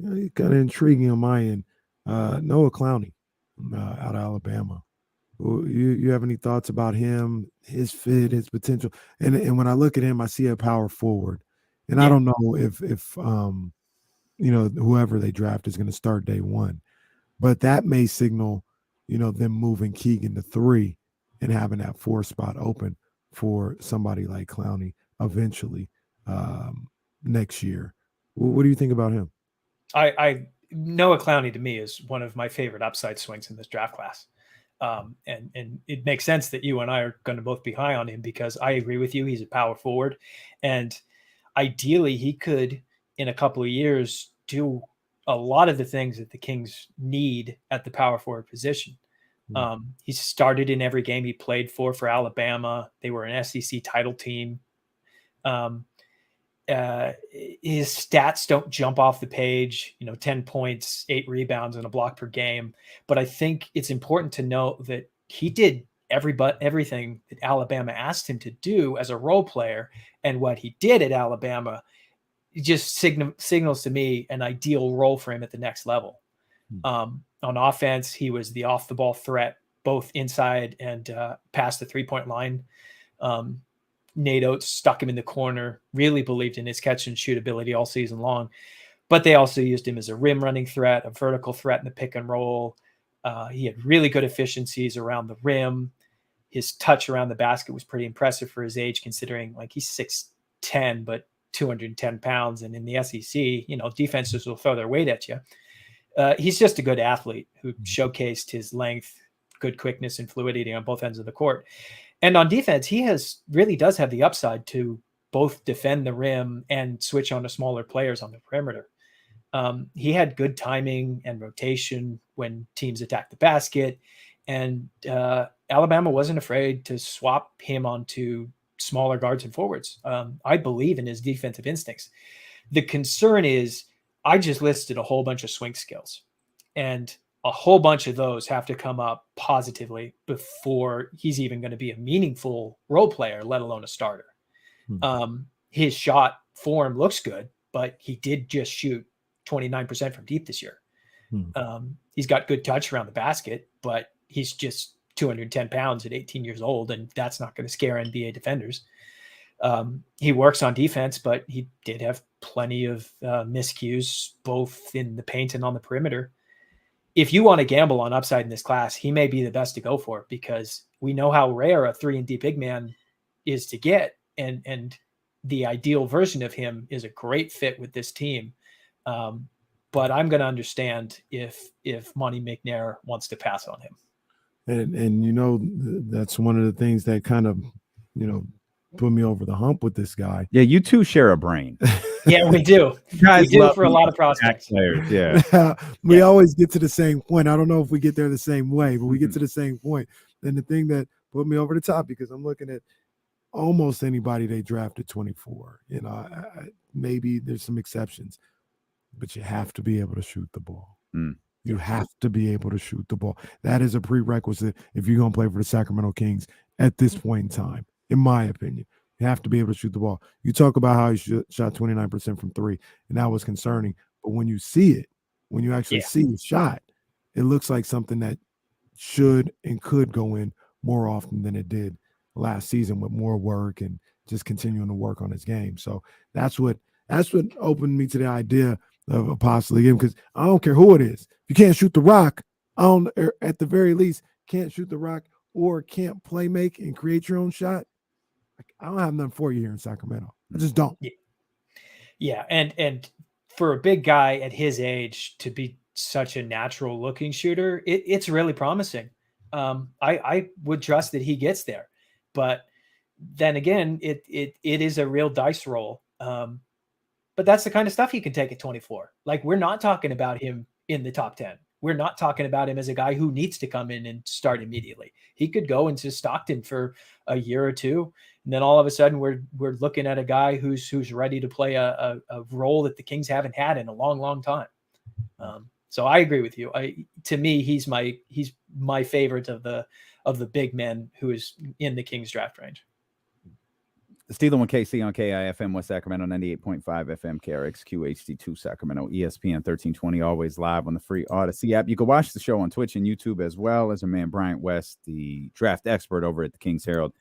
and kind of intriguing on my end. Noah Clowney out of Alabama. You have any thoughts about him, his fit, his potential? And when I look at him, I see a power forward. And I don't know if whoever they draft is going to start day one, but that may signal, them moving Keegan to 3 and having that 4 spot open for somebody like Clowney eventually next year. What do you think about him? I Noah Clowney to me is one of my favorite upside swings in this draft class. And it makes sense that you and I are going to both be high on him because I agree with you. He's a power forward, and ideally he could, in a couple of years, do a lot of the things that the Kings need at the power forward position. He started in every game he played for Alabama. They were an SEC title team. His stats don't jump off the page, 10 points, 8 rebounds, and a block per game. But I think it's important to note that he did everything that Alabama asked him to do as a role player. And what he did at Alabama just signals to me an ideal role for him at the next level. On offense, he was the off the ball threat both inside and past the 3-point line. Nate Oates stuck him in the corner, really believed in his catch and shoot ability all season long. But they also used him as a rim running threat, a vertical threat in the pick and roll. He had really good efficiencies around the rim. His touch around the basket was pretty impressive for his age, considering like he's 6'10", but 210 pounds. And in the SEC, you know, defenses will throw their weight at you. He's just a good athlete who showcased his length, good quickness, and fluidity on both ends of the court. And on defense, he really does have the upside to both defend the rim and switch on to smaller players on the perimeter. He had good timing and rotation when teams attacked the basket, and Alabama wasn't afraid to swap him onto smaller guards and forwards. I believe in his defensive instincts. The concern is I just listed a whole bunch of swing skills, and a whole bunch of those have to come up positively before he's even going to be a meaningful role player, let alone a starter. His shot form looks good, but he did just shoot 29% from deep this year. He's got good touch around the basket, but he's just 210 pounds at 18 years old, and that's not going to scare NBA defenders. He works on defense, but he did have plenty of miscues, both in the paint and on the perimeter. If you want to gamble on upside in this class, he may be the best to go for, because we know how rare a 3-and-D big man is to get. And the ideal version of him is a great fit with this team. But I'm going to understand if Monty McNair wants to pass on him. And you know, that's one of the things that kind of, you know, put me over the hump with this guy. Yeah, you two share a brain. Yeah, we do. We do for a lot of prospects. Players, yeah. We always get to the same point. I don't know if we get there the same way, but we get to the same point. And the thing that put me over the top, because I'm looking at almost anybody they drafted 24. You know, maybe there's some exceptions, but you have to be able to shoot the ball. You have to be able to shoot the ball. That is a prerequisite if you're going to play for the Sacramento Kings at this point in time, in my opinion. You have to be able to shoot the ball. You talk about how he shot 29% from three, and that was concerning. But when you see it, when you actually see the shot, it looks like something that should and could go in more often than it did last season, with more work and just continuing to work on his game. So that's what opened me to the idea of a possibly game, because I don't care who it is. If you can't shoot the rock, at the very least, can't shoot the rock or can't play make and create your own shot, I don't have nothing for you here in Sacramento. I just don't. Yeah, and for a big guy at his age to be such a natural looking shooter, it's really promising. I would trust that he gets there, but then again, it is a real dice roll. But that's the kind of stuff he can take at 24. Like, we're not talking about him in the top 10. We're not talking about him as a guy who needs to come in and start immediately. He could go into Stockton for a year or two, and then all of a sudden we're looking at a guy who's ready to play a role that the Kings haven't had in a long, long time. So I agree with you. To me, he's my favorite of the big men who is in the Kings draft range. Steeler with KC on KIFM West Sacramento, 98.5 FM, KRXQ HD2 Sacramento, ESPN 1320, always live on the free Odyssey app. You can watch the show on Twitch and YouTube, as well as our man Bryant West, the draft expert over at the Kings Herald,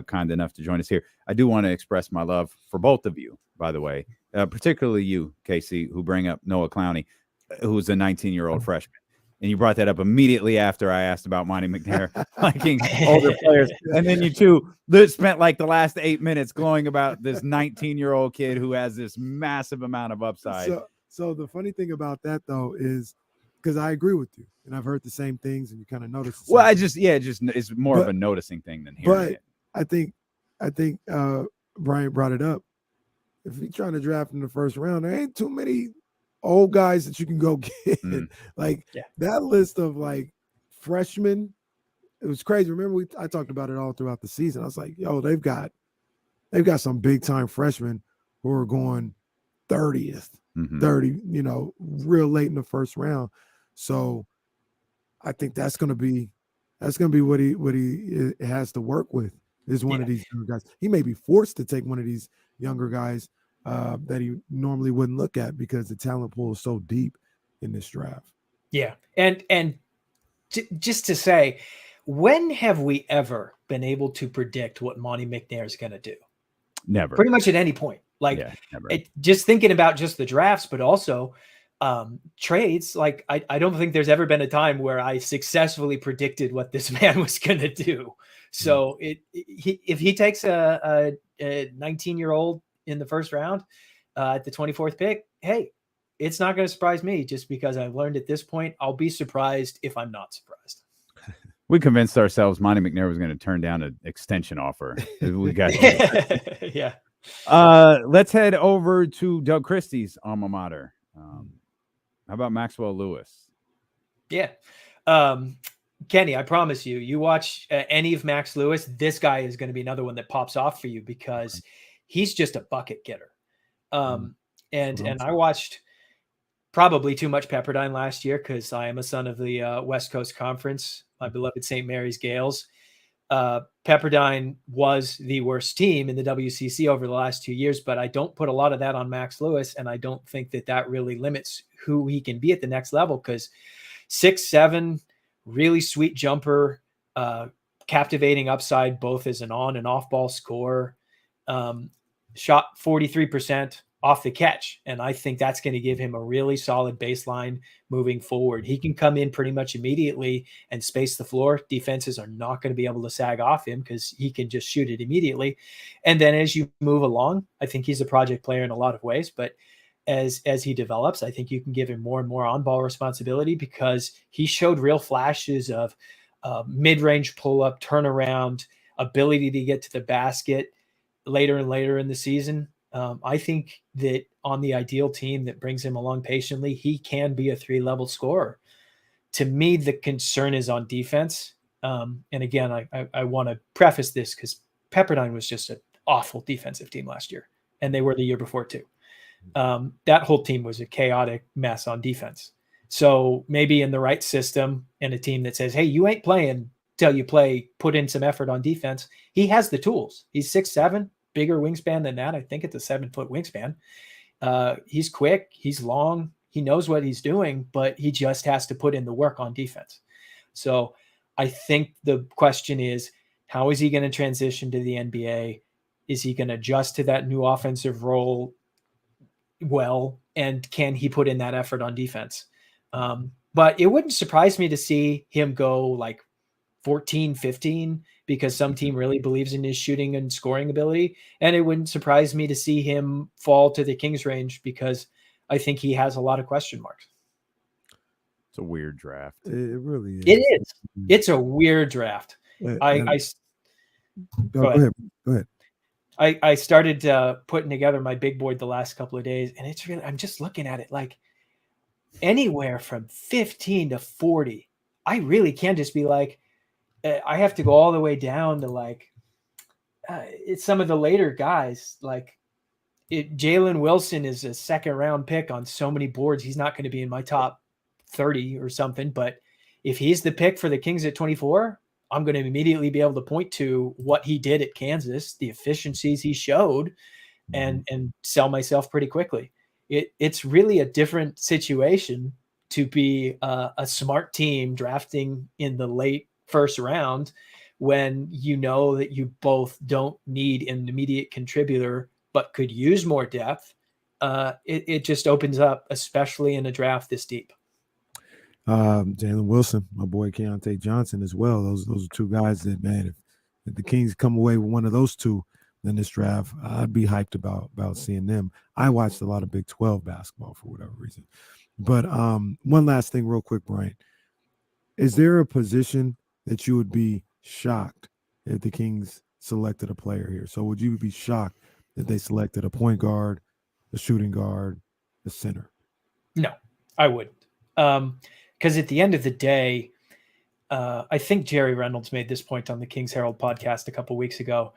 kind enough to join us here. I do want to express my love for both of you, by the way, particularly you, KC, who bring up Noah Clowney, who's a 19-year-old freshman. And you brought that up immediately after I asked about Monty McNair liking older players. And then you two spent like the last 8 minutes glowing about this 19-year-old kid who has this massive amount of upside. So the funny thing about that, though, is because I agree with you, and I've heard the same things, and you kind of notice. Well, it's more of a noticing thing than hearing it. I think Bryant brought it up. If you're trying to draft in the first round, there ain't too many old guys that you can go get. That list of like freshmen, it was crazy. Remember I talked about it all throughout the season. I was like, yo, they've got some big time freshmen who are going 30th, 30, real late in the first round. So I think that's going to be what he has to work with, is one of these younger guys. He may be forced to take one of these younger guys that he normally wouldn't look at, because the talent pool is so deep in this draft. Yeah. And just to say, when have we ever been able to predict what Monty McNair is going to do? Never. Pretty much at any point. Like, Yeah, never. Just thinking about just the drafts, but also trades. Like, I don't think there's ever been a time where I successfully predicted what this man was going to do. So if he takes a 19-year-old in the first round at the 24th pick, hey, it's not going to surprise me, just because I've learned at this point. I'll be surprised if I'm not surprised. We convinced ourselves Monty McNair was going to turn down an extension offer. We got yeah. Let's head over to Doug Christie's alma mater. How about Maxwell Lewis? Yeah. Kenny, I promise you watch any of Max Lewis, this guy is going to be another one that pops off for you, because he's just a bucket getter. And I watched probably too much Pepperdine last year, because I am a son of the West Coast Conference, my beloved St. Mary's Gales. Pepperdine was the worst team in the WCC over the last 2 years, but I don't put a lot of that on Max Lewis, and I don't think that really limits who he can be at the next level, because 6'7", really sweet jumper, captivating upside, both as an on and off ball scorer, shot 43% off the catch. And I think that's going to give him a really solid baseline moving forward. He can come in pretty much immediately and space the floor. Defenses are not going to be able to sag off him, because he can just shoot it immediately. And then as you move along, I think he's a project player in a lot of ways, but as he develops, I think you can give him more and more on-ball responsibility, because he showed real flashes of mid-range pull-up, turnaround, ability to get to the basket later and later in the season. I think that on the ideal team that brings him along patiently, he can be a 3-level scorer. To me, the concern is on defense. And again, I want to preface this because Pepperdine was just an awful defensive team last year, and they were the year before too. That whole team was a chaotic mess on defense. So maybe in the right system and a team that says, hey, you ain't playing till you play, put in some effort on defense. He has the tools. He's 6'7", bigger wingspan than that. I think it's a 7-foot wingspan. He's quick. He's long. He knows what he's doing, but he just has to put in the work on defense. So I think the question is, how is he going to transition to the NBA? Is he going to adjust to that new offensive role well? And can he put in that effort on defense? But it wouldn't surprise me to see him go like 14, 15, because some team really believes in his shooting and scoring ability. And it wouldn't surprise me to see him fall to the Kings range, because I think he has a lot of question marks. It's a weird draft. It really is. It is. It's a weird draft. Go ahead. I started putting together my big board the last couple of days, and it's really, I'm just looking at it like anywhere from 15 to 40. I really can just be like, I have to go all the way down to like, it's some of the later guys. Like Jalen Wilson is a 2nd round pick on so many boards. He's not going to be in my top 30 or something, but if he's the pick for the Kings at 24, I'm going to immediately be able to point to what he did at Kansas, the efficiencies he showed, and sell myself pretty quickly. It's really a different situation to be a smart team drafting in the late 1st round, when you know that you both don't need an immediate contributor, but could use more depth. It just opens up, especially in a draft this deep. Jalen Wilson, my boy Keontae Johnson as well. Those are two guys that, man, if the Kings come away with one of those two in this draft, I'd be hyped about seeing them. I watched a lot of Big 12 basketball for whatever reason. But one last thing real quick, Bryant. Is there a position that you would be shocked if the Kings selected a player here? So would you be shocked if they selected a point guard, a shooting guard, a center? No, I wouldn't. Because at the end of the day, I think Jerry Reynolds made this point on the Kings Herald podcast a couple weeks ago.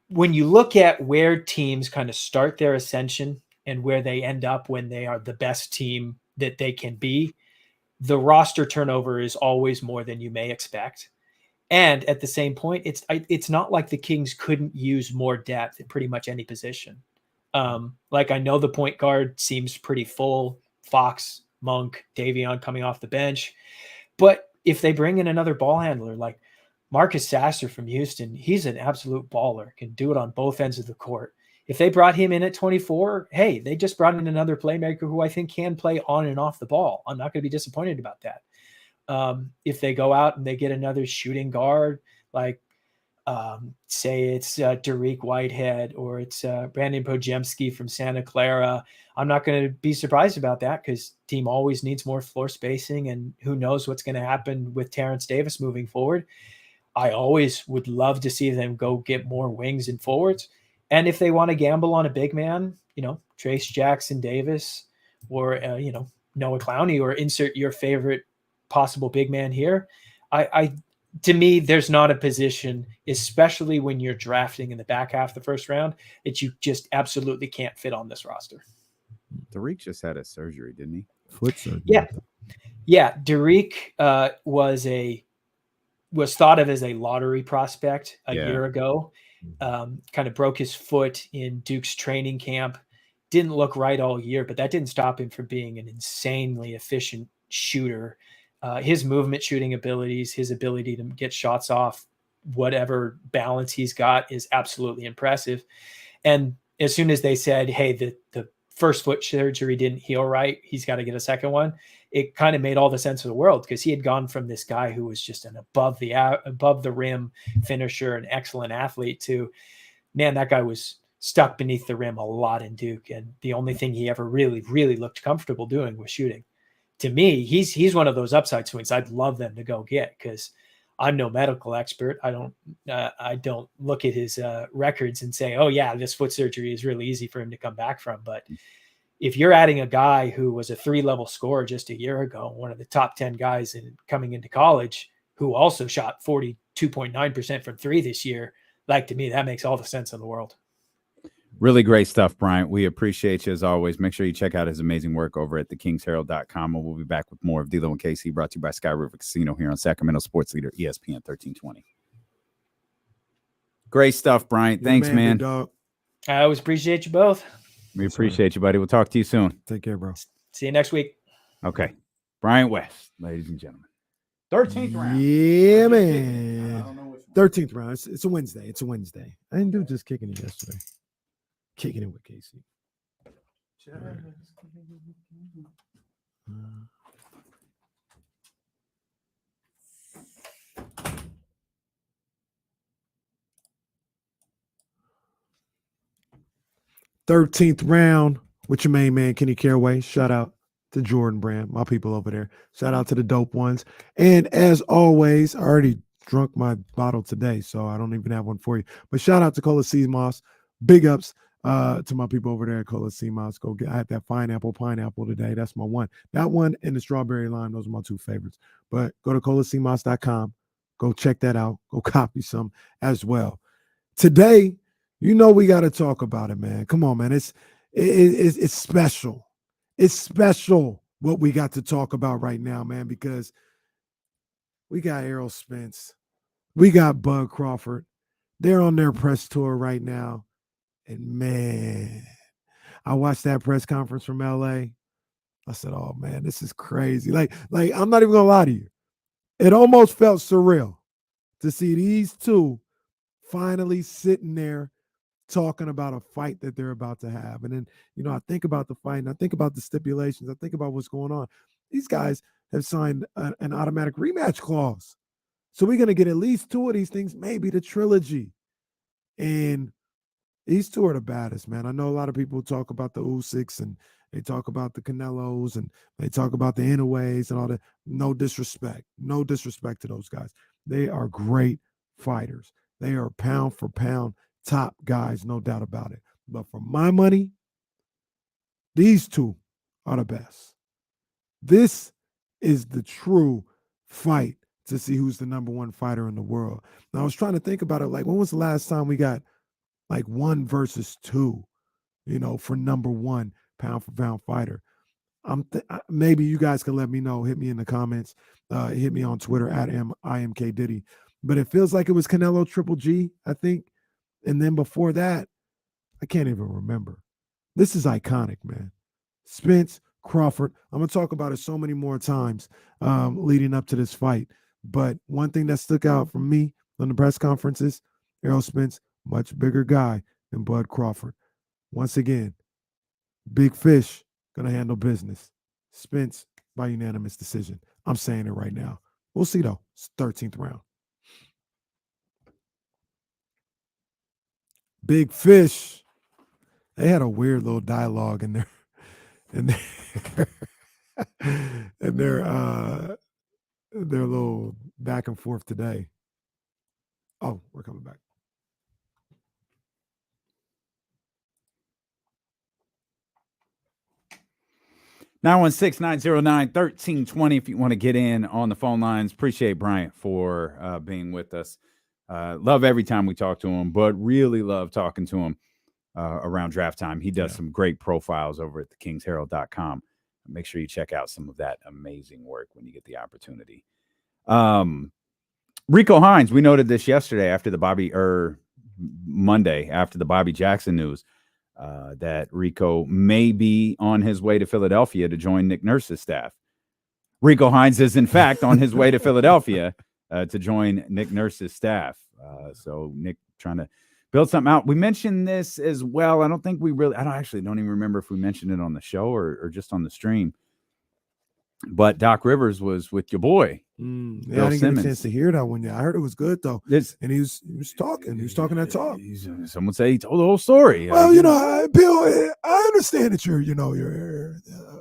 When you look at where teams kind of start their ascension and where they end up when they are the best team that they can be, the roster turnover is always more than you may expect. And at the same point, it's not like the Kings couldn't use more depth at pretty much any position. Like, I know the point guard seems pretty full, Fox, Monk, Davion coming off the bench, but if they bring in another ball handler like Marcus Sasser from Houston, he's an absolute baller, can do it on both ends of the court. If they brought him in at 24, hey, they just brought in another playmaker who I think can play on and off the ball. I'm not going to be disappointed about that. If they go out and they get another shooting guard, like say it's Dariq Whitehead or it's Brandon Pojemski from Santa Clara, I'm not going to be surprised about that because team always needs more floor spacing, and who knows what's going to happen with Terrence Davis moving forward. I always would love to see them go get more wings and forwards. And if they want to gamble on a big man, Trace Jackson Davis or, Noah Clowney, or insert your favorite possible big man here. To me, there's not a position, especially when you're drafting in the back half of the first round, that you just absolutely can't fit on this roster. Dariq just had a surgery, didn't he? Foot surgery. Yeah. Dariq was thought of as a lottery prospect a year ago. Kind of broke his foot in Duke's training camp. Didn't look right all year, but that didn't stop him from being an insanely efficient shooter. His movement shooting abilities, his ability to get shots off whatever balance he's got is absolutely impressive. And as soon as they said, hey, the first foot surgery didn't heal right, he's got to get a second one, it kind of made all the sense of the world, because he had gone from this guy who was just an above the rim finisher, an excellent athlete, to, man, that guy was stuck beneath the rim a lot in Duke. And the only thing he ever really, really looked comfortable doing was shooting. To me, he's one of those upside swings I'd love them to go get, because I'm no medical expert. I don't look at his records and say, oh yeah, this foot surgery is really easy for him to come back from. But if you're adding a guy who was a 3-level scorer just a year ago, one of the top 10 guys coming into college, who also shot 42.9% from three this year, like, to me, that makes all the sense in the world. Really great stuff, Bryant. We appreciate you as always. Make sure you check out his amazing work over at thekingsherald.com, and we'll be back with more of D'Lo and KC, brought to you by Sky River Casino here on Sacramento Sports Leader ESPN 1320. Great stuff, Bryant. Thanks, man. Dog. I always appreciate you both. We appreciate you, buddy. We'll talk to you soon. Take care, bro. See you next week. Okay. Bryant West, ladies and gentlemen. 13th round. Yeah, man. 13th round. It's a Wednesday. It's a Wednesday. I didn't do just kicking it yesterday. Kicking it with Casey. Right. 13th round with your main man, Kenny Caraway. Shout out to Jordan Brand, my people over there. Shout out to the dope ones. And as always, I already drunk my bottle today, so I don't even have one for you. But shout out to Cola Sea Moss. Big ups to my people over there at Cola Sea Moss. I had that pineapple today. That's my one. That one and the strawberry lime, those are my two favorites. But go to colaseamoss.com. Go check that out. Go copy some as well. Today, we got to talk about it, man. Come on, man. It's special. It's special what we got to talk about right now, man, because we got Errol Spence. We got Bud Crawford. They're on their press tour right now. And, man, I watched that press conference from LA. I said, oh, man, this is crazy. Like I'm not even going to lie to you. It almost felt surreal to see these two finally sitting there talking about a fight that they're about to have. And then, I think about the fight, and I think about the stipulations. I think about what's going on. These guys have signed an automatic rematch clause. So we're going to get at least two of these things, maybe the trilogy. And these two are the baddest, man. I know a lot of people talk about the Usyks, and they talk about the Canelos, and they talk about the Inoues and all that. No disrespect. No disrespect to those guys. They are great fighters. They are pound for pound top guys, no doubt about it. But for my money, these two are the best. This is the true fight to see who's the number one fighter in the world. Now, I was trying to think about it. Like, when was the last time we got like 1 versus 2, for number one pound for pound fighter? Maybe you guys can let me know. Hit me in the comments. Hit me on Twitter at IMKDiddy. But it feels like it was Canelo Triple G, I think. And then before that, I can't even remember. This is iconic, man. Spence Crawford. I'm going to talk about it so many more times leading up to this fight. But one thing that stuck out for me on the press conferences, Errol Spence, much bigger guy than Bud Crawford. Once again, big fish going to handle business. Spence by unanimous decision. I'm saying it right now. We'll see, though. It's 13th round. Big fish. They had a weird little dialogue in their little back and forth today. Oh, we're coming back. Nine 916-909-1320 if you want to get in on the phone lines. Appreciate Bryant for being with us. Love every time we talk to him, but really love talking to him around draft time. He does some great profiles over at thekingsherald.com. Make sure you check out some of that amazing work when you get the opportunity. Rico Hines, we noted this yesterday after the Monday after the Bobby Jackson news. That Rico may be on his way to Philadelphia to join Nick Nurse's staff. Rico Hines is, in fact, on his way to Philadelphia to join Nick Nurse's staff. So Nick trying to build something out. We mentioned this as well. I don't even remember if we mentioned it on the show or just on the stream. But Doc Rivers was with your boy. I didn't get a chance to hear that one yet. I heard it was good though, and he was talking. He was talking that talk. Some would say he told the whole story. Well, Bill, I understand that you're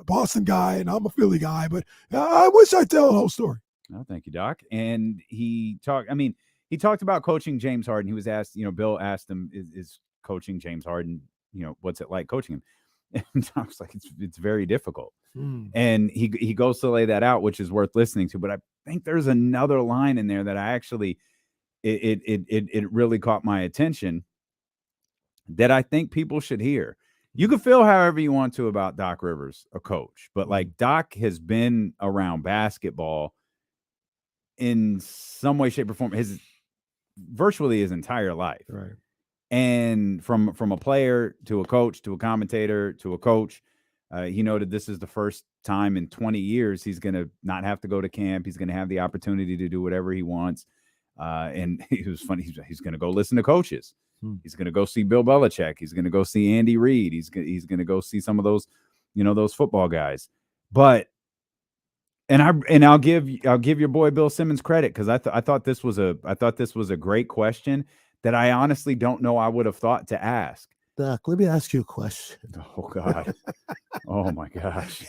a Boston guy and I'm a Philly guy, but I wish I'd tell the whole story. Oh, thank you, Doc. And he talked about coaching James Harden. He was asked, Bill asked him, "Is coaching James Harden? What's it like coaching him?" And I was like, it's very difficult. And he goes to lay that out, which is worth listening to. But I think there's another line in there that I actually, it really caught my attention that I think people should hear. You can feel however you want to about Doc Rivers, a coach, but like Doc has been around basketball in some way, shape, or form virtually his entire life. Right. And from a player to a coach to a commentator to a coach, he noted this is the first time in 20 years he's going to not have to go to camp. He's going to have the opportunity to do whatever he wants. And it was funny. He's going to go listen to coaches. He's going to go see Bill Belichick. He's going to go see Andy Reid. He's going to go see some of those, those football guys. But I'll give your boy Bill Simmons credit because I thought this was a great question that I honestly don't know I would have thought to ask. Doc, let me ask you a question. Oh God! Oh my gosh!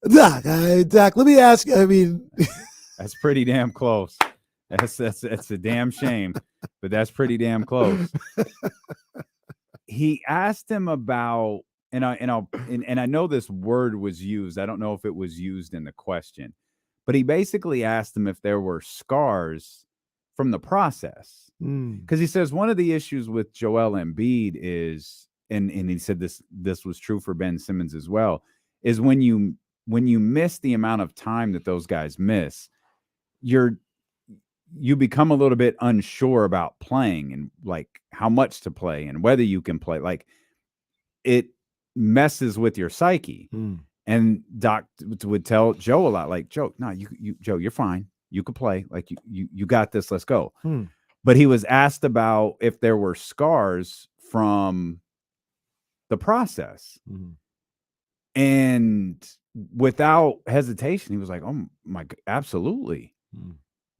Doc, let me ask you. I mean, that's pretty damn close. That's a damn shame, but that's pretty damn close. He asked him about, and I know this word was used. I don't know if it was used in the question, but he basically asked him if there were scars from the process. Because he says one of the issues with Joel Embiid is, and he said this was true for Ben Simmons as well, is when you miss the amount of time that those guys miss, you become a little bit unsure about playing and like how much to play and whether you can play. Like it messes with your psyche. And Doc would tell Joe a lot, like, Joe, no, Joe, you're fine. You could play. Like you got this. Let's go. But he was asked about if there were scars from the process. And without hesitation, he was like, oh my God, absolutely.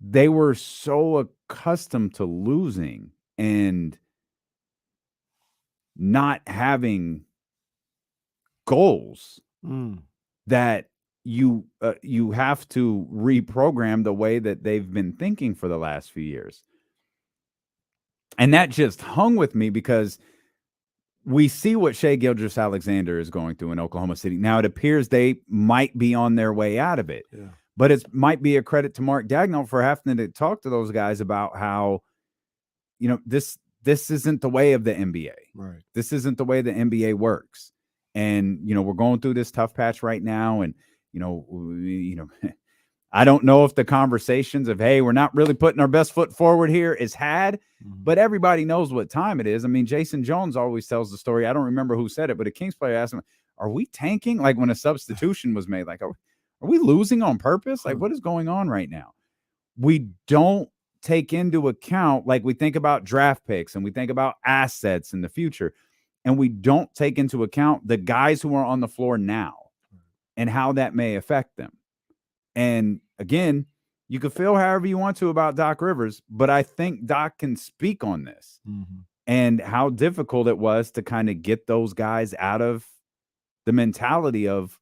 They were so accustomed to losing and not having goals that you have to reprogram the way that they've been thinking for the last few years. And that just hung with me because we see what Shai Gilgeous-Alexander is going through in Oklahoma City. Now, it appears they might be on their way out of it. Yeah. But it might be a credit to Mark Daigneault for having to talk to those guys about how, this isn't the way of the NBA. Right. This isn't the way the NBA works. And, we're going through this tough patch right now. And, I don't know if the conversations of, hey, we're not really putting our best foot forward here is had, but everybody knows what time it is. I mean, Jason Jones always tells the story. I don't remember who said it, but a Kings player asked him, are we tanking? Like when a substitution was made, like, are we losing on purpose? Like, what is going on right now? We don't take into account, like we think about draft picks and we think about assets in the future, and we don't take into account the guys who are on the floor now and how that may affect them. And again, you can feel however you want to about Doc Rivers, but I think Doc can speak on this and how difficult it was to kind of get those guys out of the mentality of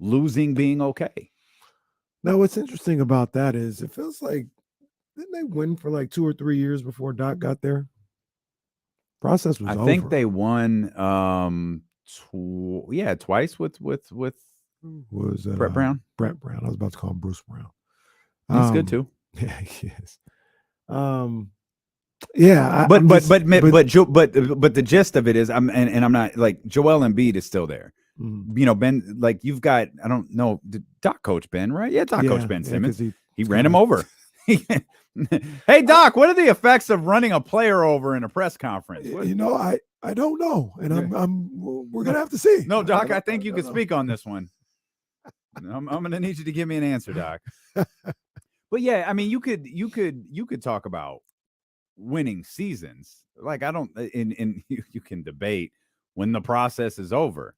losing being okay. Now, what's interesting about that is it feels like, didn't they win for like 2 or 3 years before Doc got there? Process was over. I think they won twice with was Brett Brown. Brett Brown. I was about to call him Bruce Brown. He's good too. Yeah, he is. But the gist of it is, I'm not like Joel Embiid is still there. You know, Ben, like you've got, I don't know, did Doc coach Ben, right? Yeah, Doc coach Ben Simmons. He ran him over. Hey Doc, what are the effects of running a player over in a press conference? You know, I don't know, and we're gonna have to see. No, Doc, I think you could speak on this one. I'm gonna need you to give me an answer, Doc. But yeah, I mean, you could talk about winning seasons. Like I don't, and you can debate when the process is over,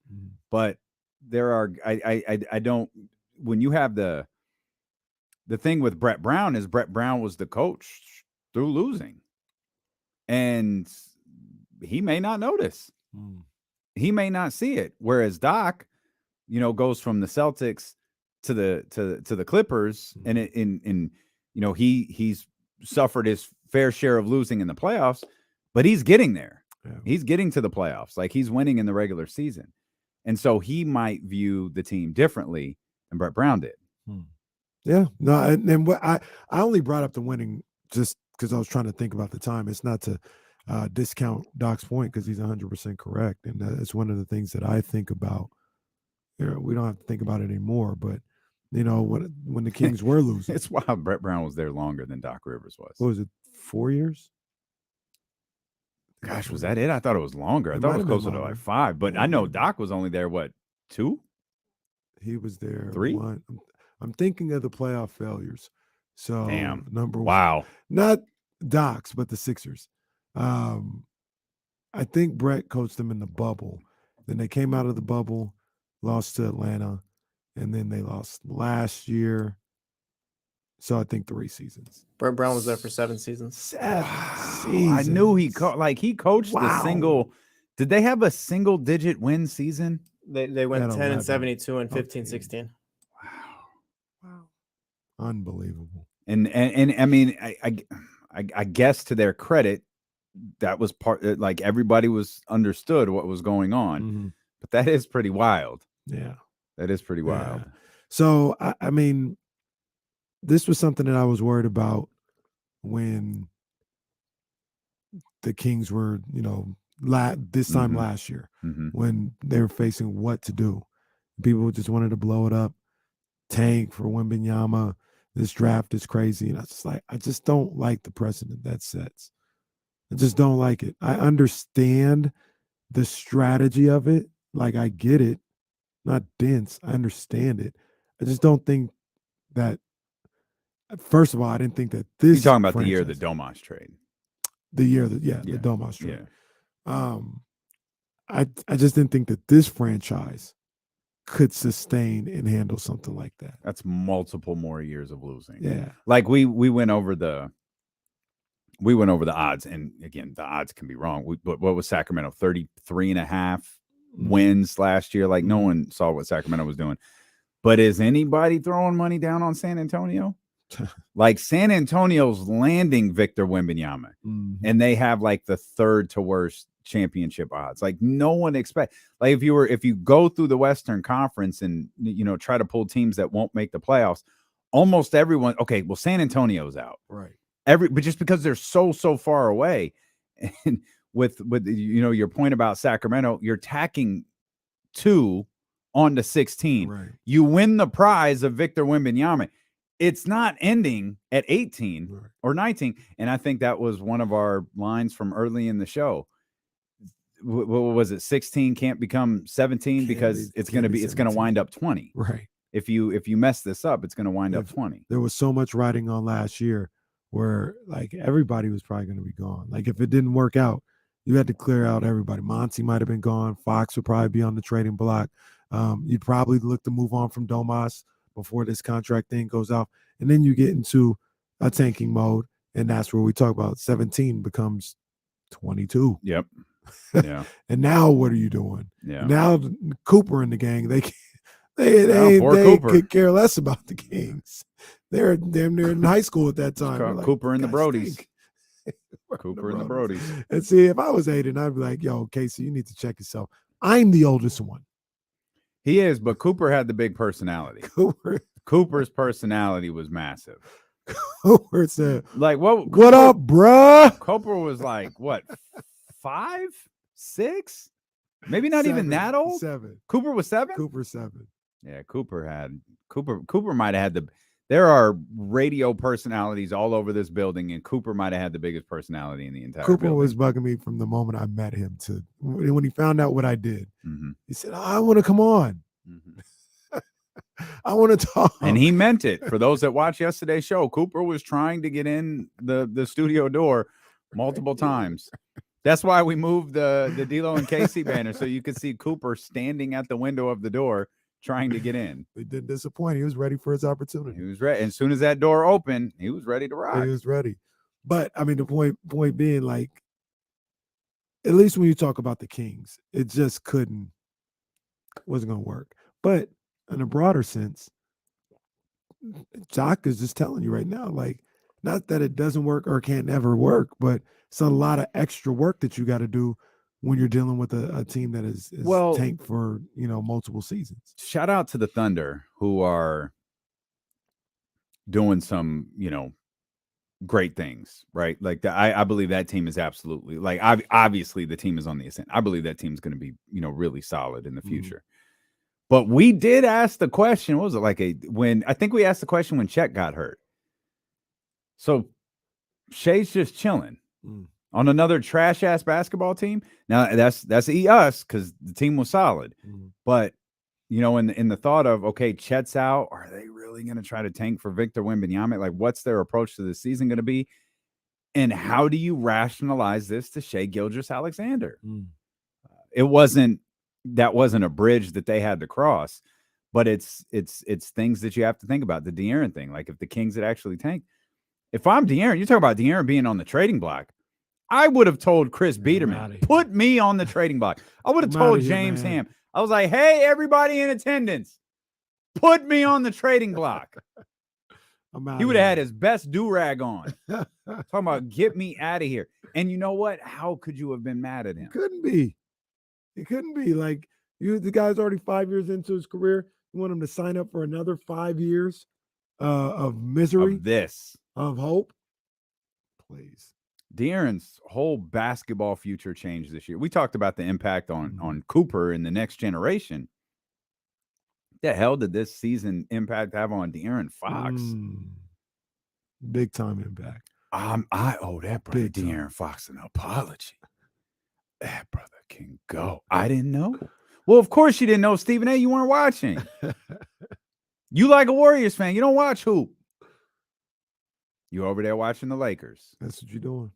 but there are I don't, when you have the thing with Brett Brown is Brett Brown was the coach through losing, and he may not notice. He may not see it. Whereas Doc, you know, goes from the Celtics to the Clippers, and you know, he's suffered his fair share of losing in the playoffs, but he's getting there. Yeah. He's getting to the playoffs. Like he's winning in the regular season. And so he might view the team differently than Brett Brown did. Yeah. No, and what I only brought up the winning just because I was trying to think about the time. It's not to discount Doc's point, because he's 100% correct. And it's one of the things that I think about. You know, we don't have to think about it anymore, but you know, when the Kings were losing. It's wild. Brett Brown was there longer than Doc Rivers was. What was it, 4 years? Gosh, was that it? I thought it was longer. I thought it was closer to like 5, but I know Doc was only there, what, 2? He was there 3? 1. I'm thinking of the playoff failures. So damn. Number 1. Wow. Not Doc's, but the Sixers. I think Brett coached them in the bubble. Then they came out of the bubble, lost to Atlanta, and then they lost last year. So I think 3 seasons. Brett Brown was there for 7 seasons. 7 seasons. I knew he coached the single. Did they have a single digit win season? They went 10-72 and 15-16. Wow. Unbelievable. And I mean, I guess to their credit, that was part, like everybody was understood what was going on, but that is pretty wild. Yeah. That is pretty wild. Yeah. So, I mean, this was something that I was worried about when the Kings were, you know, this time last year, when they were facing what to do. People just wanted to blow it up, tank for Wembanyama. This draft is crazy. And I just don't like the precedent that sets. I just don't like it. I understand the strategy of it. Like, I get it. Not dense. I understand it. I just don't think that, first of all, I didn't think that this. You're talking about the year of the Domas trade. The year that, the Domas trade. Yeah. I just didn't think that this franchise could sustain and handle something like that. That's multiple more years of losing. Yeah. Like we went over the odds, and again, the odds can be wrong. But what was Sacramento? 33.5 wins last year. Like no one saw what Sacramento was doing. But is anybody throwing money down on San Antonio? Like San Antonio's landing Victor Wembanyama, and they have like the 3rd to worst championship odds. Like no one expect. Like if you go through the Western Conference and you know try to pull teams that won't make the playoffs, almost everyone. Okay, well San Antonio's out, right? But just because they're so far away, and with you know your point about Sacramento, you're tacking 2 on to 16. Right. You win the prize of Victor Wembanyama. it's not ending at 18 Right. or 19. And I think that was one of our lines from early in the show. What was it? 16 can't become 17 because it's going to wind up 20. Right. If you mess this up, it's going to wind up 20. There was so much riding on last year where like everybody was probably going to be gone. Like if it didn't work out, you had to clear out everybody. Monty might have been gone. Fox would probably be on the trading block. You'd probably look to move on from Domas before this contract thing goes out. And then you get into a tanking mode. And that's where we talk about 17 becomes 22. Yep. Yeah. And now what are you doing? Yeah. Now Cooper and the gang, they could care less about the Kings. They're damn near in high school at that time. Like, Cooper and the Brodies. stink. Cooper and the Brodies. And see, if I was Aiden, I'd be like, yo, Casey, you need to check yourself. I'm the oldest one. He is, but Cooper had the big personality. Cooper's personality was massive. Cooper said, like, what up, bruh? Cooper was like, what, 5, 6? Maybe not 7, even that old. 7. Cooper was 7? Cooper 7. Yeah, Cooper might have had there are radio personalities all over this building, and Cooper might have had the biggest personality in the entire Cooper building. was bugging me from the moment I met him to when he found out what I did. Mm-hmm. He said, I want to come on. Mm-hmm. I want to talk. And he meant it. For those that watched yesterday's show, Cooper was trying to get in the studio door multiple times. That's why we moved the D'Lo and KC banner, so you could see Cooper standing at the window of the door trying to get in. It didn't disappoint. He was ready for his opportunity. He was ready. And as soon as that door opened, he was ready to rock. He was ready. But I mean, the point being, like, at least when you talk about the Kings, it just wasn't going to work. But in a broader sense, Jock is just telling you right now, like, not that it doesn't work or can't never work, but it's a lot of extra work that you got to do when you're dealing with a team that is tanked for, multiple seasons. Shout out to the Thunder, who are doing some, great things, right? Like I believe that team is absolutely, like, obviously the team is on the ascent. I believe that team's going to be, really solid in the future. Mm-hmm. But we did ask the question, what was it, I think we asked the question when Chet got hurt. So Shea's just chilling on another trash ass basketball team. Now that's us because the team was solid. But in the thought of, okay, Chet's out, are they really going to try to tank for Victor Wembanyama? Like, what's their approach to the season going to be? And how do you rationalize this to Shai Gilgeous-Alexander? That wasn't a bridge that they had to cross, but it's things that you have to think about. The De'Aaron thing, like if the Kings had actually tanked. If I'm De'Aaron, you talk about De'Aaron being on the trading block. I would have told Chris Biederman, put me on the trading block. I would have told James Ham. I was like, hey, everybody in attendance, put me on the trading block. He would have had his best do-rag on. Talking about get me out of here. And you know what? How could you have been mad at him? Couldn't be. It couldn't be. Like, the guy's already 5 years into his career. You want him to sign up for another 5 years of misery? Of hope? Please. De'Aaron's whole basketball future changed this year. We talked about the impact on Cooper and the next generation. The hell did this season impact have on De'Aaron Fox? Big time impact. I owe that brother De'Aaron Fox an apology. That brother can go. I didn't know. Well, of course you didn't know, Stephen A. You weren't watching. You like a Warriors fan. You don't watch hoop. You over there watching the Lakers. That's what you're doing.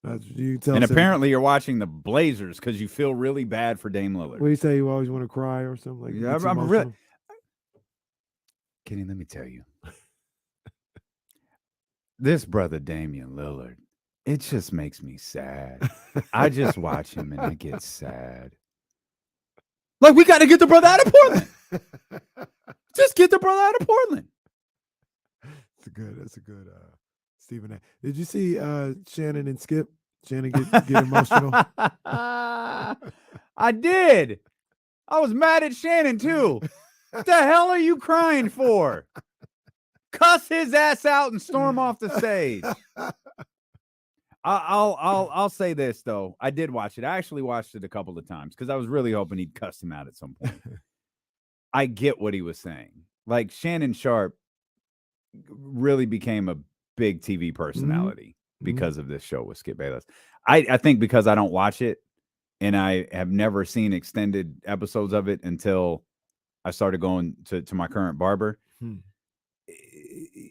That's what you tell. And apparently you're watching the Blazers because you feel really bad for Dame Lillard. What do you say? You always want to cry or something like that? Yeah, I'm really. Kenny, let me tell you. This brother Damian Lillard, it just makes me sad. I just watch him and I get sad. Like, we got to get the brother out of Portland. Just get the brother out of Portland. That's a good Stephen A. Did you see Shannon and Skip? Shannon get emotional. I did. I was mad at Shannon too. What the hell are you crying for? Cuss his ass out and storm off the stage. I'll say this though. I did watch it. I actually watched it a couple of times because I was really hoping he'd cuss him out at some point. I get what he was saying. Like Shannon Sharp really became a big TV personality because of this show with Skip Bayless. I think because I don't watch it and I have never seen extended episodes of it until I started going to my current barber.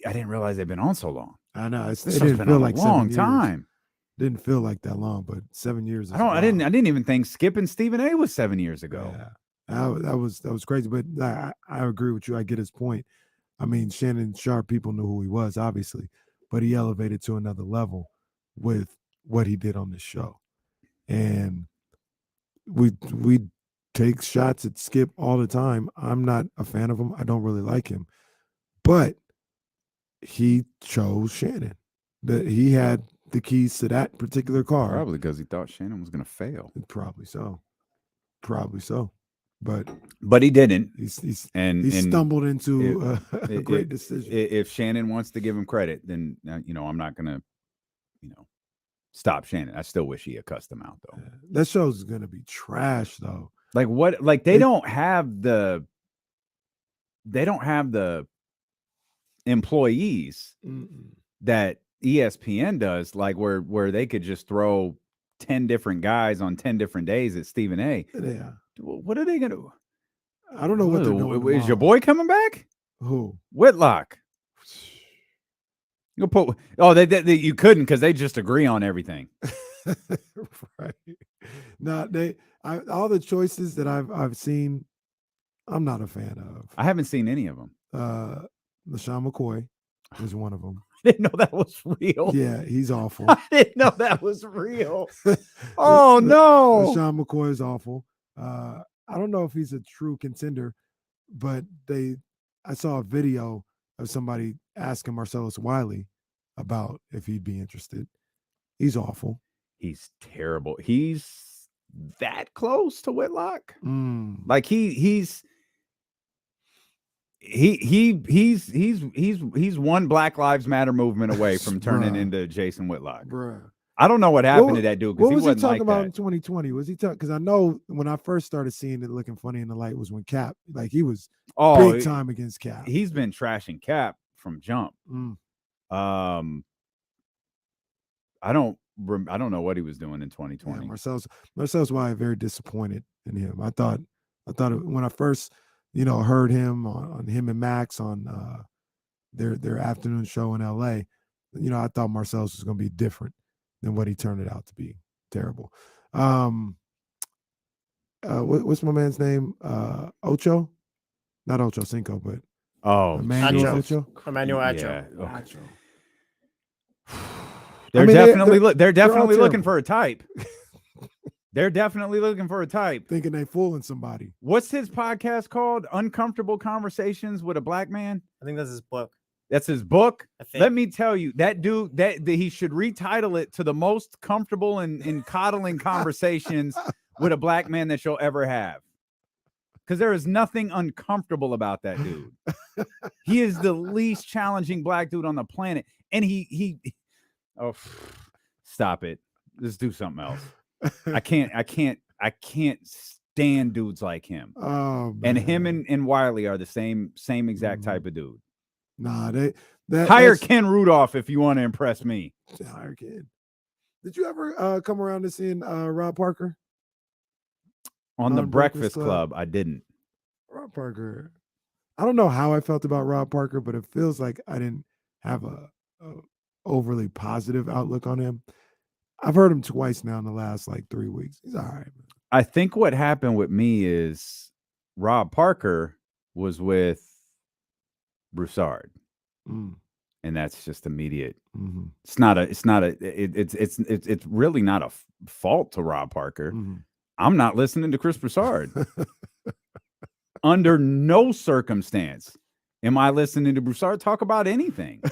I didn't realize they've been on so long. I know it It's didn't been feel on like a long 7 years. time. Didn't feel like that long, but 7 years. Is I didn't even think Skip and Stephen A was 7 years ago. Yeah. That was crazy, but I agree with you. I get his point. I mean, Shannon Sharp, people knew who he was, obviously, but he elevated to another level with what he did on this show. And we take shots at Skip all the time. I'm not a fan of him. I don't really like him, but he chose Shannon. That he had the keys to that particular car. Probably because he thought Shannon was going to fail. Probably so. But he didn't. He and stumbled into a great decision. If Shannon wants to give him credit, then I'm not going to, stop Shannon. I still wish he had cussed him out though. Yeah. That show's going to be trash though. Like what? Like they don't have the employees that ESPN does. Like where they could just throw 10 different guys on 10 different days at Stephen A. Yeah. What are they going to? I don't know what they're doing. Is your boy coming back? Who? Whitlock. You put they you couldn't because they just agree on everything. Right. No, all the choices that I've seen, I'm not a fan of. I haven't seen any of them. LaShawn McCoy is one of them. I didn't know that was real. Yeah, he's awful. I didn't know that was real. Oh no. LaShawn McCoy is awful. I don't know if he's a true contender, but I saw a video of somebody asking Marcellus Wiley about if he'd be interested. He's awful. He's terrible. He's that close to Whitlock. Like he's one Black Lives Matter movement away from turning into Jason Whitlock. Bruh. I don't know what happened to that dude. What was he wasn't talking like about that. in 2020? Was he talking? Because I know when I first started seeing it looking funny in the light was when Cap, like he was big time against Cap. He's been trashing Cap from jump. I don't know what he was doing in 2020. Yeah, Marcel's why I'm very disappointed in him. I thought when I first heard him on him and Max on their afternoon show in LA, I thought Marcel's was going to be different than what he turned it out to be. Terrible. What's my man's name? Ocho? Not Ocho Cinco, but Emmanuel Ocho. Emmanuel Ocho. Yeah. Okay. They're definitely looking for a type. They're definitely looking for a type. Thinking they fooling somebody. What's his podcast called? Uncomfortable Conversations with a Black Man? I think that's his book. That's his book. I think. Let me tell you, that dude, that he should retitle it to the most comfortable and coddling conversations with a black man that you'll ever have. Because there is nothing uncomfortable about that dude. He is the least challenging black dude on the planet. And stop it. Let's do something else. I can't stand dudes like him. Oh, and him and Wiley are the same exact type of dude. Nah, hire Ken Rudolph if you want to impress me. Hire Ken. Did you ever come around to seeing Rob Parker? On the Breakfast Club, I didn't. Rob Parker. I don't know how I felt about Rob Parker, but it feels like I didn't have a overly positive outlook on him. I've heard him twice now in the last 3 weeks. He's all right, man. I think what happened with me is Rob Parker was with Broussard. And that's just immediate. Mm-hmm. It's really not a fault to Rob Parker. Mm-hmm. I'm not listening to Chris Broussard. Under no circumstance am I listening to Broussard talk about anything.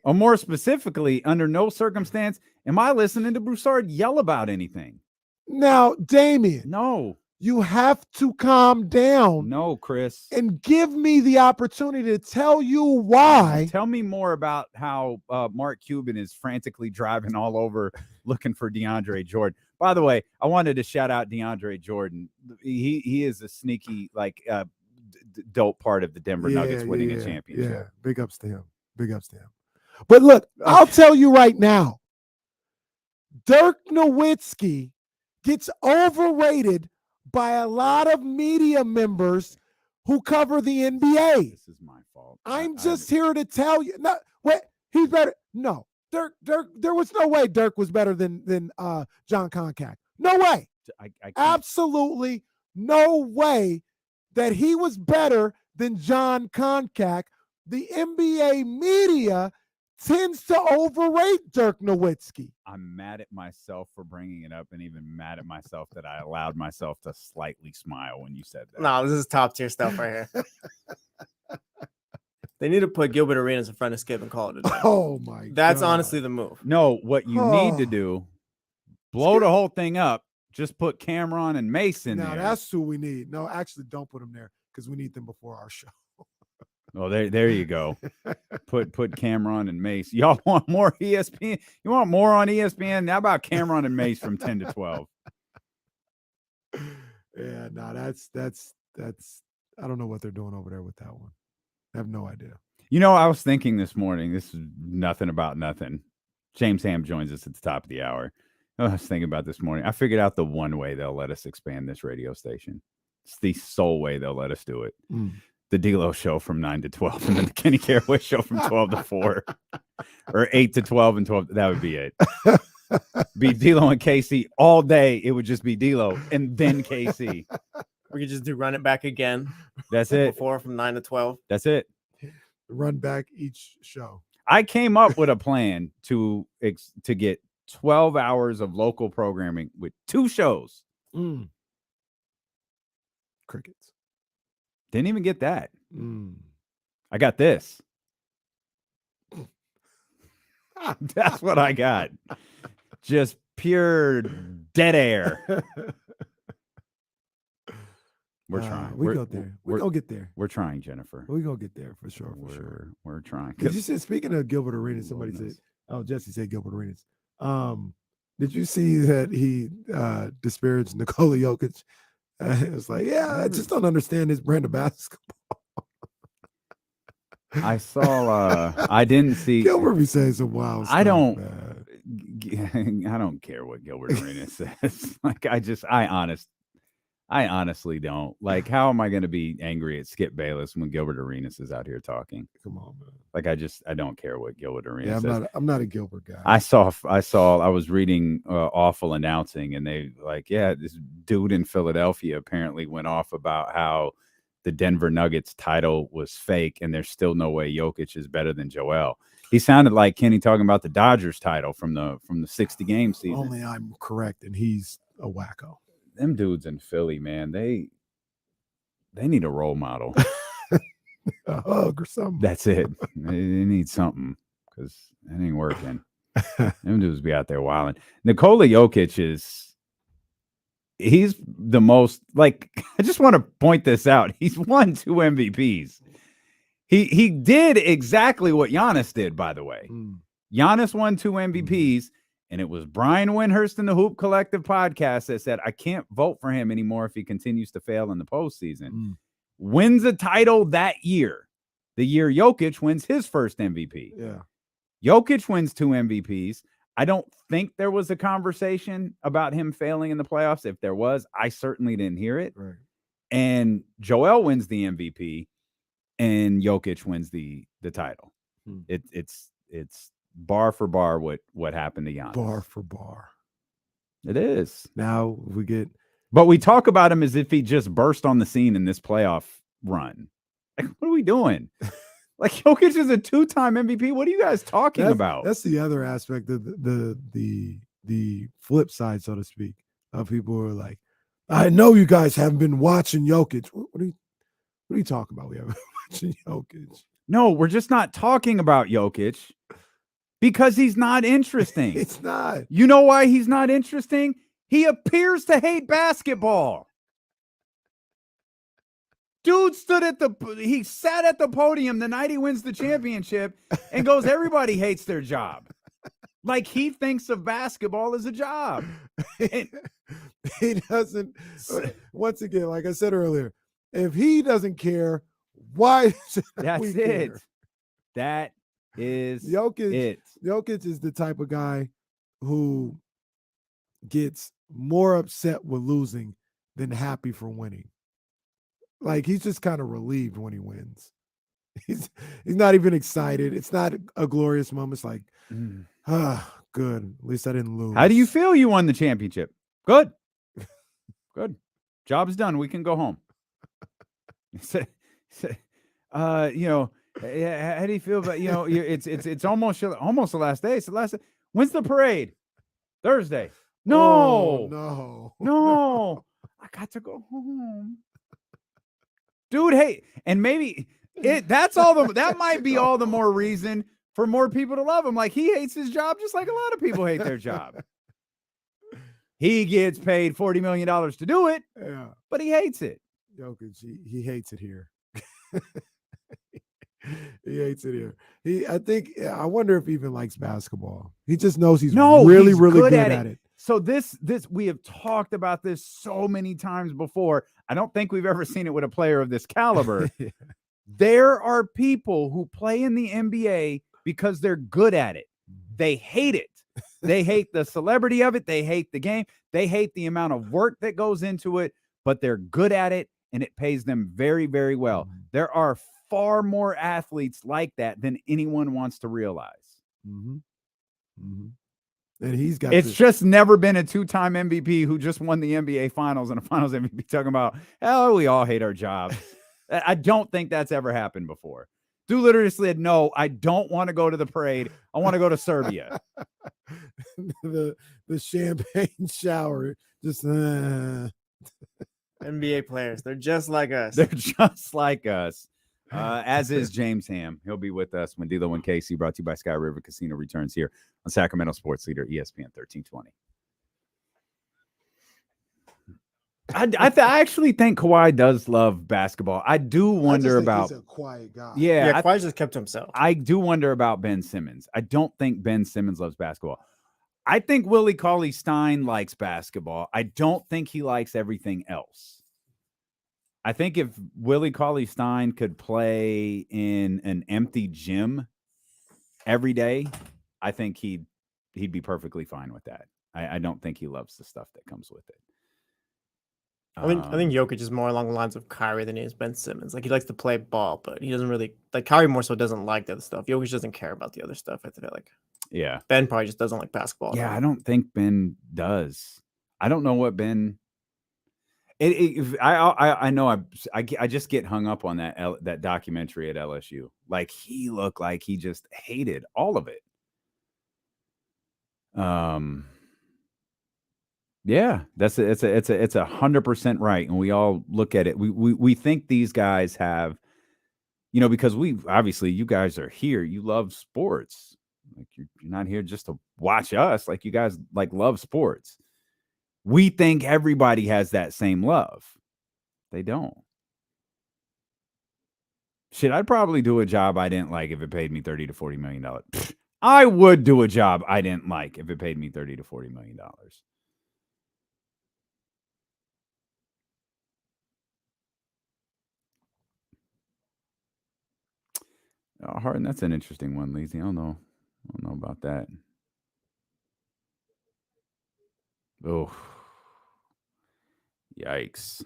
Or more specifically, under no circumstance am I listening to Broussard yell about anything. Now, Damien. No. You have to calm down. No, Chris. And give me the opportunity to tell you why. Tell me more about how Mark Cuban is frantically driving all over looking for DeAndre Jordan. By the way, I wanted to shout out DeAndre Jordan. He is a sneaky, dope part of the Denver Nuggets winning a championship. Yeah, big ups to him. Big ups to him. But look, I'll tell you right now, Dirk Nowitzki gets overrated by a lot of media members who cover the NBA. This is my fault. I'm just here to tell you. No, wait, he's better. No, Dirk. There was no way Dirk was better than John Koncak. No way. Absolutely no way that he was better than John Koncak. The NBA media tends to overrate Dirk Nowitzki. I'm mad at myself for bringing it up, and even mad at myself that I allowed myself to slightly smile when you said that. No, this is top tier stuff right here. They need to put Gilbert Arenas in front of Skip and call it a day. Oh my God. That's honestly the move. No, what you need to do, blow the whole thing up. Just put Cameron and Mason there. Now that's who we need. No, actually, don't put them there because we need them before our show. Oh, there you go. Put Cameron and Mace. Y'all want more ESPN? You want more on ESPN? How about Cameron and Mace from 10 to 12? Yeah, no, that's I don't know what they're doing over there with that one. I have no idea. You know, I was thinking this morning, this is nothing about nothing. James Ham joins us at the top of the hour. I was thinking about this morning. I figured out the one way they'll let us expand this radio station. It's the sole way they'll let us do it. The D-Lo show from 9 to 12, and then the Kenny Caraway show from 12 to 4, or 8 to 12 and 12. That would be it. Be D-Lo and KC all day. It would just be D-Lo and then KC. We could just do run it back again. That's it. Before from 9 to 12. That's it. Run back each show. I came up with a plan to get 12 hours of local programming with 2 shows. Crickets. Didn't even get that. I got this. That's what I got. Just pure dead air. We're trying. We go there. We're gonna get there. We're trying, Jennifer. We're gonna get there for sure. We're trying. Did you say, speaking of Gilbert Arenas, somebody said, oh, Jesse said Gilbert Arenas. Did you see that he disparaged Nikola Jokic? It was like, yeah, I just don't understand his brand of basketball. I saw. I didn't see. Gilbert be saying some wild stuff. I don't care what Gilbert Arenas says. Like, I honestly don't. Like, how am I going to be angry at Skip Bayless when Gilbert Arenas is out here talking? Come on, man. Like, I don't care what Gilbert Arenas says. I'm not a Gilbert guy. I was reading Awful Announcing, and they like, yeah, this dude in Philadelphia apparently went off about how the Denver Nuggets title was fake, and there's still no way Jokic is better than Joel. He sounded like Kenny talking about the Dodgers title from the 60-game season. Only I'm correct, and he's a wacko. Them dudes in Philly, man, they need a role model. A hug or something. That's it. They need something because it ain't working. Them dudes be out there wilding. Nikola Jokic he's the most, like, I just want to point this out. He's won 2 MVPs. He did exactly what Giannis did, by the way. Giannis won 2 MVPs. And it was Brian Windhurst in the Hoop Collective podcast that said, I can't vote for him anymore if he continues to fail in the postseason. Wins a title that year. The year Jokic wins his first MVP. Yeah. Jokic wins 2 MVPs. I don't think there was a conversation about him failing in the playoffs. If there was, I certainly didn't hear it. Right. And Joel wins the MVP, and Jokic wins the title. It's bar for bar what happened to Giannis. Bar for bar. It is. Now we get. But we talk about him as if he just burst on the scene in this playoff run. Like, what are we doing? Like, Jokic is a 2-time MVP. What are you guys talking about? That's the other aspect of the flip side, so to speak, of people who are like, I know you guys haven't been watching Jokic. What are you talking about? We haven't been watching Jokic. No, we're just not talking about Jokic because he's not interesting. It's not. You know why he's not interesting? He appears to hate basketball. Dude sat at the podium the night he wins the championship and goes, everybody hates their job. Like, he thinks of basketball as a job. He doesn't. Once again, like I said earlier, If he doesn't care, why should That's we it. care? That is Jokic. it. Jokic is the type of guy who gets more upset with losing than happy for winning. Like, he's just kind of relieved when he wins. He's not even excited. It's not a glorious moment. It's like, good. At least I didn't lose. How do you feel you won the championship? Good. Good. Job's done. We can go home. How do you feel about, it's almost the last day. It's the last day. When's the parade? Thursday. No. Oh, No. I got to go home. Dude, hey, and maybe that might be all the more reason for more people to love him. Like, he hates his job just like a lot of people hate their job. He gets paid $40 million to do it, but he hates it. Jokic, he hates it here. He hates it here. I wonder if he even likes basketball. He just knows he's really good at it. So this we have talked about this so many times before. I don't think we've ever seen it with a player of this caliber. Yeah. There are people who play in the NBA because they're good at it. They hate it. They hate the celebrity of it. They hate the game. They hate the amount of work that goes into it, but they're good at it, and it pays them very, very well. There are far more athletes like that than anyone wants to realize. And he's got just never been a two-time MVP who just won the NBA Finals and a Finals MVP talking about, hell, we all hate our jobs. I don't think that's ever happened before. Dude literally said, no, I don't want to go to the parade. I want to go to Serbia. the champagne shower. Just NBA players. They're just like us. They're just like us. As is James Ham. He'll be with us when D'Lo and KC, brought to you by Sky River Casino, returns here on Sacramento Sports Leader ESPN 1320. I actually think Kawhi does love basketball. I do wonder about. He's a quiet guy. Yeah, Kawhi just kept to himself. I do wonder about Ben Simmons. I don't think Ben Simmons loves basketball. I think Willie Cauley-Stein likes basketball. I don't think he likes everything else. I think if Willie Cauley-Stein could play in an empty gym every day, I think he'd be perfectly fine with that. I don't think he loves the stuff that comes with it. I think Jokic is more along the lines of Kyrie than he is Ben Simmons. Like, he likes to play ball, but he doesn't really like Kyrie more so doesn't like the other stuff. Jokic doesn't care about the other stuff. I feel like Ben probably just doesn't like basketball. Yeah, I don't think Ben does. I don't know what Ben. I know I just get hung up on that documentary at LSU. Like, he looked like he just hated all of it. Yeah, it's 100% right, and we all look at it. We think these guys have, because obviously you guys are here. You love sports. Like, you're not here just to watch us. Like, you guys love sports. We think everybody has that same love. They don't. Shit, I'd probably do a job I didn't like if it paid me $30 to $40 million. I would do a job I didn't like if it paid me $30 to $40 million. Oh, Harden, that's an interesting one, Leezy. I don't know about that. Oh, yikes.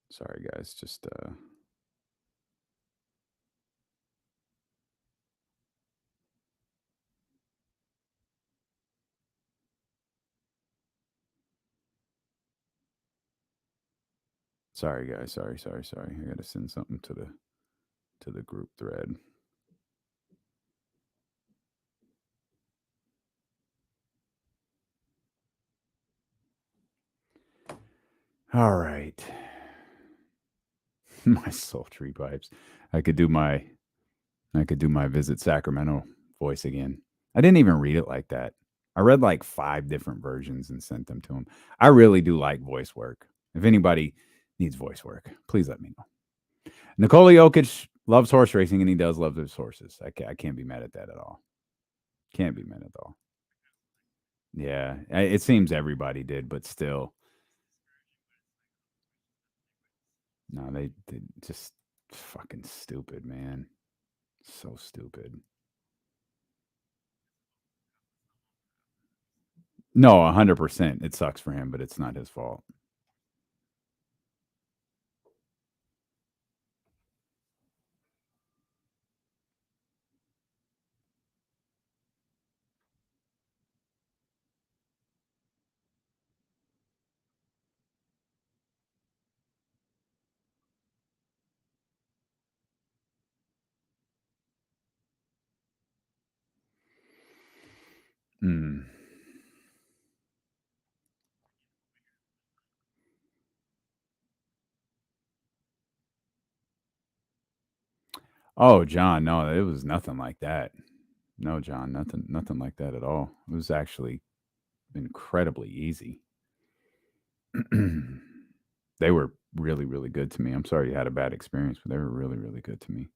Sorry, guys. Just sorry, guys. Sorry. I got to send something to the group thread. All right. My sultry pipes. I could do my Visit Sacramento voice again. I didn't even read it like that. I read 5 different versions and sent them to him. I really do like voice work. If anybody needs voice work, please let me know. Nikola Jokic loves horse racing, and he does love his horses. I can't be mad at that at all. Can't be mad at all. Yeah, it seems everybody did, but still. No, they just fucking stupid, man. So stupid. No, 100%. It sucks for him, but it's not his fault. Mm. Oh, John, no, it was nothing like that. No, John, nothing like that at all. It was actually incredibly easy. They were really, really good to me. I'm sorry you had a bad experience, but they were really, really good to me.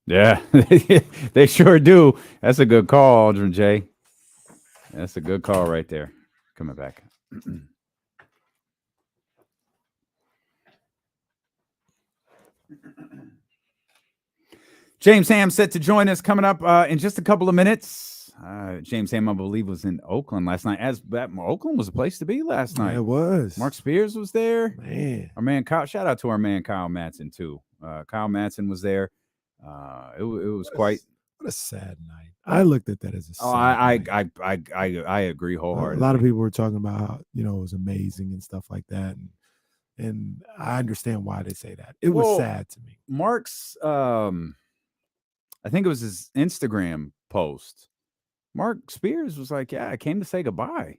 Yeah, they sure do. That's a good call, Aldrin J. That's a good call right there. Coming back. James Ham set to join us coming up in just a couple of minutes. James Ham, I believe, was in Oakland last night. Oakland was a place to be last night. Yeah, it was. Mark Spears was there. Man. Our man Kyle. Shout out to our man Kyle Madsen too. Kyle Madsen was there. It was quite. What a sad night. I looked at that as a sad night. I agree wholeheartedly. A lot of people were talking about how, it was amazing and stuff like that. And I understand why they say that. It was sad to me. Mark's I think it was his Instagram post. Mark Spears was like, yeah, I came to say goodbye.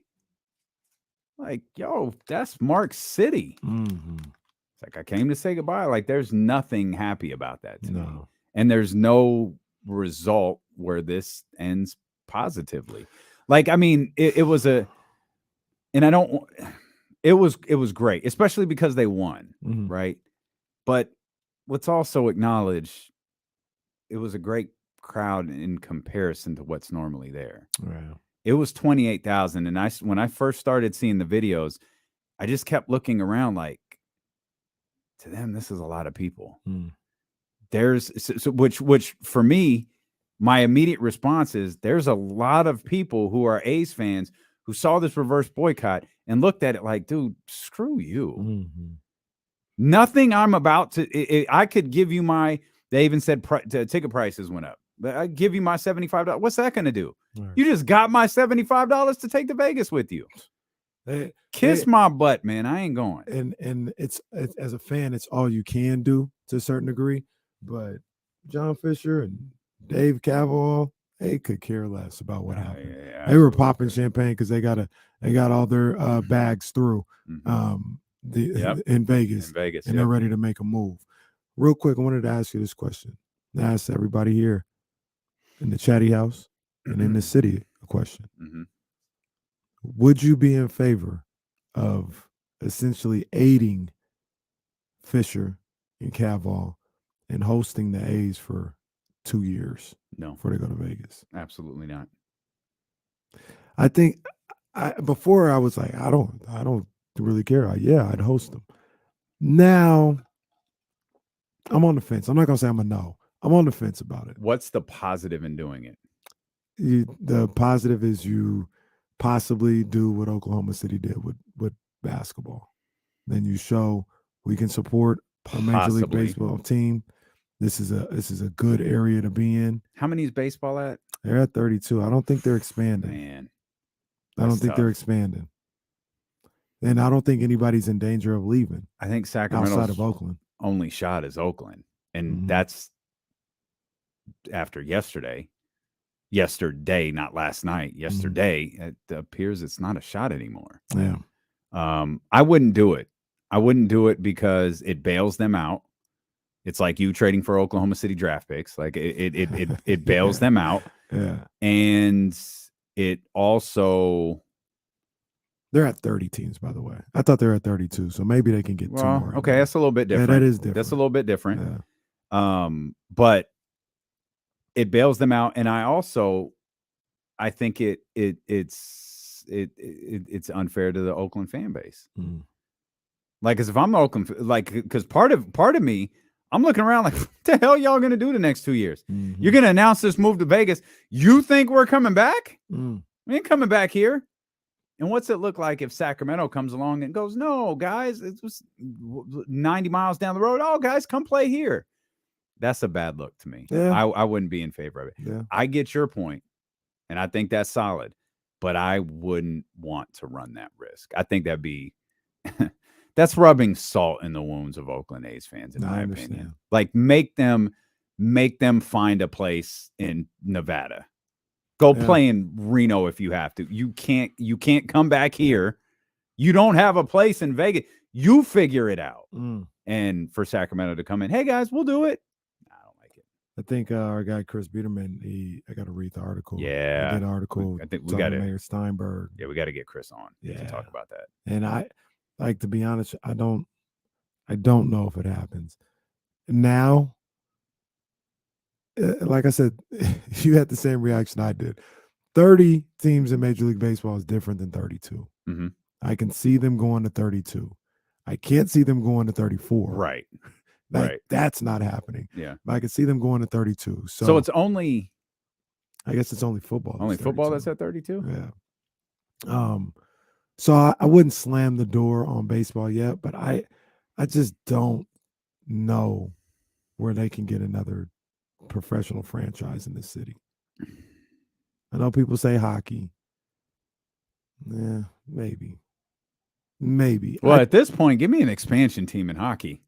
Like, yo, that's Mark's city. Mm-hmm. It's like, I came to say goodbye. Like, there's nothing happy about that to me. No. And there's no result where this ends positively. Like, I mean, it was great, especially because they won, Mm-hmm. right? But let's also acknowledge it was a great crowd in comparison to what's normally there. Right. It was 28,000. And when I first started seeing the videos, I just kept looking around like, to them, this is a lot of people. Mm. Which for me, my immediate response is there's a lot of people who are A's fans who saw this reverse boycott and looked at it like, dude, screw you. Mm-hmm. Nothing I'm about to, I could give you they even said ticket prices went up. But I give you my $75. What's that going to do? Right. You just got my $75 to take to Vegas with you. Kiss my butt, man. I ain't going. And it's as a fan, it's all you can do to a certain degree. But John Fisher and Dave Cavall, they could care less about what happened. Yeah, they were popping champagne because they got all their bags through in Vegas. And they're ready to make a move. Real quick, I wanted to ask you this question. I asked everybody here in the chatty house and in the city a question. Mm-hmm. Would you be in favor of essentially aiding Fisher and Cavall and hosting the A's for 2 years? No. Before they go to Vegas? Absolutely not. I think before I was like, I don't really care. I'd host them. Now I'm on the fence. I'm not gonna say I'm a no. I'm on the fence about it. What's the positive in doing it? The positive is you possibly do what Oklahoma City did with basketball. Then you show we can support a Major League Baseball team. This is a good area to be in. How many is baseball at? They're at 32. I don't think they're expanding. Man, I don't think they're expanding. And I don't think anybody's in danger of leaving. I think Sacramento's outside of Oakland only shot is Oakland. And that's after yesterday, not last night, yesterday, it appears it's not a shot anymore. Yeah. I wouldn't do it. I wouldn't do it because it bails them out. It's like you trading for Oklahoma City draft picks. Like it bails them out. Yeah. And it also They're at 30 teams, by the way. I thought they were at 32, so maybe they can get 2 more. Okay, that's a little bit different. Yeah, that is different. That's a little bit different. Yeah. But it bails them out, and I think it's unfair to the Oakland fan base. Mm. Like, because if I'm Oakland, like, because part of me, I'm looking around like, what the hell y'all gonna do the next 2 years? Mm-hmm. You're gonna announce this move to Vegas. You think we're coming back? Mm. We ain't coming back here. And what's it look like if Sacramento comes along and goes, no, guys, it was 90 miles down the road. Oh, guys, come play here. That's a bad look to me. Yeah. I wouldn't be in favor of it. Yeah. I get your point, and I think that's solid, but I wouldn't want to run that risk. I think that'd be that's rubbing salt in the wounds of Oakland A's fans, in my opinion. Like, make them find a place in Nevada. Go play in Reno if you have to. You can't come back here. You don't have a place in Vegas. You figure it out. Mm. And for Sacramento to come in, hey guys, we'll do it. I don't like it. I think our guy Chris Biederman, I got to read the article. Yeah, that article. I think we got Mayor Steinberg. Yeah, we got to get Chris on. Yeah, to talk about that. And I like, to be honest, I don't know if it happens now. Like I said, you had the same reaction I did. 30 teams in Major League Baseball is different than 32. Mm-hmm. I can see them going to 32. I can't see them going to 34. Right. Right. That's not happening. Yeah. But I can see them going to 32. So it's only, I guess it's only football. Only football that's at 32? Yeah. So I wouldn't slam the door on baseball yet, but I just don't know where they can get another professional franchise in this city. I know people say hockey. Yeah, maybe. Well, at this point, give me an expansion team in hockey.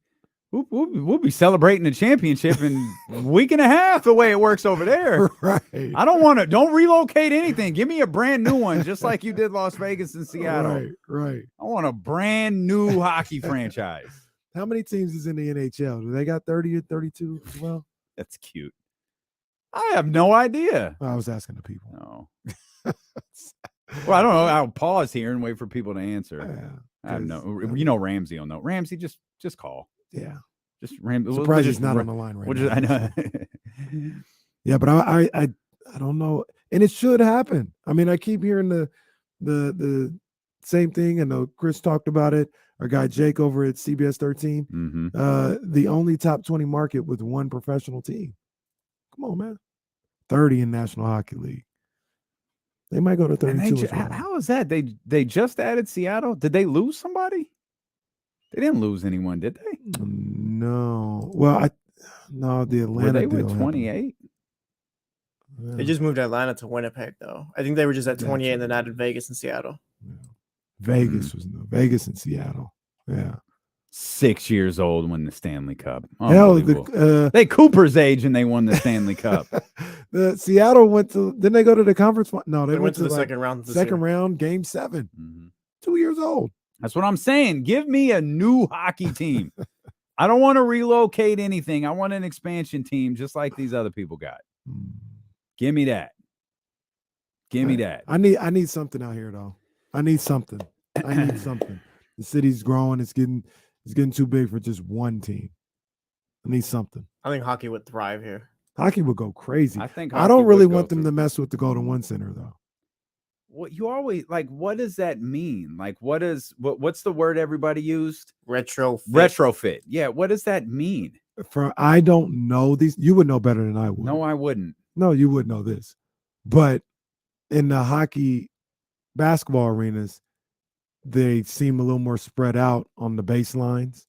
We'll be celebrating the championship in a week and a half the way it works over there. Right. I don't relocate anything. Give me a brand new one, just like you did Las Vegas and Seattle. Right. I want a brand new hockey franchise. How many teams is in the NHL? Do they got 30 or 32 as well? That's cute. I have no idea. I was asking the people. No. Well, I don't know. I'll pause here and wait for people to answer. Yeah, I have no. Ramsey will know. Ramsey, just call. Yeah. Just Ramsey. Surprised he's not on the line right now. I know. Yeah, but I don't know, and it should happen. I mean, I keep hearing the same thing. I know Chris talked about it. Our guy Jake over at CBS 13. Mm-hmm. The only top 20 market with one professional team. Come on, man. 30 in National Hockey League. They might go to 32. How is that? They just added Seattle. Did they lose somebody? They didn't lose anyone, did they? No. Well, the Atlanta. Were they with 28? They just moved Atlanta to Winnipeg, though. I think they were just at 28 and then added Vegas and Seattle. Yeah. Vegas Vegas and Seattle. Yeah. 6 years old when the Stanley Cup. Hell, they Cooper's age and they won the Stanley Cup. The Seattle didn't they go to the conference? No, they went to the second round. Second round, game 7. Mm-hmm. 2 years old. That's what I'm saying. Give me a new hockey team. I don't want to relocate anything. I want an expansion team just like these other people got. Give me that. Give me that. I need something out here, though. I need something. The city's growing. It's getting too big for just one team. I need something. I think hockey would thrive here. Hockey would go crazy. I don't really want them to mess with the Golden One Center, though. What you always what does that mean? Like, what's the word everybody used? Retrofit. Yeah. What does that mean? I don't know these. You would know better than I would. No, I wouldn't. No, you would know this. But in the hockey basketball arenas, they seem a little more spread out on the baselines.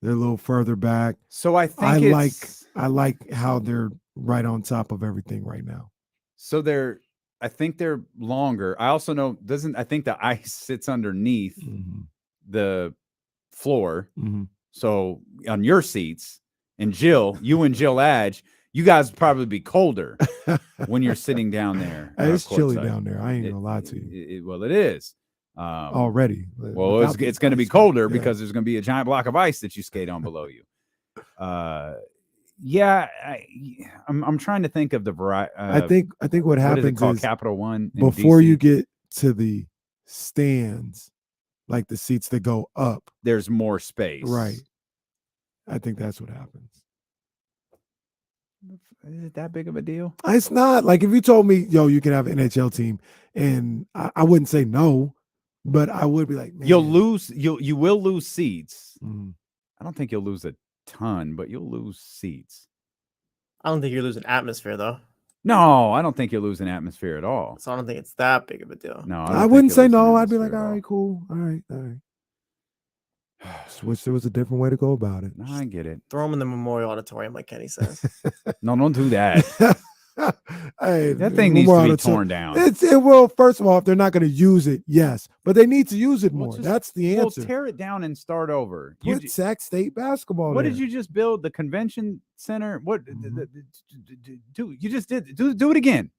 They're a little further back. So I think I like how they're right on top of everything right now. So I think they're longer. I also know I think the ice sits underneath the floor. Mm-hmm. So on your seats, and you and Jill Adge, you guys probably be colder when you're sitting down there. It's chilly down there. I ain't gonna lie to you. Well, it is. Already. Well, it's going to be colder because there's going to be a giant block of ice that you skate on below you. Yeah, I'm trying to think of the variety. I think what happens is is Capital One before DC? you get to the stands, like the seats that go up. There's more space. Right. I think that's what happens. Is it that big of a deal? It's not. Like if you told me, yo, you can have an NHL team, and I wouldn't say no, but I would be like, man. You will lose seats. Mhm. I don't think you'll lose a ton, but you'll lose seats. I don't think you're losing atmosphere though. No, I don't think you'll lose an atmosphere at all. So I don't think it's that big of a deal. No, I wouldn't say no. I'd be like, all right, cool. All right. Just wish there was a different way to go about it. No, I get it. Throw them in the Memorial Auditorium, like Kenny says. No, don't do that. Hey, That thing needs to be torn down. It will. First of all, if they're not going to use it, yes, but they need to use it Well, more. just- That's the Well, answer. tear it down and start over. Put Sac State basketball. What there. did you just build? The convention center? What? Mhm. Do you just did? Do it again.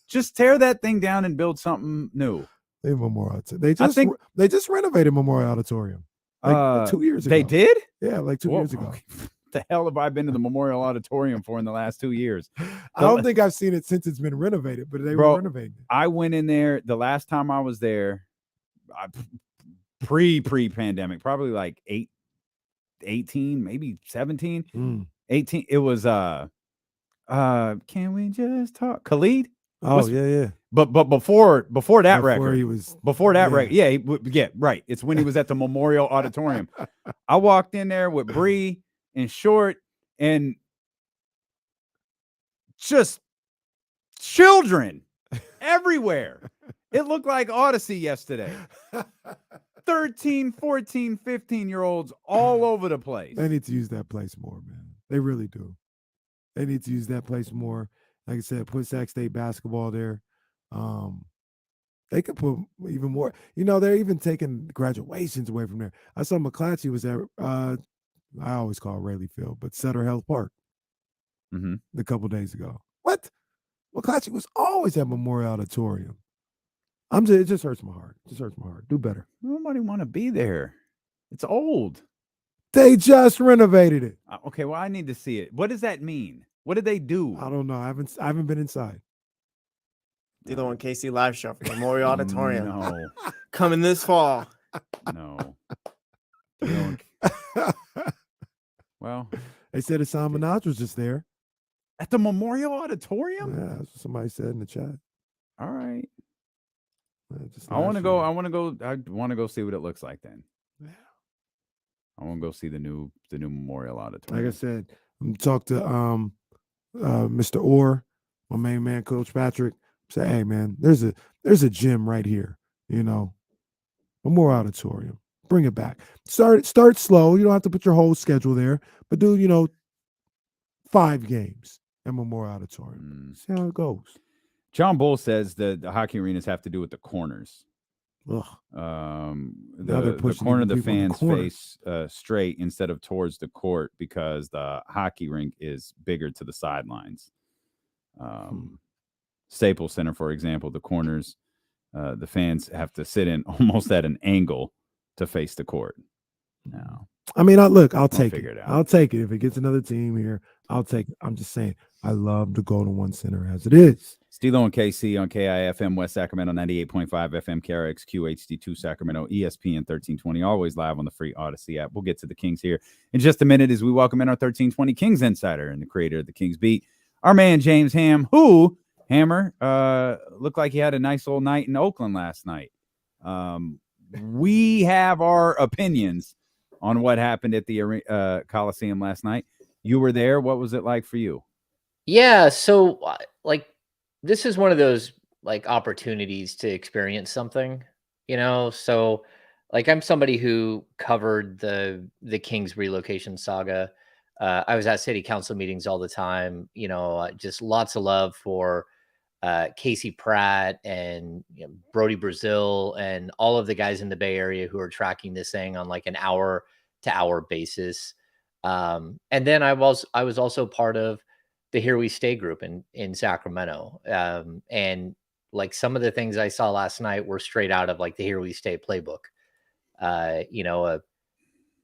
Just tear that thing down and build something new. They Memorial. They just renovated Memorial Auditorium like 2 years ago. They did? Yeah, like 2 Whoa, years ago. okay. The hell have I been to the Memorial Auditorium for in the last 2 years? I don't think I've seen it since it's been renovated, but they were renovating it. I went in there the last time I was there, pre-pandemic, probably like 18, maybe 17, 18. It was can we just talk? Khalid? Oh, yeah. But before that record, he was record, yeah, right. It's when he was at the Memorial Auditorium. I walked in there with Bree and Short and just children everywhere. It looked like Odyssey yesterday. 13, 14, 15-year-olds all over the place. They need to use that place more, man. They really do. They need to use that place more. Like I said, put Sac State basketball there. They could put even more. They're even taking graduations away from there. I saw McClatchy was at, I always call it Rayleigh Field, but Sutter Health Park a couple days ago. What? McClatchy was always at Memorial Auditorium. It just hurts my heart. Do better. Nobody want to be there. It's old. They just renovated it. Okay, well, I need to see it. What does that mean? What did they do? I don't know. I haven't been inside. Do the one KC live show from Memorial Auditorium. No. Coming this fall. No. Well, they said Hassan Minaj was just there at the Memorial Auditorium. Yeah, that's what somebody said in the chat. All right. Just I want to last go. year. I want to go see what it looks like then. Yeah. I want to go see the new Memorial Auditorium. Like I said, I'm talk to Mr. Orr, my main man, Coach Patrick. Say, hey man, there's a gym right here. Memorial Auditorium. Bring it back. Start slow. You don't have to put your whole schedule there, but do 5 games at Memorial Auditorium. See how it goes. John Bull says that the hockey arenas have to do with the corners. Ugh. The corner of the fans face straight instead of towards the court because the hockey rink is bigger to the sidelines. Staples Center, for example, the corners, the fans have to sit in almost at an angle to face the court. Now, I mean, I'll take figure it. it out. I'll take it if it gets another team here. I'll take it. I'm just saying, I love the Golden One Center as it is. Stilo and KC on KIFM West Sacramento 98.5 FM KRXQ HD2 Sacramento ESPN 1320, always live on the free Odyssey app. We'll get to the Kings here in just a minute as we welcome in our 1320 Kings insider and the creator of the Kings Beat, our man James who Hammer looked like he had a nice old night in Oakland last night. We have our opinions on what happened at the Coliseum last night. You were there. What was it like for you? Yeah, so this is one of those opportunities to experience something, so I'm somebody who covered the Kings relocation saga. I was at city council meetings all the time, just lots of love for Casey Pratt and Brody Brazil and all of the guys in the Bay Area who are tracking this thing on an hour to hour basis. And then I was also part of the Here We Stay group in Sacramento. And some of the things I saw last night were straight out of the Here We Stay playbook.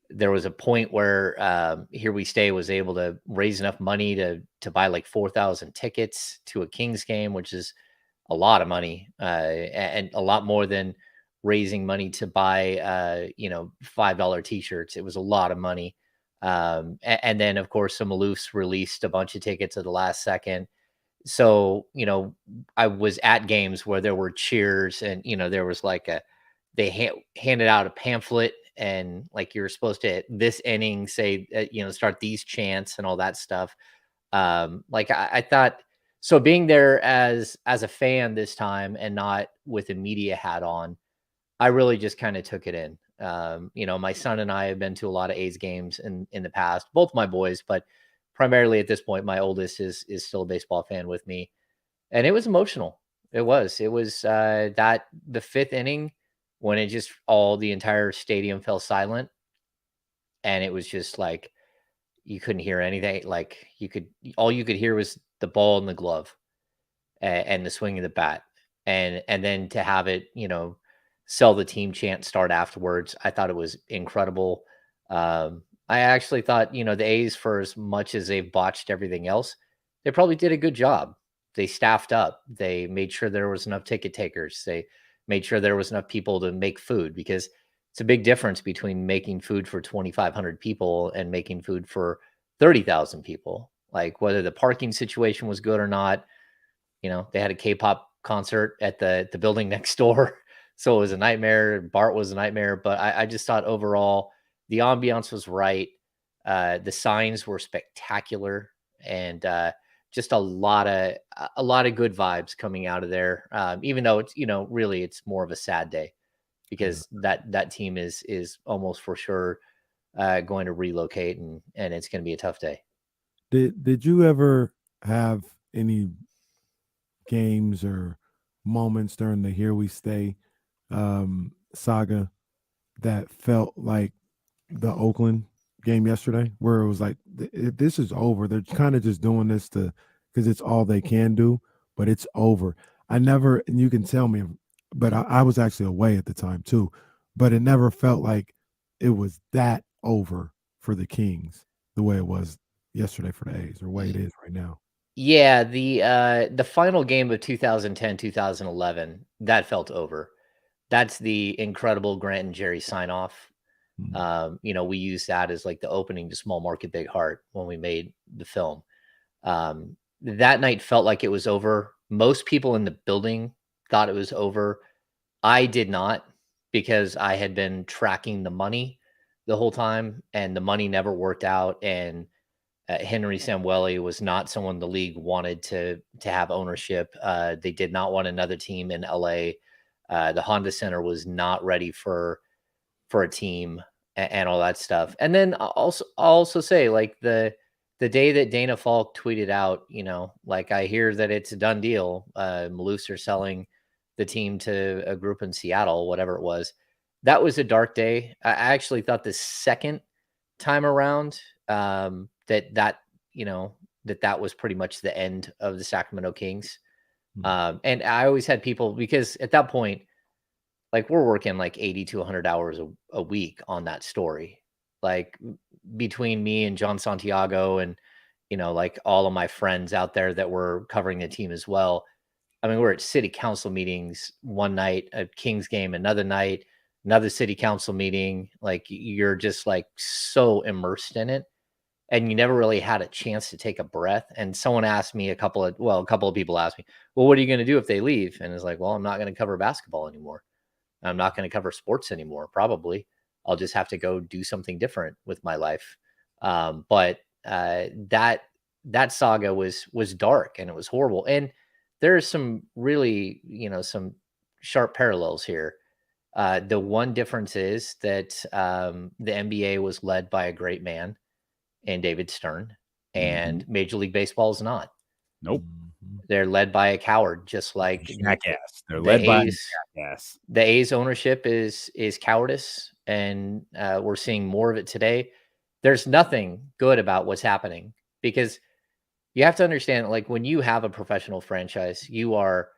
There was a point where Here We Stay was able to raise enough money to buy 4,000 tickets to a Kings game, which is a lot of money and a lot more than raising money to buy, $5 t-shirts. It was a lot of money. And then of course some Maloofs released a bunch of tickets at the last second. So, I was at games where there were cheers and, there was like they handed out a pamphlet and like you're supposed to this inning say, start these chants and all that stuff. Like I thought, so being there as a fan this time and not with a media hat on, I really just kind of took it in. My son and I have been to a lot of A's games in the past, both my boys, but primarily at this point, my oldest is still a baseball fan with me. And it was emotional. It was that the fifth inning when it just the entire stadium fell silent. And it was just like, you couldn't hear anything. Like all you could hear was the ball and the glove and the swing of the bat. And then to have it, sell the team chant start afterwards. I thought it was incredible. I actually thought, the A's, for as much as they've botched everything else, they probably did a good job. They staffed up. They made sure there was enough ticket takers. They made sure there was enough people to make food, because it's a big difference between making food for 2,500 people and making food for 30,000 people. Like whether the parking situation was good or not, they had a K-pop concert at the building next door. So it was a nightmare. Bart was a nightmare, but I just thought overall the ambiance was right. The signs were spectacular, and just a lot of good vibes coming out of there. Even though it's really it's more of a sad day, because that team is almost for sure going to relocate, and it's going to be a tough day. Did you ever have any games or moments during the Here We Stay saga that felt like the Oakland game yesterday, where it was like, this is over? They're kind of just doing this because it's all they can do, but it's over. I never, and you can tell me, but I was actually away at the time too, but it never felt like it was that over for the Kings the way it was yesterday for the A's, or the way it is right now. Yeah, the final game of 2010, 2011, that felt over. That's the incredible Grant and Jerry sign off. We used that as like the opening to Small Market Big Heart when we made the film. That night felt like it was over. Most people in the building thought it was over. I did not, because I had been tracking the money the whole time, and the money never worked out. And Henry Samueli was not someone the league wanted to have ownership. They did not want another team in LA. The Honda Center was not ready for a team and all that stuff. And then I'll also say, like, the day that Dana Falk tweeted out, like, I hear that it's a done deal. Maloofs are selling the team to a group in Seattle, whatever it was. That was a dark day. I actually thought the second time around that was pretty much the end of the Sacramento Kings. And I always had people, because at that point, like, we're working like 80 to 100 hours a week on that story. Like, between me and John Santiago and, like all of my friends out there that were covering the team as well. I mean, we're at city council meetings one night, a Kings game another night, another city council meeting. Like, you're just like so immersed in it, and you never really had a chance to take a breath. And someone asked me, a couple of people asked me, well, what are you going to do if they leave? And it's like, well, I'm not going to cover basketball anymore. I'm not going to cover sports anymore. Probably I'll just have to go do something different with my life. But that saga was dark, and it was horrible. And there's some really, some sharp parallels here. The one difference is that the NBA was led by a great man in David Stern, and Major League Baseball is not. Nope. They're led by a coward, just like jackass. They're led by a jackass. The A's ownership is cowardice, and we're seeing more of it today. There's nothing good about what's happening, because you have to understand, like, when you have a professional franchise, you're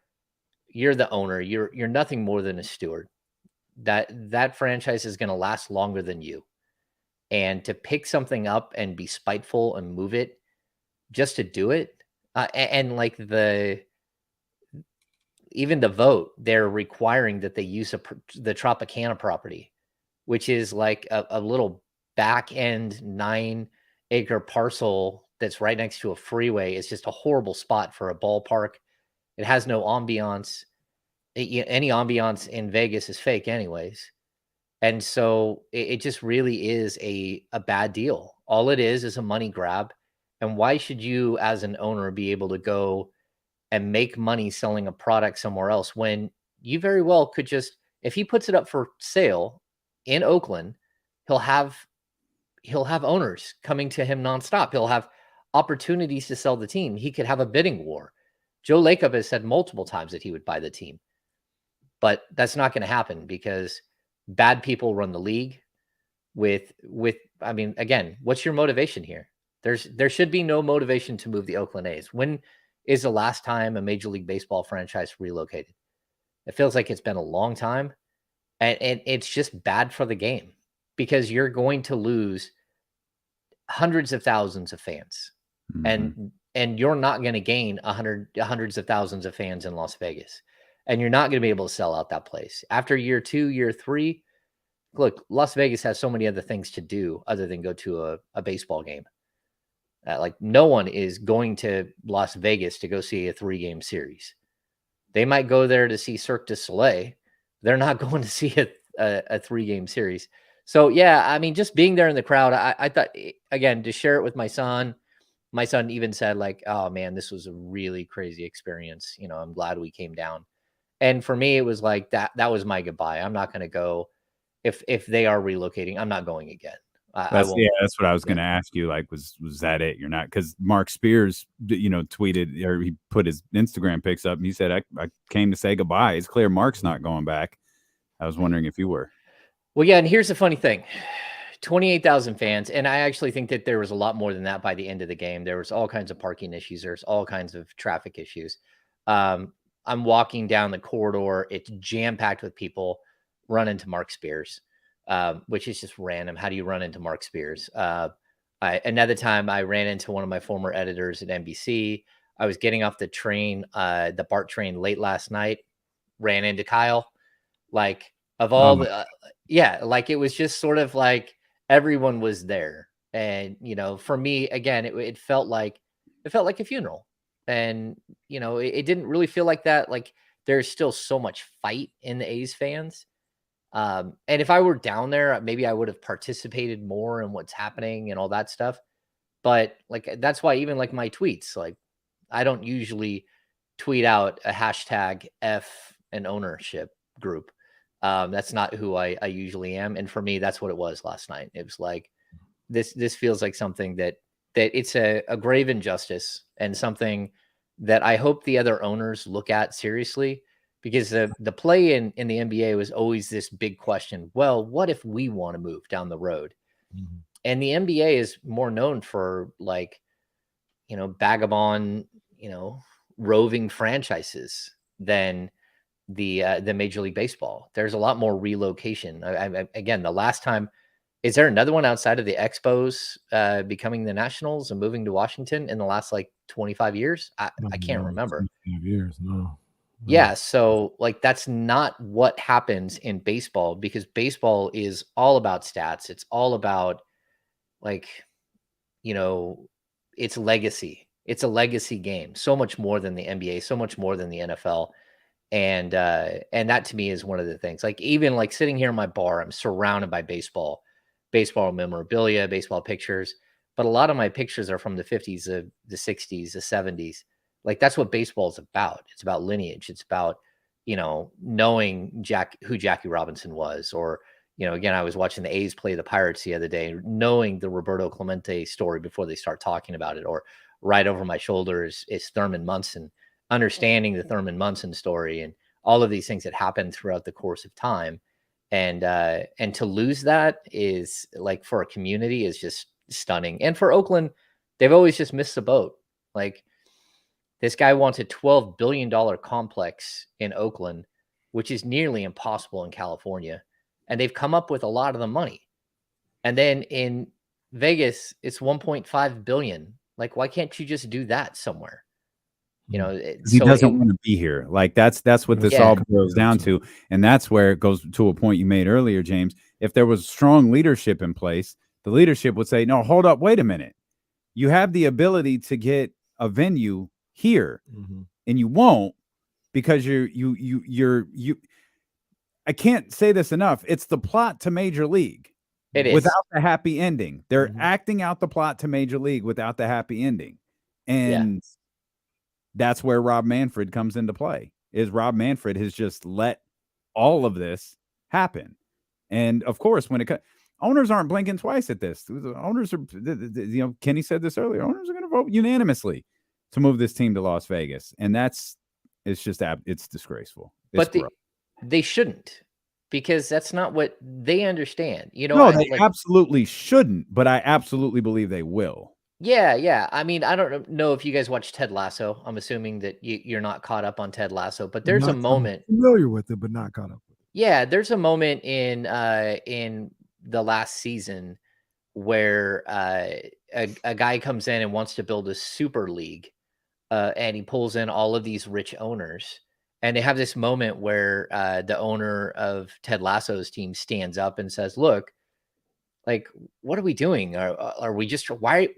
the owner. You're nothing more than a steward. That franchise is going to last longer than you. And to pick something up and be spiteful and move it just to do it, and like even the vote, they're requiring that they use the Tropicana property, which is like a little back end 9-acre parcel that's right next to a freeway. It's just a horrible spot for a ballpark. It has no ambiance. Any ambiance in Vegas is fake anyways. And so it just really is a bad deal. All it is a money grab. And why should you as an owner be able to go and make money selling a product somewhere else when you very well could just, if he puts it up for sale in Oakland, he'll have owners coming to him nonstop. He'll have opportunities to sell the team. He could have a bidding war. Joe Lacob has said multiple times that he would buy the team, but that's not going to happen because bad people run the league I mean, again, what's your motivation here? There should be no motivation to move the Oakland A's. When is the last time a Major League Baseball franchise relocated? It feels like it's been a long time, and it's just bad for the game because you're going to lose hundreds of thousands of fans, and you're not going to gain hundreds of thousands of fans in Las Vegas, and you're not going to be able to sell out that place after year 2, year 3. Look, Las Vegas has so many other things to do other than go to a baseball game. Like no one is going to Las Vegas to go see a 3-game series. They might go there to see Cirque du Soleil. They're not going to see a 3-game series. So yeah, I mean, just being there in the crowd, I thought, again, to share it with my son even said like, oh man, this was a really crazy experience. You know, I'm glad we came down. And for me, it was like that was my goodbye. I'm not going to go if they are relocating. I'm not going again. That's what I was going to ask you. Like, was that it? You're not, because Mark Spears, tweeted, or he put his Instagram pics up and he said, I came to say goodbye. It's clear Mark's not going back. I was wondering if you were. Well, yeah. And here's the funny thing, 28,000 fans. And I actually think that there was a lot more than that by the end of the game. There was all kinds of parking issues. There's all kinds of traffic issues. I'm walking down the corridor. It's jam packed with people. Run into Mark Spears. Which is just random. How do you run into Mark Spears? Another time I ran into one of my former editors at NBC. I was getting off the train, the BART train late last night, ran into Kyle. Like of all like it was just sort of like everyone was there. And, for me, again, it felt like a funeral. And, it didn't really feel like that. Like there's still so much fight in the A's fans. And if I were down there, maybe I would have participated more in what's happening and all that stuff. But like, that's why even like my tweets, like I don't usually tweet out a hashtag F an ownership group. That's not who I usually am. And for me, that's what it was last night. It was like, this feels like something that it's a grave injustice and something that I hope the other owners look at seriously. Because the play in the NBA was always this big question. Well, what if we want to move down the road? Mm-hmm. And the NBA is more known for like, vagabond, roving franchises than the Major League Baseball. There's a lot more relocation. Again, the last time, is there another one outside of the Expos becoming the Nationals and moving to Washington in the last like 25 years? I can't remember. 25 years, no. Yeah, so like that's not what happens in baseball because baseball is all about stats. It's all about like, it's legacy. It's a legacy game. So much more than the NBA, so much more than the NFL. And that to me is one of the things. Like even like sitting here in my bar, I'm surrounded by baseball memorabilia, baseball pictures, but a lot of my pictures are from the 50s, the 60s, the 70s. Like that's what baseball is about. It's about lineage. It's about, knowing who Jackie Robinson was, or, again, I was watching the A's play the Pirates the other day, knowing the Roberto Clemente story before they start talking about it, or right over my shoulder is Thurman Munson, understanding the Thurman Munson story and all of these things that happened throughout the course of time. And to lose that is like for a community is just stunning. And for Oakland, they've always just missed the boat. Like, this guy wants a $12 billion complex in Oakland, which is nearly impossible in California. And they've come up with a lot of the money. And then in Vegas, it's $1.5 billion. Like, why can't you just do that somewhere? You know, 'Cause he doesn't want to be here. Like that's what this all boils down to, and that's where it goes to a point you made earlier, James. If there was strong leadership in place, the leadership would say, "No, hold up, wait a minute. You have the ability to get a venue here, and you won't because you're I can't say this enough. It's the plot to Major League. It is. Without the happy ending. They're acting out the plot to Major League without the happy ending. And that's where Rob Manfred comes into play. Is Rob Manfred has just let all of this happen. And of course, when owners aren't blinking twice at this. The owners are, you know, Kenny said this earlier. Owners are going to vote unanimously to move this team to Las Vegas. And it's disgraceful. But they shouldn't, because that's not what they understand. You know, no, they absolutely shouldn't, but I absolutely believe they will. Yeah. I mean, I don't know if you guys watch Ted Lasso. I'm assuming that you're not caught up on Ted Lasso, but there's a moment. I'm familiar with it, but not caught up with it. Yeah, there's a moment in the last season where a guy comes in and wants to build a super league, and he pulls in all of these rich owners. And they have this moment where the owner of Ted Lasso's team stands up and says, "Look, like, what are we doing? Are we just why?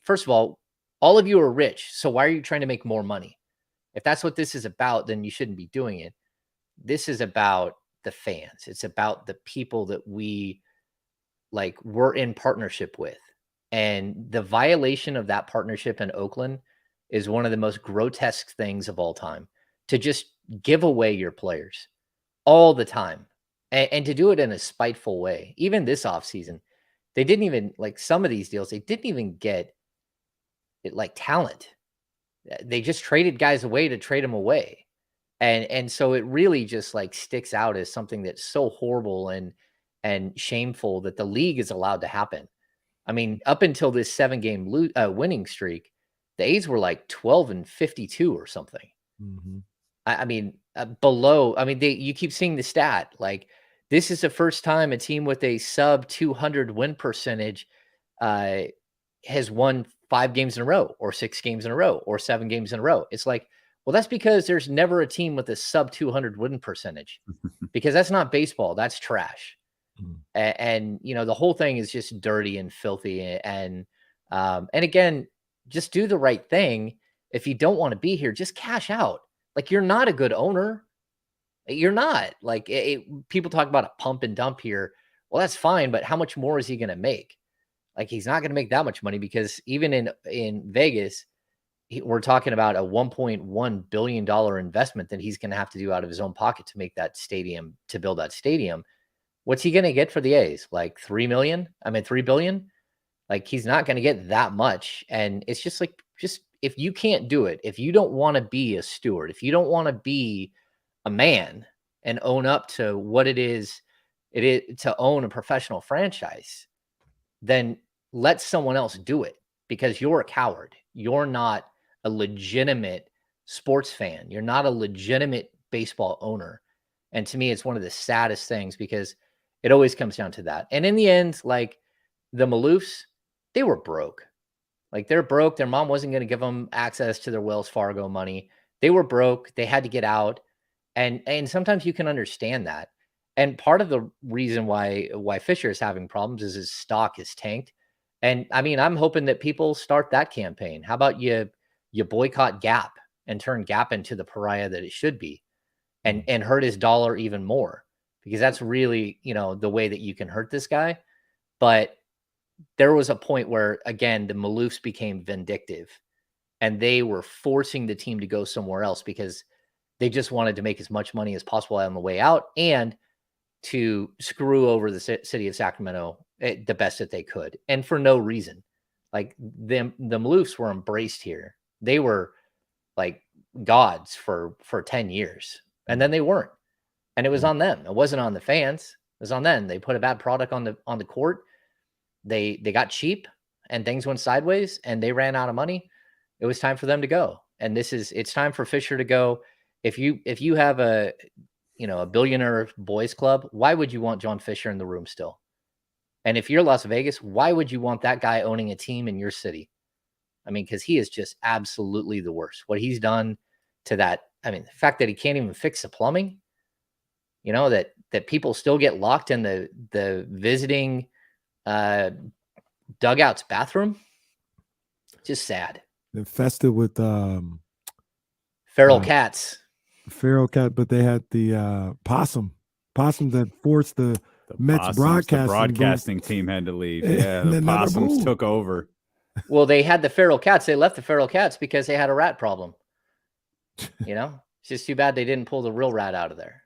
First of all of you are rich, so why are you trying to make more money? If that's what this is about, then you shouldn't be doing it. This is about the fans. It's about the people that we're in partnership with, and the violation of that partnership in Oakland is one of the most grotesque things of all time. To just give away your players all the time, and to do it in a spiteful way. Even this offseason, they didn't even, like, some of these deals, they didn't even get it, like, talent. They just traded guys away to trade them away. And so it really just, like, sticks out as something that's so horrible and shameful that the league is allowed to happen. I mean, up until this 7-game winning streak, the A's were like 12-52 or something. I mean, below. I mean, you keep seeing the stat. Like, this is the first time a team with a sub 200 win percentage has won 5 games in a row, or 6 games in a row, or 7 games in a row. It's like, well, that's because there's never a team with a sub 200 win percentage, because that's not baseball. That's trash. And you know, the whole thing is just dirty and filthy. And again, just do the right thing. If you don't want to be here, just cash out. Like, you're not a good owner. You're not. Like, people talk about a pump and dump here. Well, that's fine, but how much more is he going to make? Like, he's not going to make that much money, because even in Vegas, we're talking about a $1.1 billion investment that he's going to have to do out of his own pocket to make that stadium, to build that stadium. What's he going to get for the A's? Like $3 billion? Like, he's not going to get that much. And it's just like, if you can't do it, if you don't want to be a steward, if you don't want to be a man and own up to what it is to own a professional franchise, then let someone else do it, because you're a coward. You're not a legitimate sports fan. You're not a legitimate baseball owner. And to me, it's one of the saddest things, because it always comes down to that. And in the end, like, the Maloofs, they were broke. Like, they're broke. Their mom wasn't going to give them access to their Wells Fargo money. They were broke. They had to get out. And sometimes you can understand that. And part of the reason why Fisher is having problems is his stock is tanked. And I mean, I'm hoping that people start that campaign. How about you boycott Gap and turn Gap into the pariah that it should be, and hurt his dollar even more, because that's really, you know, the way that you can hurt this guy. But there was a point where, again, the Maloofs became vindictive, and they were forcing the team to go somewhere else because they just wanted to make as much money as possible on the way out, and to screw over the city of Sacramento the best that they could, and for no reason. Like, the Maloofs were embraced here. They were like gods for 10 years, and then they weren't. And it was on them. It wasn't on the fans. It was on them. They put a bad product on the court. They got cheap, and things went sideways, and they ran out of money. It was time for them to go. And it's time for Fisher to go. If you have a billionaire boys club, why would you want John Fisher in the room still? And if you're Las Vegas, why would you want that guy owning a team in your city? I mean, because he is just absolutely the worst. What he's done to that, I mean, the fact that he can't even fix the plumbing, you know, that people still get locked in the visiting dugout's bathroom, just sad. Infested with Feral cats. Feral cat, but they had the possum that forced the Mets broadcasting team had to leave. Yeah, the possums took over. Well, they had the feral cats. They left the feral cats because they had a rat problem. You know, it's just too bad they didn't pull the real rat out of there.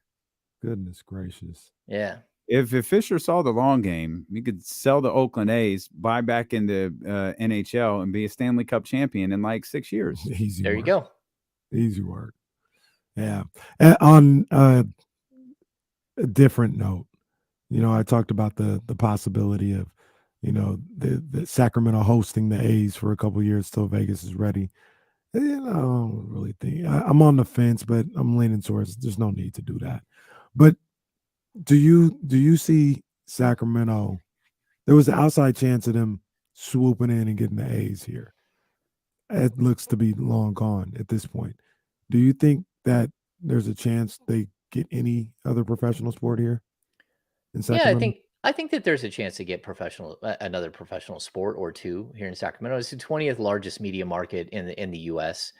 Goodness gracious. Yeah. If Fisher saw the long game, he could sell the Oakland A's, buy back into NHL, and be a Stanley Cup champion in like 6 years. Easy there work. You go. Easy work. Yeah. And on a different note, you know, I talked about the possibility of, you know, the Sacramento hosting the A's for a couple of years till Vegas is ready. And I don't really think I'm on the fence, but I'm leaning towards there's no need to do that. But do you see Sacramento? There was an outside chance of them swooping in and getting the A's here. It looks to be long gone at this point. Do you think that there's a chance they get any other professional sport here in Sacramento? Yeah, I think that there's a chance to get another professional sport or two here in Sacramento. It's the 20th largest media market in the U.S.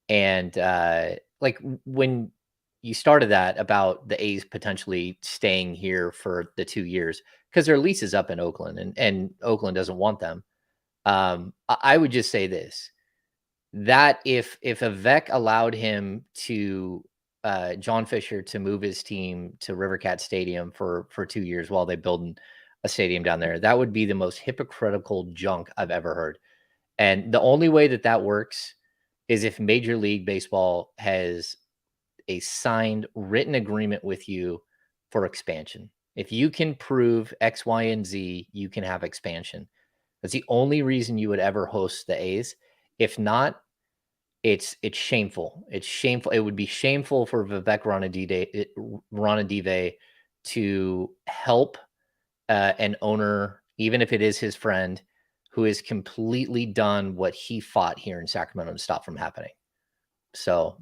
And like when you started that about the A's potentially staying here for the 2 years because their lease is up in Oakland and Oakland doesn't want them. I would just say this, that if Avec allowed him to John Fisher to move his team to Rivercat Stadium for 2 years while they build a stadium down there, that would be the most hypocritical junk I've ever heard. And the only way that works is if Major League Baseball has a signed written agreement with you for expansion. If you can prove X, Y, and Z, you can have expansion. That's the only reason you would ever host the A's. If not, it's shameful. It's shameful. It would be shameful for Vivek Ranadive to help an owner, even if it is his friend, who has completely done what he fought here in Sacramento to stop from happening. So,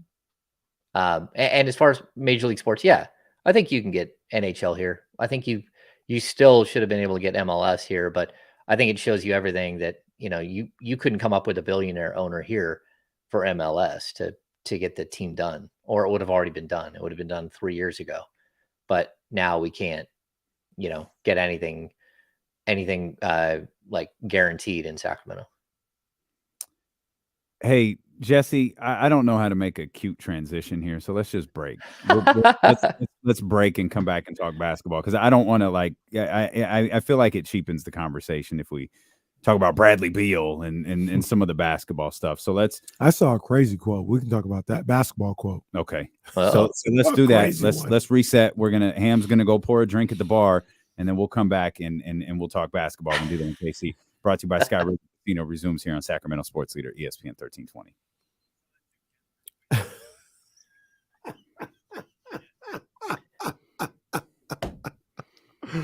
and as far as Major League Sports, yeah, I think you can get NHL here. I think you still should have been able to get MLS here, but I think it shows you everything that, you know, you couldn't come up with a billionaire owner here for MLS to get the team done, or it would have already been done. It would have been done 3 years ago, but now we can't, you know, get anything like guaranteed in Sacramento. Hey, Jesse, I don't know how to make a cute transition here, so let's just break. Let's break and come back and talk basketball, because I don't want to, like, I feel like it cheapens the conversation if we talk about Bradley Beal and some of the basketball stuff. So I saw a crazy quote. We can talk about that basketball quote. Okay. So let's do that. Let's reset. Ham's gonna go pour a drink at the bar, and then we'll come back and we'll talk basketball and do that in KC. Brought to you by Sky Casino resumes here on Sacramento Sports Leader ESPN 1320.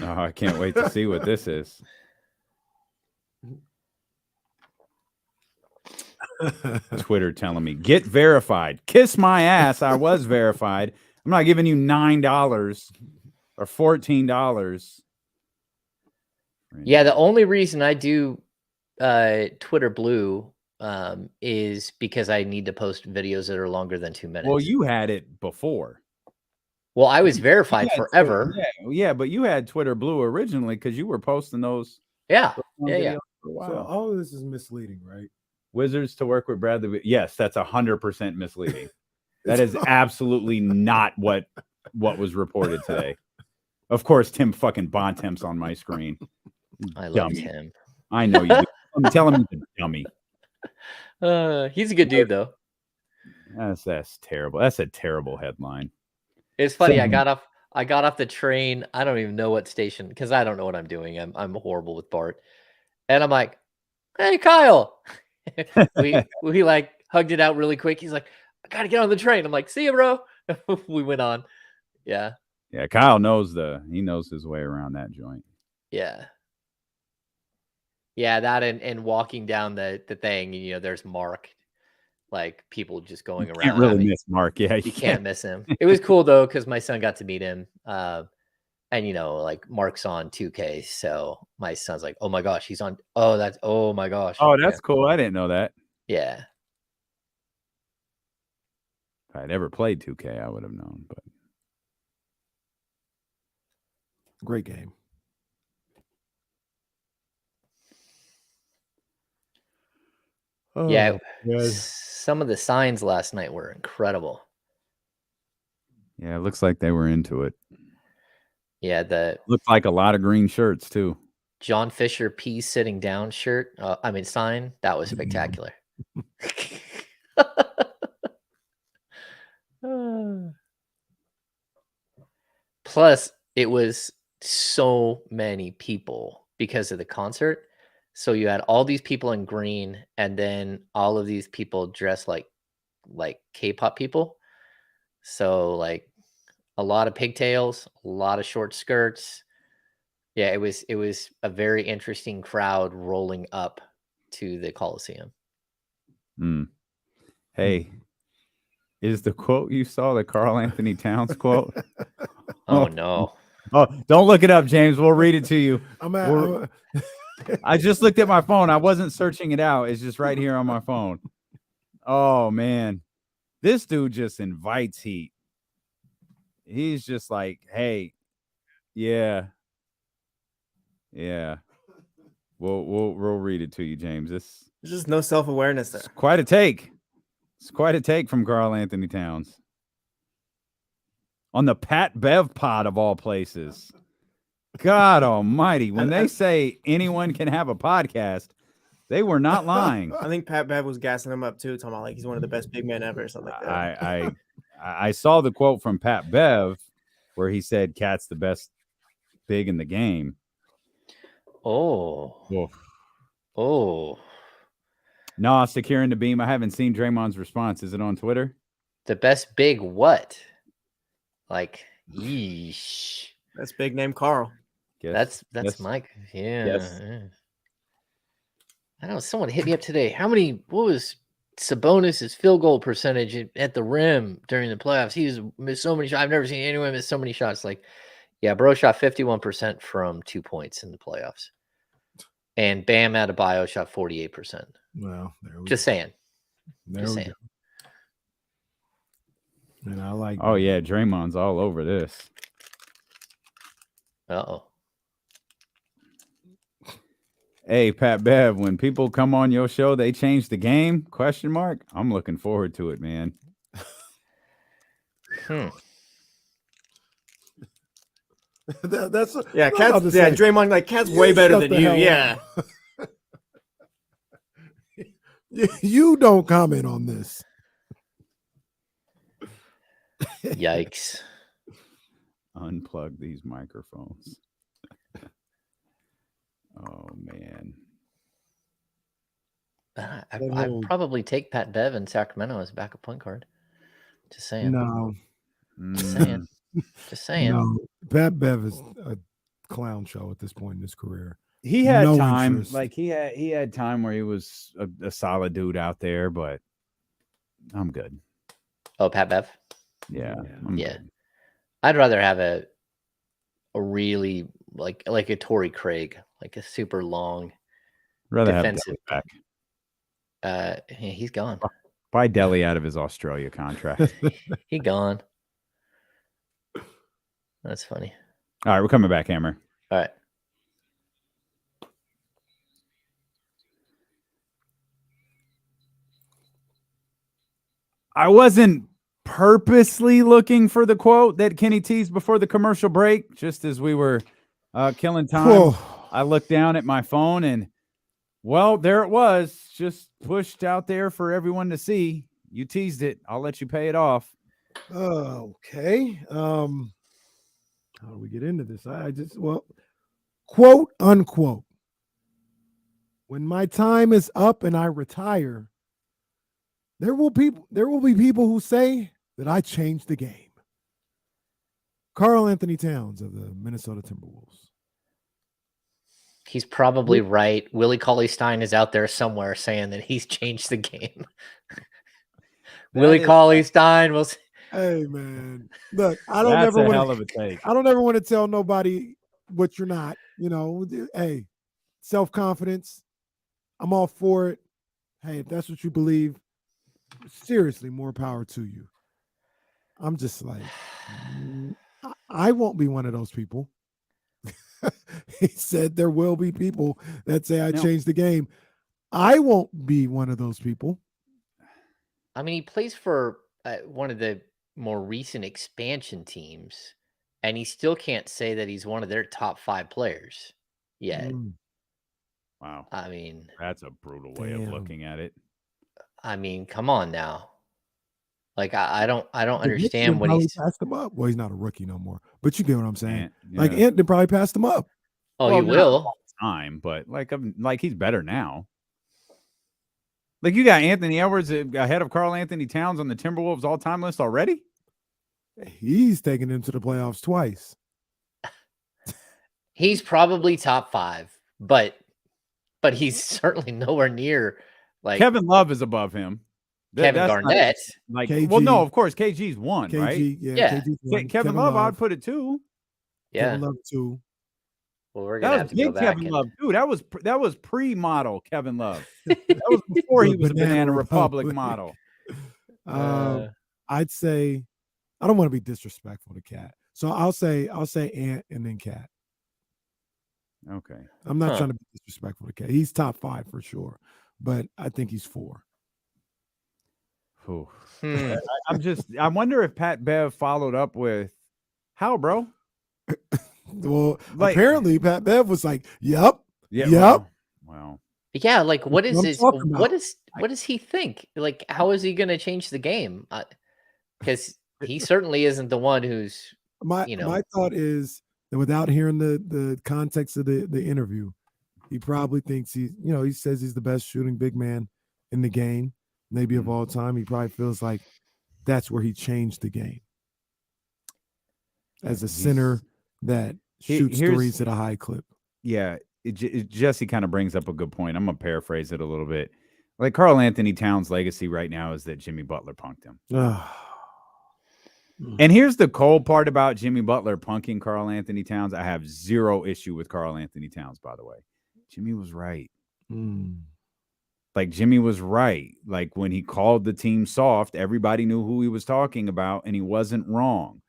Oh, I can't wait to see what this is. Twitter telling me, get verified. Kiss my ass. I was verified. I'm not giving you $9 or $14. Yeah, the only reason I do Twitter Blue is because I need to post videos that are longer than 2 minutes. Well, you had it before. Well, I was verified forever. Yeah, but you had Twitter Blue originally because you were posting those. Yeah. For a while. So all of this is misleading, right? Wizards to work with Bradley. Yes, that's 100% misleading. That is absolutely not what was reported today. Of course, Tim fucking Bontemps on my screen. I love Tim. I know you do. I'm telling him he's a dummy. He's a good dude, though. That's terrible. That's a terrible headline. It's funny. I got off the train. I don't even know what station, because I don't know what I'm doing. I'm horrible with Bart. And I'm like, hey, Kyle. we like hugged it out really quick. He's like, I gotta get on the train. I'm like, see you, bro. We went on. Yeah. Kyle knows he knows his way around that joint. Yeah. Yeah, that and walking down the thing, you know, there's Mark, like people just going around. Can't really miss Mark. Yeah, you can't miss him. It was cool though because my son got to meet him. And you know, like Mark's on 2K, so my son's like, "Oh my gosh, he's on." Oh my gosh. Oh, that's cool. I didn't know that. Yeah. If I'd ever played 2K, I would have known. But Great game. Yeah. good. Some of the signs last night were incredible. Yeah, it looks like they were into it. Yeah, the Looks like a lot of green shirts too. John Fisher P sitting down shirt. Sign. That was spectacular. Plus, it was so many people because of the concert. So you had all these people in green, and then all of these people dressed like K-pop people. So like a lot of pigtails, a lot of short skirts. Yeah, it was a very interesting crowd rolling up to the Coliseum. Hey, is the quote you saw the Karl Anthony Towns quote? Oh no. Oh, don't look it up, James. We'll read it to you. I'm I just looked at my phone. I wasn't searching it out. It's just right here on my phone. Oh man. This dude just invites heat. He's just like, hey, yeah. We'll read it to you, James. There's just no self-awareness there. It's quite a take. It's quite a take from Karl Anthony Towns. On the Pat Bev pod of all places. God almighty. When they say anyone can have a podcast, they were not lying. I think Pat Bev was gassing him up too, talking about like he's one of the best big men ever or something like that. I saw the quote from Pat Bev where he said Cat's the best big in the game. Oh. No, securing the beam. I haven't seen Draymond's response. Is it on Twitter? The best big what? Like, yeesh. That's big name Carl. That's Mike. Yeah. Yes. I know someone hit me up today. What was Sabonis' field goal percentage at the rim during the playoffs? He's missed so many shots. I've never seen anyone miss so many shots. Like, yeah, bro shot 51% from 2 points in the playoffs. And Bam Adebayo shot 48%. Well, there we Just saying. There we go. And I like. Oh yeah, Draymond's all over this. Uh-oh. Hey, Pat Bev, when people come on your show, they change the game? ? I'm looking forward to it, man. That's yeah, Cat's yeah, Draymond, like Cat's way better than you. Yeah. You don't comment on this. Yikes. Unplug these microphones. Oh man. I'd probably take Pat Bev in Sacramento as a backup point guard. Just saying. No. Just saying. Just saying. No. Pat Bev is a clown show at this point in his career. He had No time. interest. Like he had time where he was a solid dude out there, but I'm good. Oh, Pat Bev? Yeah. Yeah. I'd rather have a really like a Torrey Craig, like a super long Rather defensive have Delly back. He's gone. Buy Delly out of his Australia contract. He gone. That's funny. All right, we're coming back, Hammer. All right. I wasn't purposely looking for the quote that Kenny teased before the commercial break, just as we were killing time. Whoa. I looked down at my phone and, well, there it was, just pushed out there for everyone to see. You teased it. I'll let you pay it off. Okay. How do we get into this? Quote unquote. When my time is up and I retire, there will be people who say that I changed the game. Karl Anthony Towns of the Minnesota Timberwolves. He's probably right. Willie Cauley-Stein is out there somewhere saying that he's changed the game. Willie Cauley-Stein will. Hey man, look, I don't That's ever a want hell of a take. I don't ever want to tell nobody what you're not. You know, hey, self-confidence. I'm all for it. Hey, if that's what you believe, seriously, more power to you. I'm just like, I won't be one of those people. He said there will be people that say I changed the game. I won't be one of those people. I mean, he plays for one of the more recent expansion teams, and he still can't say that he's one of their top 5 players yet. Wow. I mean, that's a brutal way of looking at it. I mean, come on now. Like I don't understand what he's passed him up. Well, he's not a rookie no more, but you get what I'm saying. Yeah. Like Anthony probably passed him up. Oh, well, he will. Time, but like he's better now. Like you got Anthony Edwards ahead of Karl Anthony Towns on the Timberwolves all-time list already. He's taken him to the playoffs twice. He's probably top 5, but he's certainly nowhere near like Kevin Love is above him. Kevin Garnett. Like, KG. well, no, of course, KG's one, KG, right? Yeah. KG's one. Kevin Love, I'd put it 2. Yeah. Kevin Love 2. Well, we're gonna have to go back. Kevin Love, dude. That was pre-model Kevin Love. That was before he was a Banana Republic model. I'd say I don't want to be disrespectful to Cat, so I'll say Ant and then Cat. Okay. I'm not trying to be disrespectful to Cat. He's top 5 for sure, but I think he's 4. I wonder if Pat Bev followed up with how, bro? Well, apparently Pat Bev was like, "Yep, Wow. Yeah, like what does he think? Like, how is he going to change the game? Because he certainly isn't the one who's my thought is that without hearing the context of the interview, he probably thinks he says he's the best shooting big man in the game, maybe of all time. He probably feels like that's where he changed the game as a center that shoots threes at a high clip. Yeah, Jesse kind of brings up a good point. I'm gonna paraphrase it a little bit. Like Karl Anthony Towns' legacy right now is that Jimmy Butler punked him. And here's the cold part about Jimmy Butler punking Karl Anthony Towns. I have zero issue with Karl Anthony Towns, by the way. Jimmy was right. Like Jimmy was right. Like when he called the team soft, everybody knew who he was talking about, and he wasn't wrong.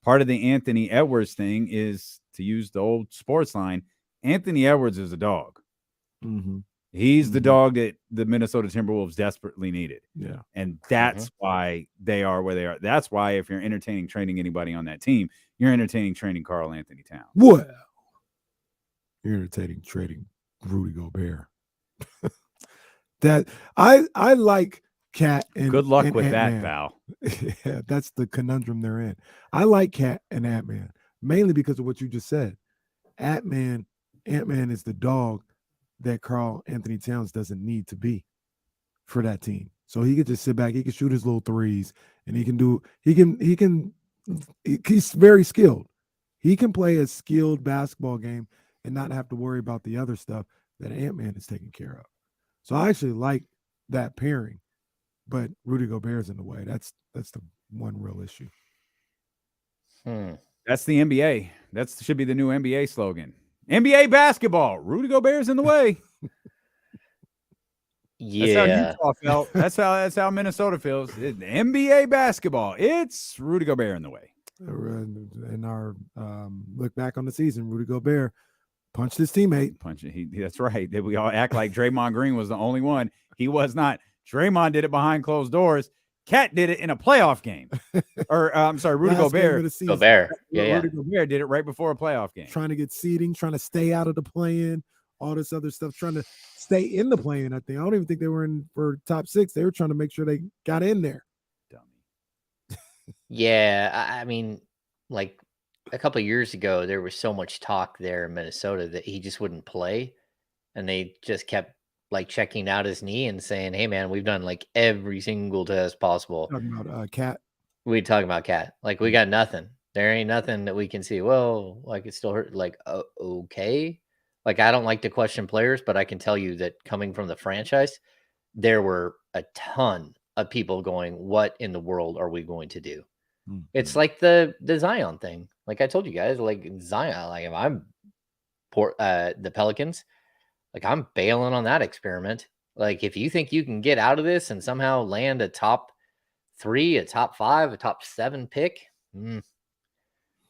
Part of the Anthony Edwards thing is, to use the old sports line, Anthony Edwards is a dog. He's the dog that the Minnesota Timberwolves desperately needed. Yeah. And that's why they are where they are. That's why if you're entertaining trading anybody on that team, you're entertaining trading Karl Anthony Towns. Well, you're entertaining trading Rudy Gobert. That I like Cat and good luck and with Ant-Man. that, Val. Yeah, that's the conundrum they're in. I like Cat and Ant-Man mainly because of what you just said. Ant-Man is the dog that Karl Anthony Towns doesn't need to be for that team. So he could just sit back, he can shoot his little threes, and he's very skilled. He can play a skilled basketball game and not have to worry about the other stuff that Ant-Man is taking care of. So I actually like that pairing, but Rudy Gobert's in the way. That's the one real issue. That's the NBA. That should be the new NBA slogan. NBA basketball. Rudy Gobert's in the way. Yeah. That's how Utah felt. That's how Minnesota feels. NBA basketball. It's Rudy Gobert in the way. In our look back on the season, Rudy Gobert punched his teammate. That's right. Did we all act like Draymond Green was the only one? He was not. Draymond did it behind closed doors. Cat did it in a playoff game. Or I'm sorry, Rudy Gobert. Gobert. Rudy Gobert did it right before a playoff game. Trying to get seeding, trying to stay out of the play-in, all this other stuff, trying to stay in the play-in, I think. I don't even think they were in for top 6. They were trying to make sure they got in there. Dummy. Yeah, I mean, like a couple of years ago, there was so much talk there in Minnesota that he just wouldn't play. And they just kept like checking out his knee and saying, "Hey man, we've done like every single test possible." Talking about Cat. We talking about Cat. Like we got nothing. There ain't nothing that we can see. Well, like it still hurt. Like okay, Like, I don't like to question players, but I can tell you that coming from the franchise, there were a ton of people going, what in the world are we going to do? Mm-hmm. It's like the Zion thing. Like I told you guys, like Zion, like if I'm the Pelicans, like I'm bailing on that experiment. Like if you think you can get out of this and somehow land a top 3, a top 5, a top 7 pick,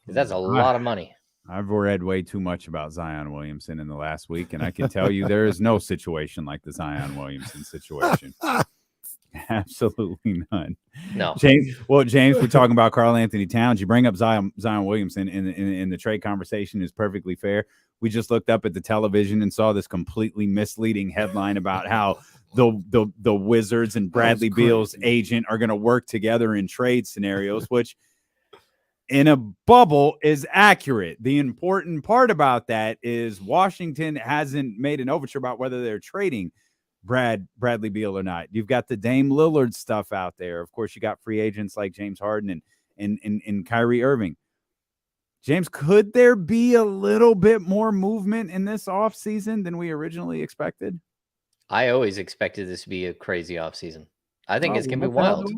that's a lot of money. I've read way too much about Zion Williamson in the last week, and I can tell you there is no situation like the Zion Williamson situation. Absolutely none. No. James, we're talking about Karl Anthony Towns. You bring up Zion Williamson in the trade conversation is perfectly fair. We just looked up at the television and saw this completely misleading headline about how the Wizards and Bradley Beal's agent are going to work together in trade scenarios, which in a bubble is accurate. The important part about that is Washington hasn't made an overture about whether they're trading Bradley Beal or not. You've got the Dame Lillard stuff out there. Of course, you got free agents like James Harden and Kyrie Irving. James, could there be a little bit more movement in this offseason than we originally expected? I always expected this to be a crazy offseason. I think it's going to be wild.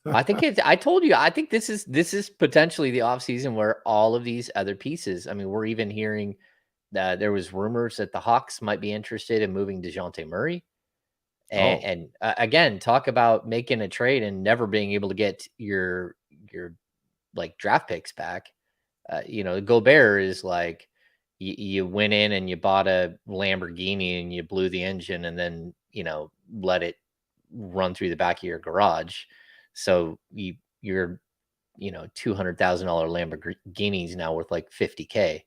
I told you, I think this is potentially the offseason where all of these other pieces, I mean, we're even hearing that there was rumors that the Hawks might be interested in moving DeJounte Murray. And again, talk about making a trade and never being able to get your like draft picks back. Gobert is like, you went in and you bought a Lamborghini and you blew the engine and then, let it run through the back of your garage. So your $200,000 Lamborghini's now worth like $50K.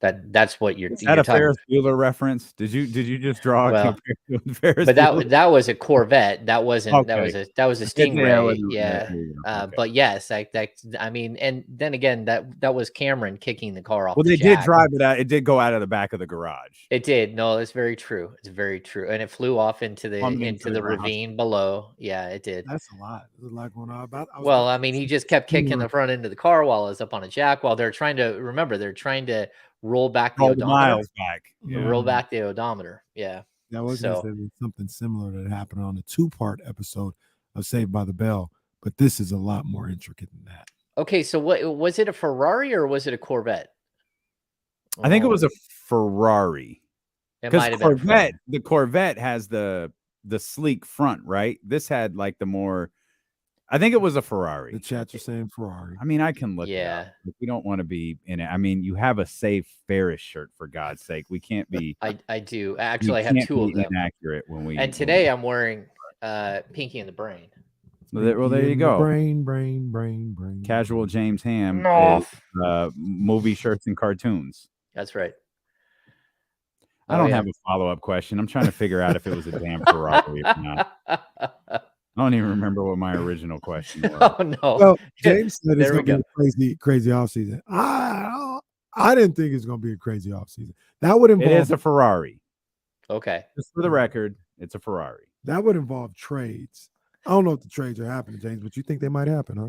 That's what you're. Is that a Ferris Bueller reference? Did you just draw a comparison with Ferris Bueller? That was a Corvette. That wasn't. Okay. That was a Stingray. Yeah. Okay. But yes, I mean, and then again, that was Cameron kicking the car off. Well, they did drive it out. It did go out of the back of the garage. It did. No, it's very true. It's very true, and it flew off into the ravine below. Yeah, it did. That's a lot. There's a lot going on about. Well, I mean, he just kept kicking the front end of the car while it was up on a jack. While they're trying to roll back the odometer. Miles back. Yeah. Roll back the odometer. Yeah. That was something similar that happened on a 2-part episode of Saved by the Bell, but this is a lot more intricate than that. Okay, so what was it, a Ferrari or was it a Corvette? I think it was a Ferrari. It might have been. The Corvette has the sleek front, right? This had like the more. I think it was a Ferrari. The chats are saying Ferrari. I mean, I can look it up. We don't want to be in it. I mean, you have a Save Ferris shirt, for God's sake. We can't be. I do. Actually, I have 2 of them. Inaccurate when we. And today I'm wearing Pinky and the Brain. Well, there you go. Brain. Casual James Ham. Movie shirts and cartoons. That's right. I don't have a follow-up question. I'm trying to figure out if it was a damn Ferrari or not. I don't even remember what my original question was. Oh no! Well, James said it's going to be a crazy offseason. I didn't think it's going to be a crazy offseason. That would involve. It is a Ferrari. Okay. Just for the record, it's a Ferrari. That would involve trades. I don't know if the trades are happening, James, but you think they might happen, huh?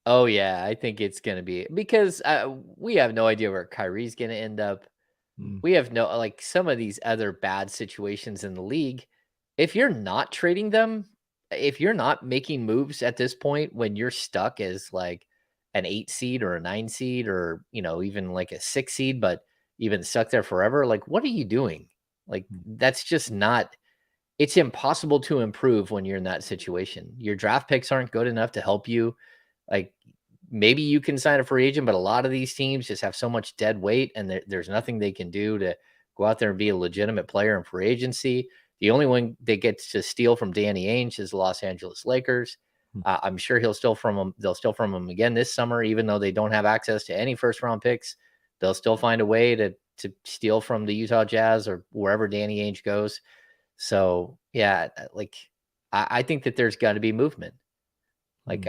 Oh yeah, I think it's going to be, because we have no idea where Kyrie's going to end up. We have some of these other bad situations in the league. If you're not trading them, if you're not making moves at this point, when you're stuck as like an 8 seed or a 9 seed or, even like a 6 seed, but you've been stuck there forever, like, what are you doing? Like, that's just not, it's impossible to improve when you're in that situation. Your draft picks aren't good enough to help you. Like, maybe you can sign a free agent, but a lot of these teams just have so much dead weight and there's nothing they can do to go out there and be a legitimate player in free agency. The only one that gets to steal from Danny Ainge is the Los Angeles Lakers. I'm sure he'll steal from him. They'll steal from him again this summer, even though they don't have access to any first-round picks. They'll still find a way to steal from the Utah Jazz or wherever Danny Ainge goes. So, yeah, like, I think that there's got to be movement. Like,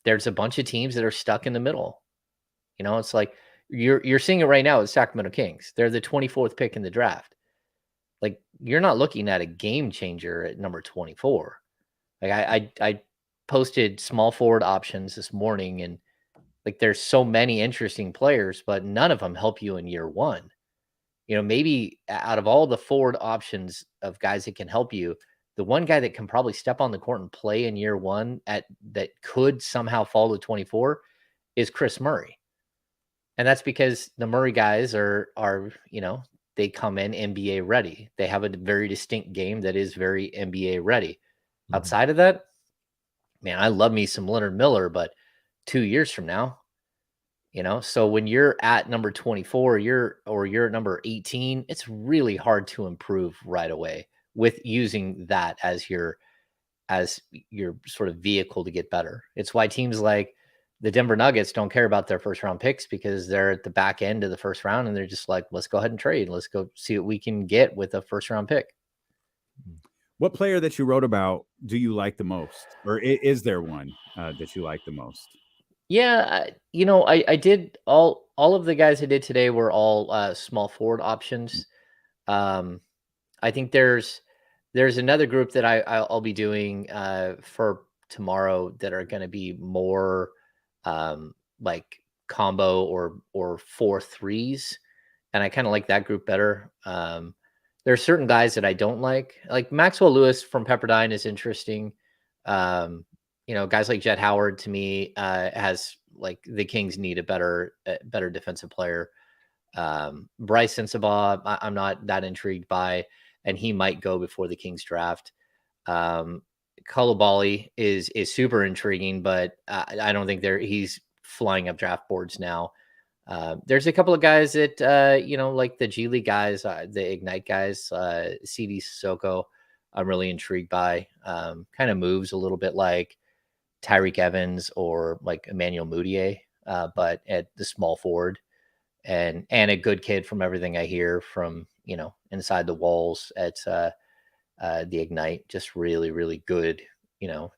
there's a bunch of teams that are stuck in the middle. It's like you're seeing it right now with Sacramento Kings. They're the 24th pick in the draft. Like, you're not looking at a game changer at number 24. Like, I posted small forward options this morning, and like, there's so many interesting players, but none of them help you in year one. maybe out of all the forward options of guys that can help you, the one guy that can probably step on the court and play in year one that could somehow fall to 24 is Chris Murray. And that's because the Murray guys are they come in NBA ready. They have a very distinct game that is very NBA ready. Outside of that, man, I love me some Leonard Miller, but 2 years from now, so when you're at number 24, you're at number 18, it's really hard to improve right away with using that as your sort of vehicle to get better. It's why teams like the Denver Nuggets don't care about their first round picks, because they're at the back end of the first round and they're just like, let's go ahead and trade. Let's go see what we can get with a first round pick. What player that you wrote about do you like the most, or is there one that you like the most? Yeah, I did all of the guys I did today were all small forward options. I think there's another group that I'll be doing for tomorrow that are going to be more like combo or 4-3s, and I kind of like that group better. There are certain guys that I don't like Maxwell Lewis from Pepperdine is interesting. Guys like Jet Howard to me has the Kings need a better defensive player. Bryce Sensabaugh, I'm not that intrigued by, and he might go before the Kings draft. Coulibaly is super intriguing, but I don't think he's flying up draft boards now. There's a couple of guys that like the G League guys, the Ignite guys, CD Sissoko, I'm really intrigued by. Kind of moves a little bit like Tyreek Evans or like Emmanuel Mudiay, but at the small forward, and a good kid from everything I hear from inside the walls at the Ignite. Just really, really good,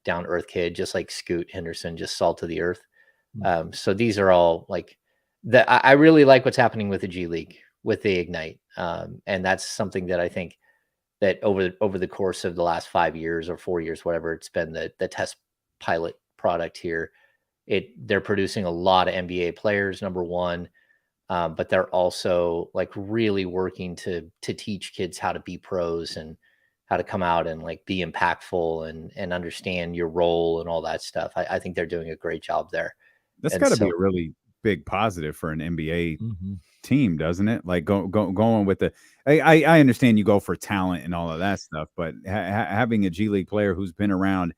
down to earth kid, just like Scoot Henderson, just salt of the earth. So these are all I really like what's happening with the G League, with the Ignite. And that's something that I think that over the course of the last 5 years or 4 years, whatever it's been, the test pilot product here, they're producing a lot of NBA players, number one. But they're also really working to teach kids how to be pros and how to come out and be impactful and understand your role and all that stuff. I think they're doing a great job there. That's got to be a really big positive for an NBA team, doesn't it? Going with I understand you go for talent and all of that stuff, but having a G League player who's been around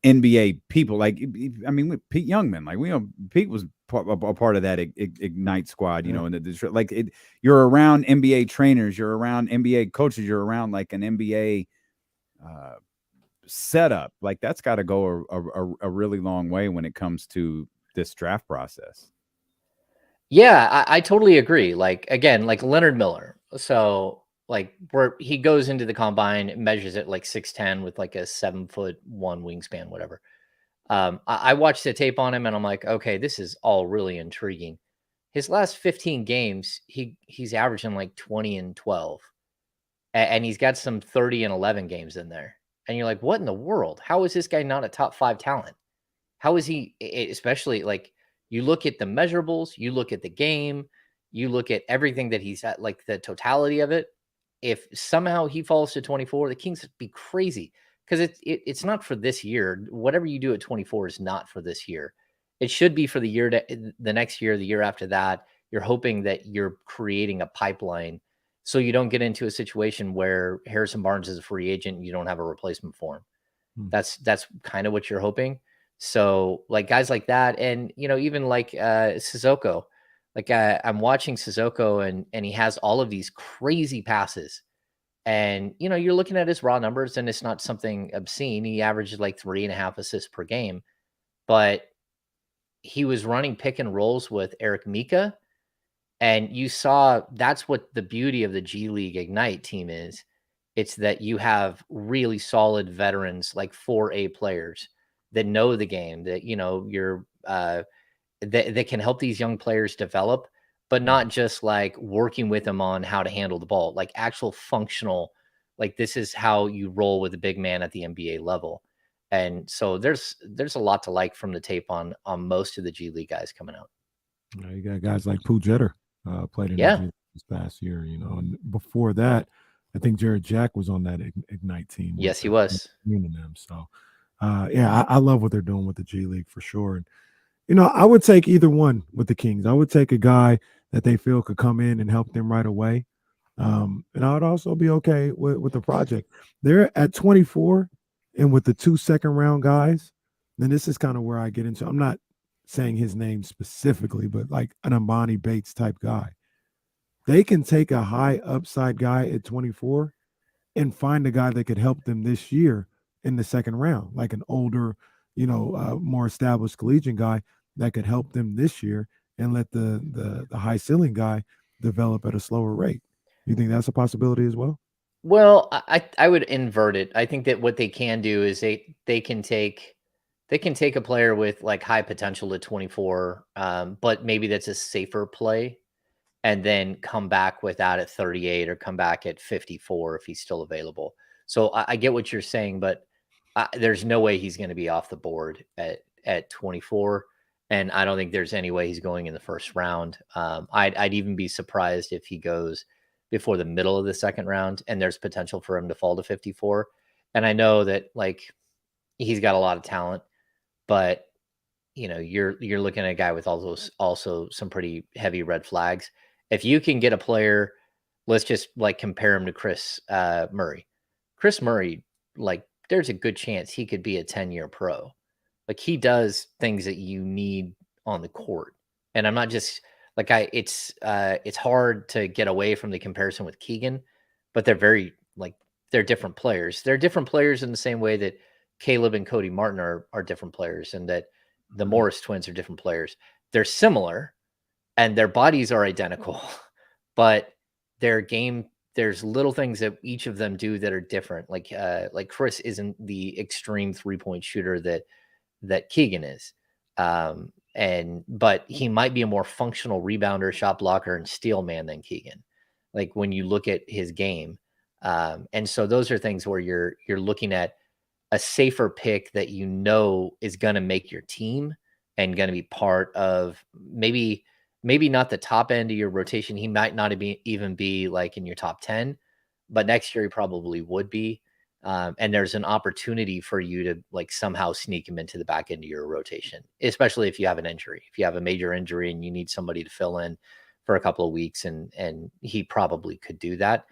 NBA people, with Pete Youngman, Pete was a part of that Ignite squad, and you're around NBA trainers, you're around NBA coaches, you're around an NBA setup. That's got to go a really long way when it comes to this draft process. Yeah, I totally agree. Again, Leonard Miller. So where he goes into the combine, measures it 6'10" with a 7'1" wingspan, whatever. I watched the tape on him and I'm like, okay, this is all really intriguing. His last 15 games, he's averaging 20 and 12, and he's got some 30 and 11 games in there. And you're like, what in the world? How is this guy not a top 5 talent? How is he, especially you look at the measurables, you look at the game, you look at everything that he's at, the totality of it. If somehow he falls to 24, the Kings would be crazy, because it's not for this year. Whatever you do at 24 is not for this year. It should be for the next year, the year after that. You're hoping that you're creating a pipeline so you don't get into a situation where Harrison Barnes is a free agent and you don't have a replacement for him. That's kind of what you're hoping. So guys like that, and even Sissoko, I'm watching Sissoko and he has all of these crazy passes, and you're looking at his raw numbers and it's not something obscene. He averages 3.5 assists per game, but he was running pick and rolls with Eric Mika, and you saw that's what the beauty of the G League Ignite team is. It's that you have really solid veterans, 4A players that know the game, that you're that can help these young players develop, but not just working with them on how to handle the ball, actual functional, this is how you roll with a big man at the NBA level. And so there's a lot to like from the tape on most of the G League guys coming out. You got guys like Pooh Jeter played in yeah. the G League. this past year, and before that, I think Jared Jack was on that Ignite team. Yes, he was. Them. So, yeah, I love what they're doing with the G League for sure. And, I would take either one with the Kings. I would take a guy that they feel could come in and help them right away. And I would also be okay with the project. They're at 24, and with the 2 second-round guys, then this is kind of where I get into. I'm not saying his name specifically, but like an Amani Bates type guy. They can take a high upside guy at 24 and find a guy that could help them this year in the second round, like an older, more established collegiate guy that could help them this year, and let the high ceiling guy develop at a slower rate. You think that's a possibility as well? Well, I would invert it. I think that what they can do is they can take a player with like high potential at 24, but maybe that's a safer play, and then come back with that at 38 or come back at 54 if he's still available. So I get what you're saying, but there's no way he's going to be off the board at 24. And I don't think there's any way he's going in the first round. I'd even be surprised if he goes before the middle of the second round, and there's potential for him to fall to 54. And I know that like he's got a lot of talent, but you're looking at a guy with also some pretty heavy red flags. If you can get a player, let's just like compare him to Chris Murray. Chris Murray, like there's a good chance he could be a 10-year pro. Like he does things that you need on the court. And I'm not just like it's hard to get away from the comparison with Keegan, but they're different players. They're different players in the same way that Caleb and Cody Martin are different players, and that the Morris twins are different players. They're similar and their bodies are identical, but their game, there's little things that each of them do that are different. Like Chris isn't the extreme 3-point shooter that Keegan is. But he might be a more functional rebounder, shot blocker, and steal man than Keegan. Like when you look at his game. And so those are things where you're looking at a safer pick that is going to make your team and going to be part of maybe not the top end of your rotation. He might not even be like in your top 10, but next year he probably would be. And there's an opportunity for you to like somehow sneak him into the back end of your rotation, especially if you have an injury. If you have a major injury and you need somebody to fill in for a couple of weeks, and he probably could do that.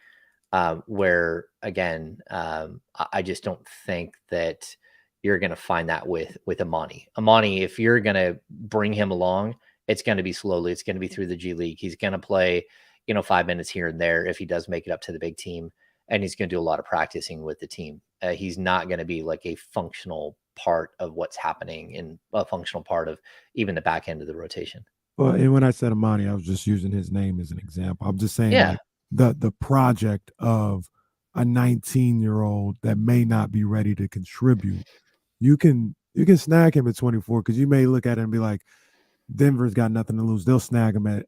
Where again, I just don't think that you're going to find that with Amani. Amani, if you're going to bring him along, it's going to be slowly. It's going to be through the G League. He's going to play, 5 minutes here and there if he does make it up to the big team, and he's going to do a lot of practicing with the team. He's not going to be like a functional part of what's happening, and a functional part of even the back end of the rotation. Well, and when I said Amani, I was just using his name as an example. I'm just saying, Yeah. Like, the project of a 19-year-old that may not be ready to contribute, you can snag him at 24, because you may look at it and be like, Denver's got nothing to lose. They'll snag him at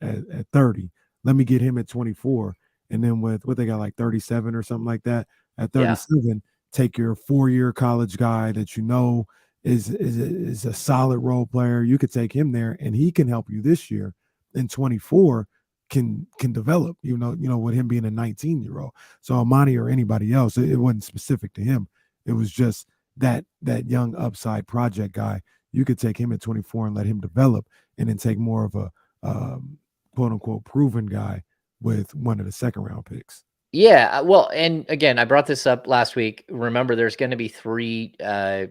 30. Let me get him at 24. And then with what they got, like 37 or something like that, at 37, take your 4-year college guy that is a solid role player. You could take him there, and he can help you this year. And 24 can develop, with him being a 19-year-old. So Amani or anybody else, it wasn't specific to him. It was just that young upside project guy. You could take him at 24 and let him develop, and then take more of a quote unquote proven guy with one of the second round picks. Yeah, well, and again, I brought this up last week. Remember, there's going to be 3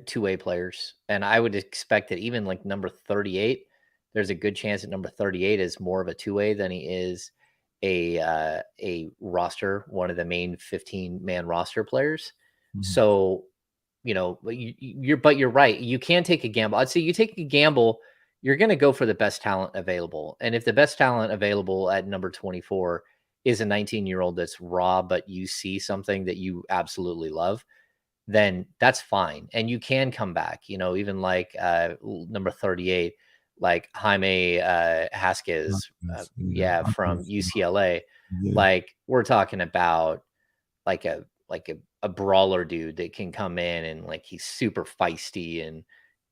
two-way players, and I would expect that even like number 38, there's a good chance that number 38 is more of a two-way than he is a roster, one of the main 15-man roster players. Mm-hmm. So, you're right. You can take a gamble. I'd say you take a gamble, you're going to go for the best talent available. And if the best talent available at number 24 is a 19-year-old that's raw, but you see something that you absolutely love, then that's fine. And you can come back, even like number 38, like Jaime Haskins, from UCLA. Yeah. Like we're talking about like a brawler dude that can come in and like he's super feisty, and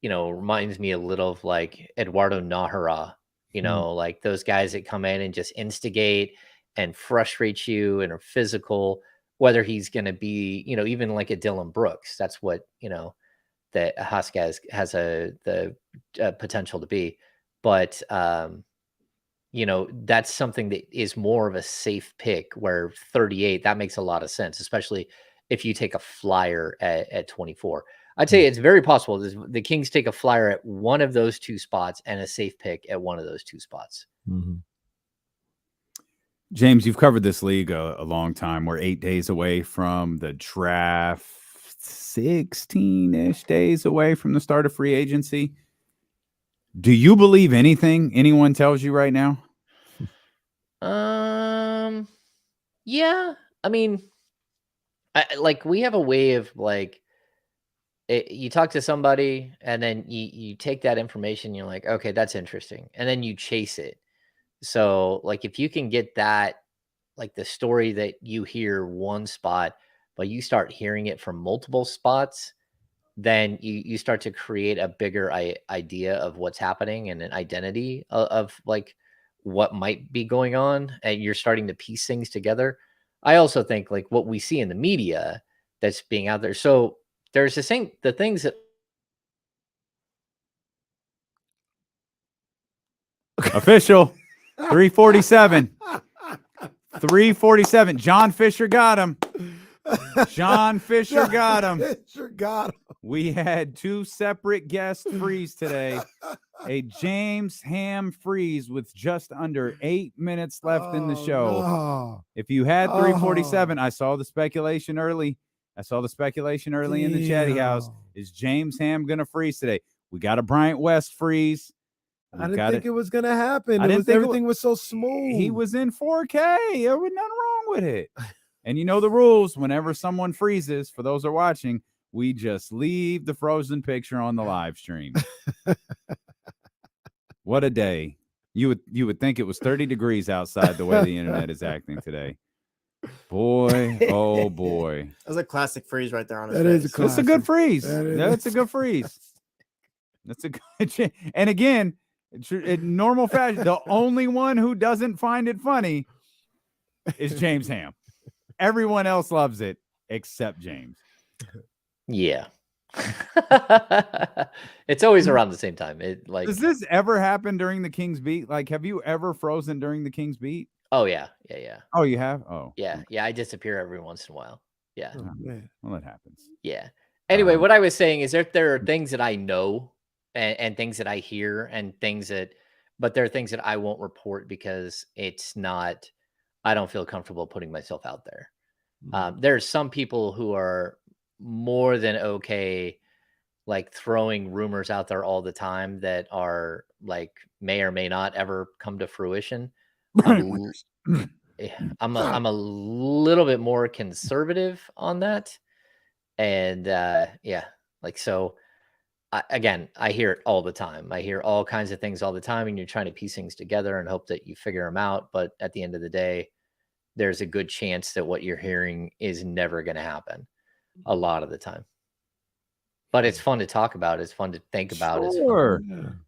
reminds me a little of like Eduardo Nájera, like those guys that come in and just instigate and frustrate you and are physical, whether he's going to be, even like a Dylan Brooks. That's what, that Haskell has the potential to be. But, that's something that is more of a safe pick, where 38, that makes a lot of sense, especially if you take a flyer at 24. I'd say it's very possible the Kings take a flyer at one of those two spots and a safe pick at one of those two spots. Mm-hmm. James, you've covered this league a long time. We're 8 days away from the draft, 16-ish days away from the start of free agency. Do you believe anything anyone tells you right now? Yeah. I mean, we have a way of you talk to somebody and then you take that information, you're like, okay, that's interesting. And then you chase it. So if you can get that, the story that you hear one spot, but you start hearing it from multiple spots, then you start to create a bigger idea of what's happening and an identity of what might be going on. And you're starting to piece things together. I also think what we see in the media that's being out there. So there's the things that official 347. 347. John Fisher got him. John Fisher got him. Fisher got him. We had two separate guest frees today. A James Ham freeze with just under 8 minutes left in the show. No. If you had 347, I saw the speculation early. In the chatty house. Is James Ham going to freeze today? We got a Bryant West freeze. I didn't think it was going to happen. Everything was so smooth. He was in 4K. There was nothing wrong with it. And you know the rules. Whenever someone freezes, for those who are watching, we just leave the frozen picture on the live stream. What a day. You would think it was 30 degrees outside the way the internet is acting today. Boy, oh boy. That's a classic freeze right there on his That face. is a classic. That's a good freeze. That's a good freeze. That's a good. And again, in normal fashion, the only one who doesn't find it funny is James Ham. Everyone else loves it except James. Yeah. It's always around the same time. Does this ever happen during the King's Beat? Have you ever frozen during the King's Beat? Oh yeah. Oh, you have? Oh. Yeah. I disappear every once in a while. Yeah. Oh, man. Well, that happens. Yeah. Anyway, what I was saying is there are things that I know and things that I hear and but there are things that I won't report because I don't feel comfortable putting myself out there. There's some people who are more than okay, throwing rumors out there all the time that are may or may not ever come to fruition. I'm a little bit more conservative on that. And so I hear it all the time. I hear all kinds of things all the time, and you're trying to piece things together and hope that you figure them out. But at the end of the day, there's a good chance that what you're hearing is never going to happen a lot of the time. But it's fun to talk about. It's fun to think about. Sure.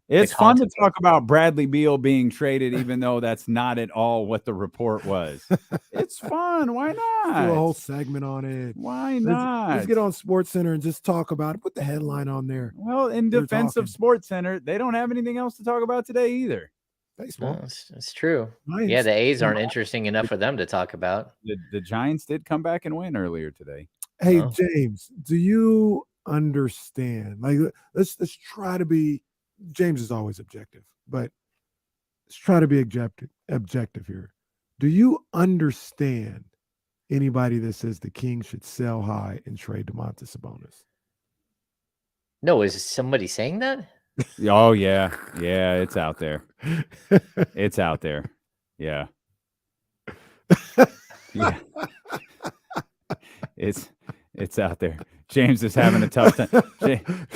It's fun to talk about Bradley Beal being traded, even though that's not at all what the report was. It's fun. Why not? Do a whole segment on it. Why not? Let's get on SportsCenter and just talk about it. Put the headline on there. Well, in defense of SportsCenter, they don't have anything else to talk about today either. Baseball. No, it's true. Nice. Yeah, the A's aren't interesting enough for them to talk about. The Giants did come back and win earlier today. Hey, James, do you understand? Let's try to be. James is always objective, but let's try to be objective here. Do you understand anybody that says the Kings should sell high and trade Domantas Sabonis? No, is somebody saying that? Oh yeah, it's out there. It's out there. Yeah. Yeah. It's out there. James is having a tough time.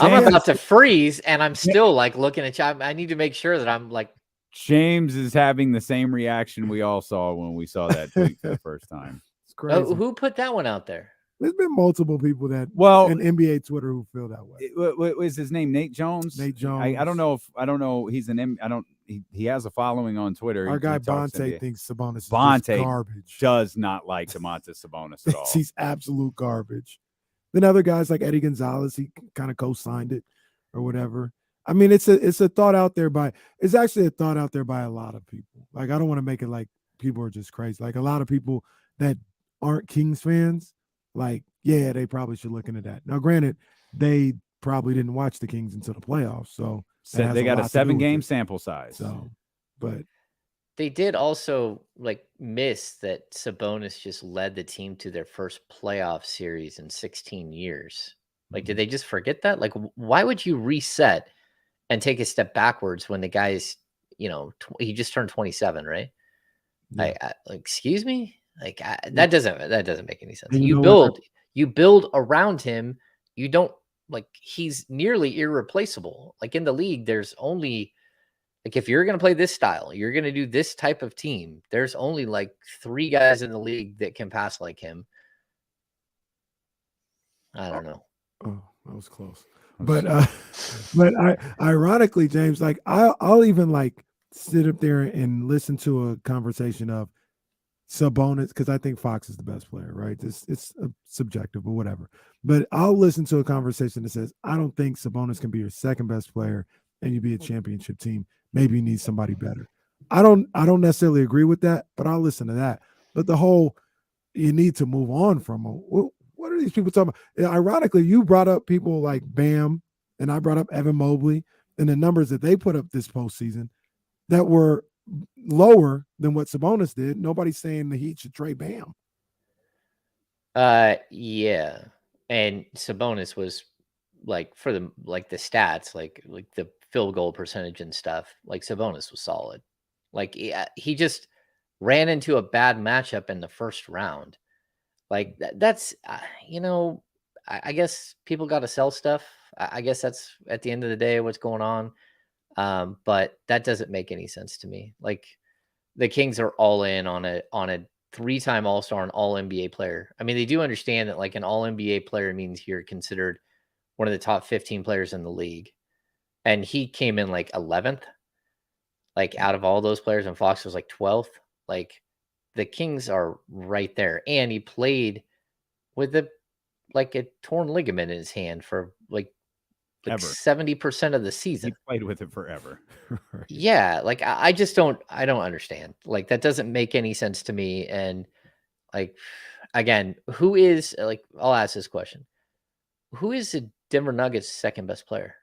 I'm about to freeze, and I'm still looking at you. I need to make sure that I'm James is having the same reaction we all saw when we saw that tweet for the first time. It's crazy. Oh, who put that one out there? There's been multiple people in NBA Twitter who feel that way. What was his name? Nate Jones. Nate Jones. I don't know. He's an. I don't. he has a following on Twitter. Our He guy talks Bonte NBA. thinks Sabonis is just Bonte garbage. does not like Domantas Sabonis at all. He's absolute garbage. Then other guys like Eddie Gonzalez, he kind of co-signed it or whatever. I mean, it's a thought out there it's actually a thought out there by a lot of people. Like, I don't want to make it like people are just crazy. Like, a lot of people that aren't Kings fans, like, yeah, they probably should look into that. Now, granted, they probably didn't watch the Kings until the playoffs, so they got a 7-game sample size. So, but they did also like miss that Sabonis just led the team to their first playoff series in 16 years. Like, did they just forget that? Like, why would you reset and take a step backwards when the guy's, he just turned 27, right? Yeah. Like, excuse me? Like, that doesn't make any sense. And You build around him. You don't, like, he's nearly irreplaceable. Like, in the league, there's only, like, if you're going to play this style, you're going to do this type of team, there's only like 3 guys in the league that can pass like him. I don't know. Oh, that was close. But ironically, James, like, I'll even like sit up there and listen to a conversation of Sabonis, because I think Fox is the best player, right? It's subjective or whatever. But I'll listen to a conversation that says, I don't think Sabonis can be your second best player and you be a championship team. Maybe you need somebody better. I don't necessarily agree with that, but I'll listen to that. But the whole, you need to move on from him. What are these people talking about? Ironically, you brought up people like Bam, and I brought up Evan Mobley, and the numbers that they put up this postseason that were lower than what Sabonis did. Nobody's saying the Heat should trade Bam. Yeah, and Sabonis was like, for the stats, like the field goal percentage and stuff. Like, Sabonis was solid. Like, he just ran into a bad matchup in the first round. Like, that's I guess people got to sell stuff. I guess that's at the end of the day what's going on. But that doesn't make any sense to me. Like, the Kings are all in on a 3-time All-Star and All-NBA player. I mean, they do understand that, like, an All-NBA player means you're considered one of the top 15 players in the league. And he came in like 11th, like, out of all those players, and Fox was like 12th. Like, the Kings are right there. And he played with a torn ligament in his hand for like 70% of the season. He played with it forever. Yeah, like, I don't understand. Like, that doesn't make any sense to me. And, like, again, who is, like, I'll ask this question. Who is the Denver Nuggets' second best player?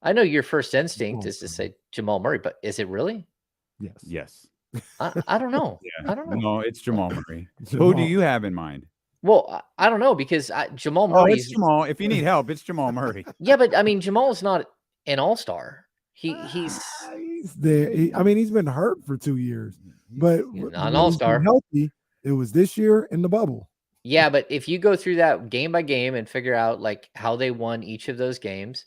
I know your first instinct is to say Jamal Murray, but is it really? Yes. I don't know. Yeah. I don't know. No, it's Jamal Murray. Who do you have in mind? Well, I don't know, because Jamal Oh, Murray. it's Jamal. If you need help, it's Jamal Murray. Yeah, but I mean, Jamal's not an all-star. He's there. He's been hurt for 2 years, but not an all-star. Healthy. It was this year in the bubble. Yeah, but if you go through that game by game and figure out, like, how they won each of those games,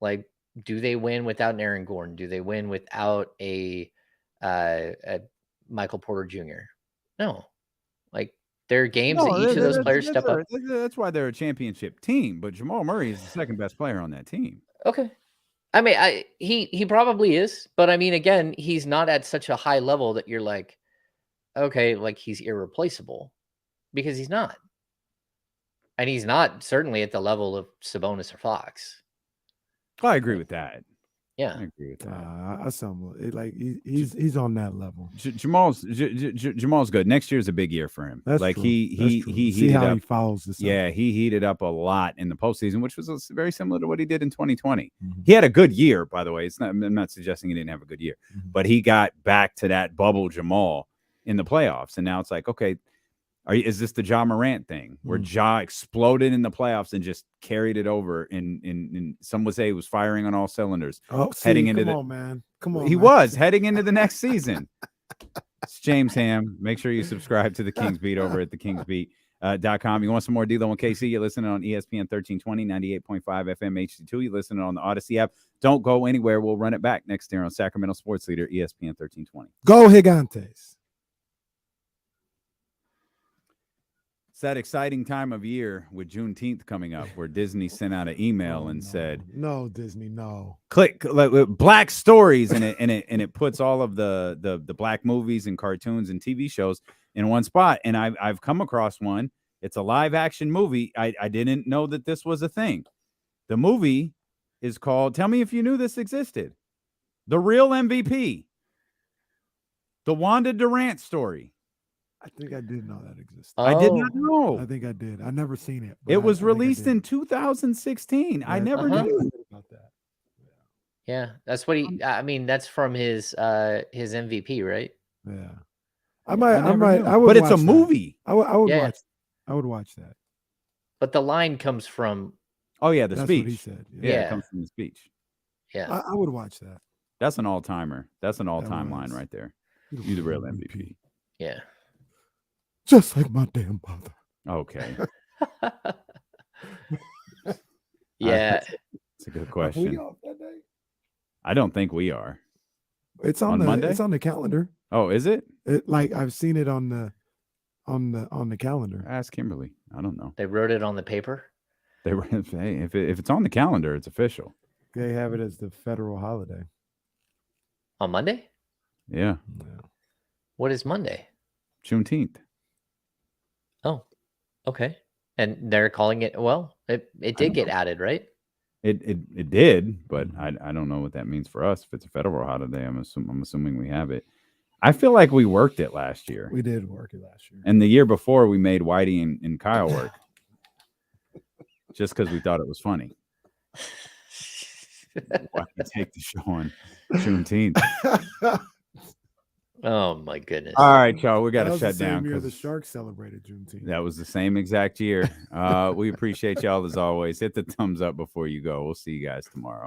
like, do they win without an Aaron Gordon? Do they win without a Michael Porter Jr.? No. Like, there are games that each of those players step up. That's why they're a championship team. But Jamal Murray is the second best player on that team. Okay. I mean, he probably is, but I mean, again, he's not at such a high level that you're like, okay, like, he's irreplaceable, because he's not. And he's not certainly at the level of Sabonis or Fox. I agree with that. Yeah, I agree with that. He's on that level. Jamal's good. Next year's a big year for him. That's like true. he See how up. he follows this. Yeah, he heated up a lot in the postseason, which was very similar to what he did in 2020. Mm-hmm. He had a good year, by the way. I'm not suggesting he didn't have a good year, but he got back to that bubble Jamal in the playoffs, and now it's like, okay, is this the Ja Morant thing where Ja exploded in the playoffs and just carried it over? And some would say he was firing on all cylinders. Heading into Come on, he was heading into the next season. It's James Ham. Make sure you subscribe to the Kings Beat over at thekingsbeat.com. You want some more D-Lo and KC? You're listening on ESPN 1320, 98.5 FM HD2. You're listening on the Odyssey app. Don't go anywhere. We'll run it back next year on Sacramento Sports Leader, ESPN 1320. Go Gigantes. It's that exciting time of year with Juneteenth coming up where Disney sent out an email and said, "No, Disney, no." Click like, Black stories, and it puts all of the Black movies and cartoons and TV shows in one spot. And I've come across one. It's a live action movie. I didn't know that this was a thing. The movie is called, tell me if you knew this existed, The Real MVP. The Wanda Durant story. I think I did know that existed. I did not know. I think I did. I never seen it. It was released in 2016. I never knew about that. Yeah, that's what he. I mean, that's from his MVP, right? Yeah, I would. But it's a movie. I would Yeah. watch. I would watch that. But the line comes from. Oh yeah, the That's speech. what he said. Yeah, it comes from the speech. Yeah, I would watch that. That's an all-timer. That's an all-time line was. right there. You the real MVP. yeah. Just like my damn mother. Okay. Yeah. It's a good Are we question. off that day? I don't think we are. It's On on, the Monday? It's on the calendar. Oh, is it? Like I've seen it on the calendar. Ask Kimberly. I don't know. They wrote it on the paper. They were hey, if it's on the calendar, it's official. They have it as the federal holiday. On Monday? Yeah. What is Monday? Juneteenth. Oh, okay. And they're calling it, well, it did get added, right? It did, but I don't know what that means for us. If it's a federal holiday, I'm assuming we have it. I feel like we worked it last year. We did work it last year. And the year before, we made Whitey and Kyle work. Just because we thought it was funny. Why we take the show on Juneteenth? Oh my goodness. All right, y'all, we got That to was the shut same down year the because Sharks celebrated Juneteenth. that was the same exact year. We appreciate y'all as always. Hit the thumbs up before you go. We'll see you guys tomorrow.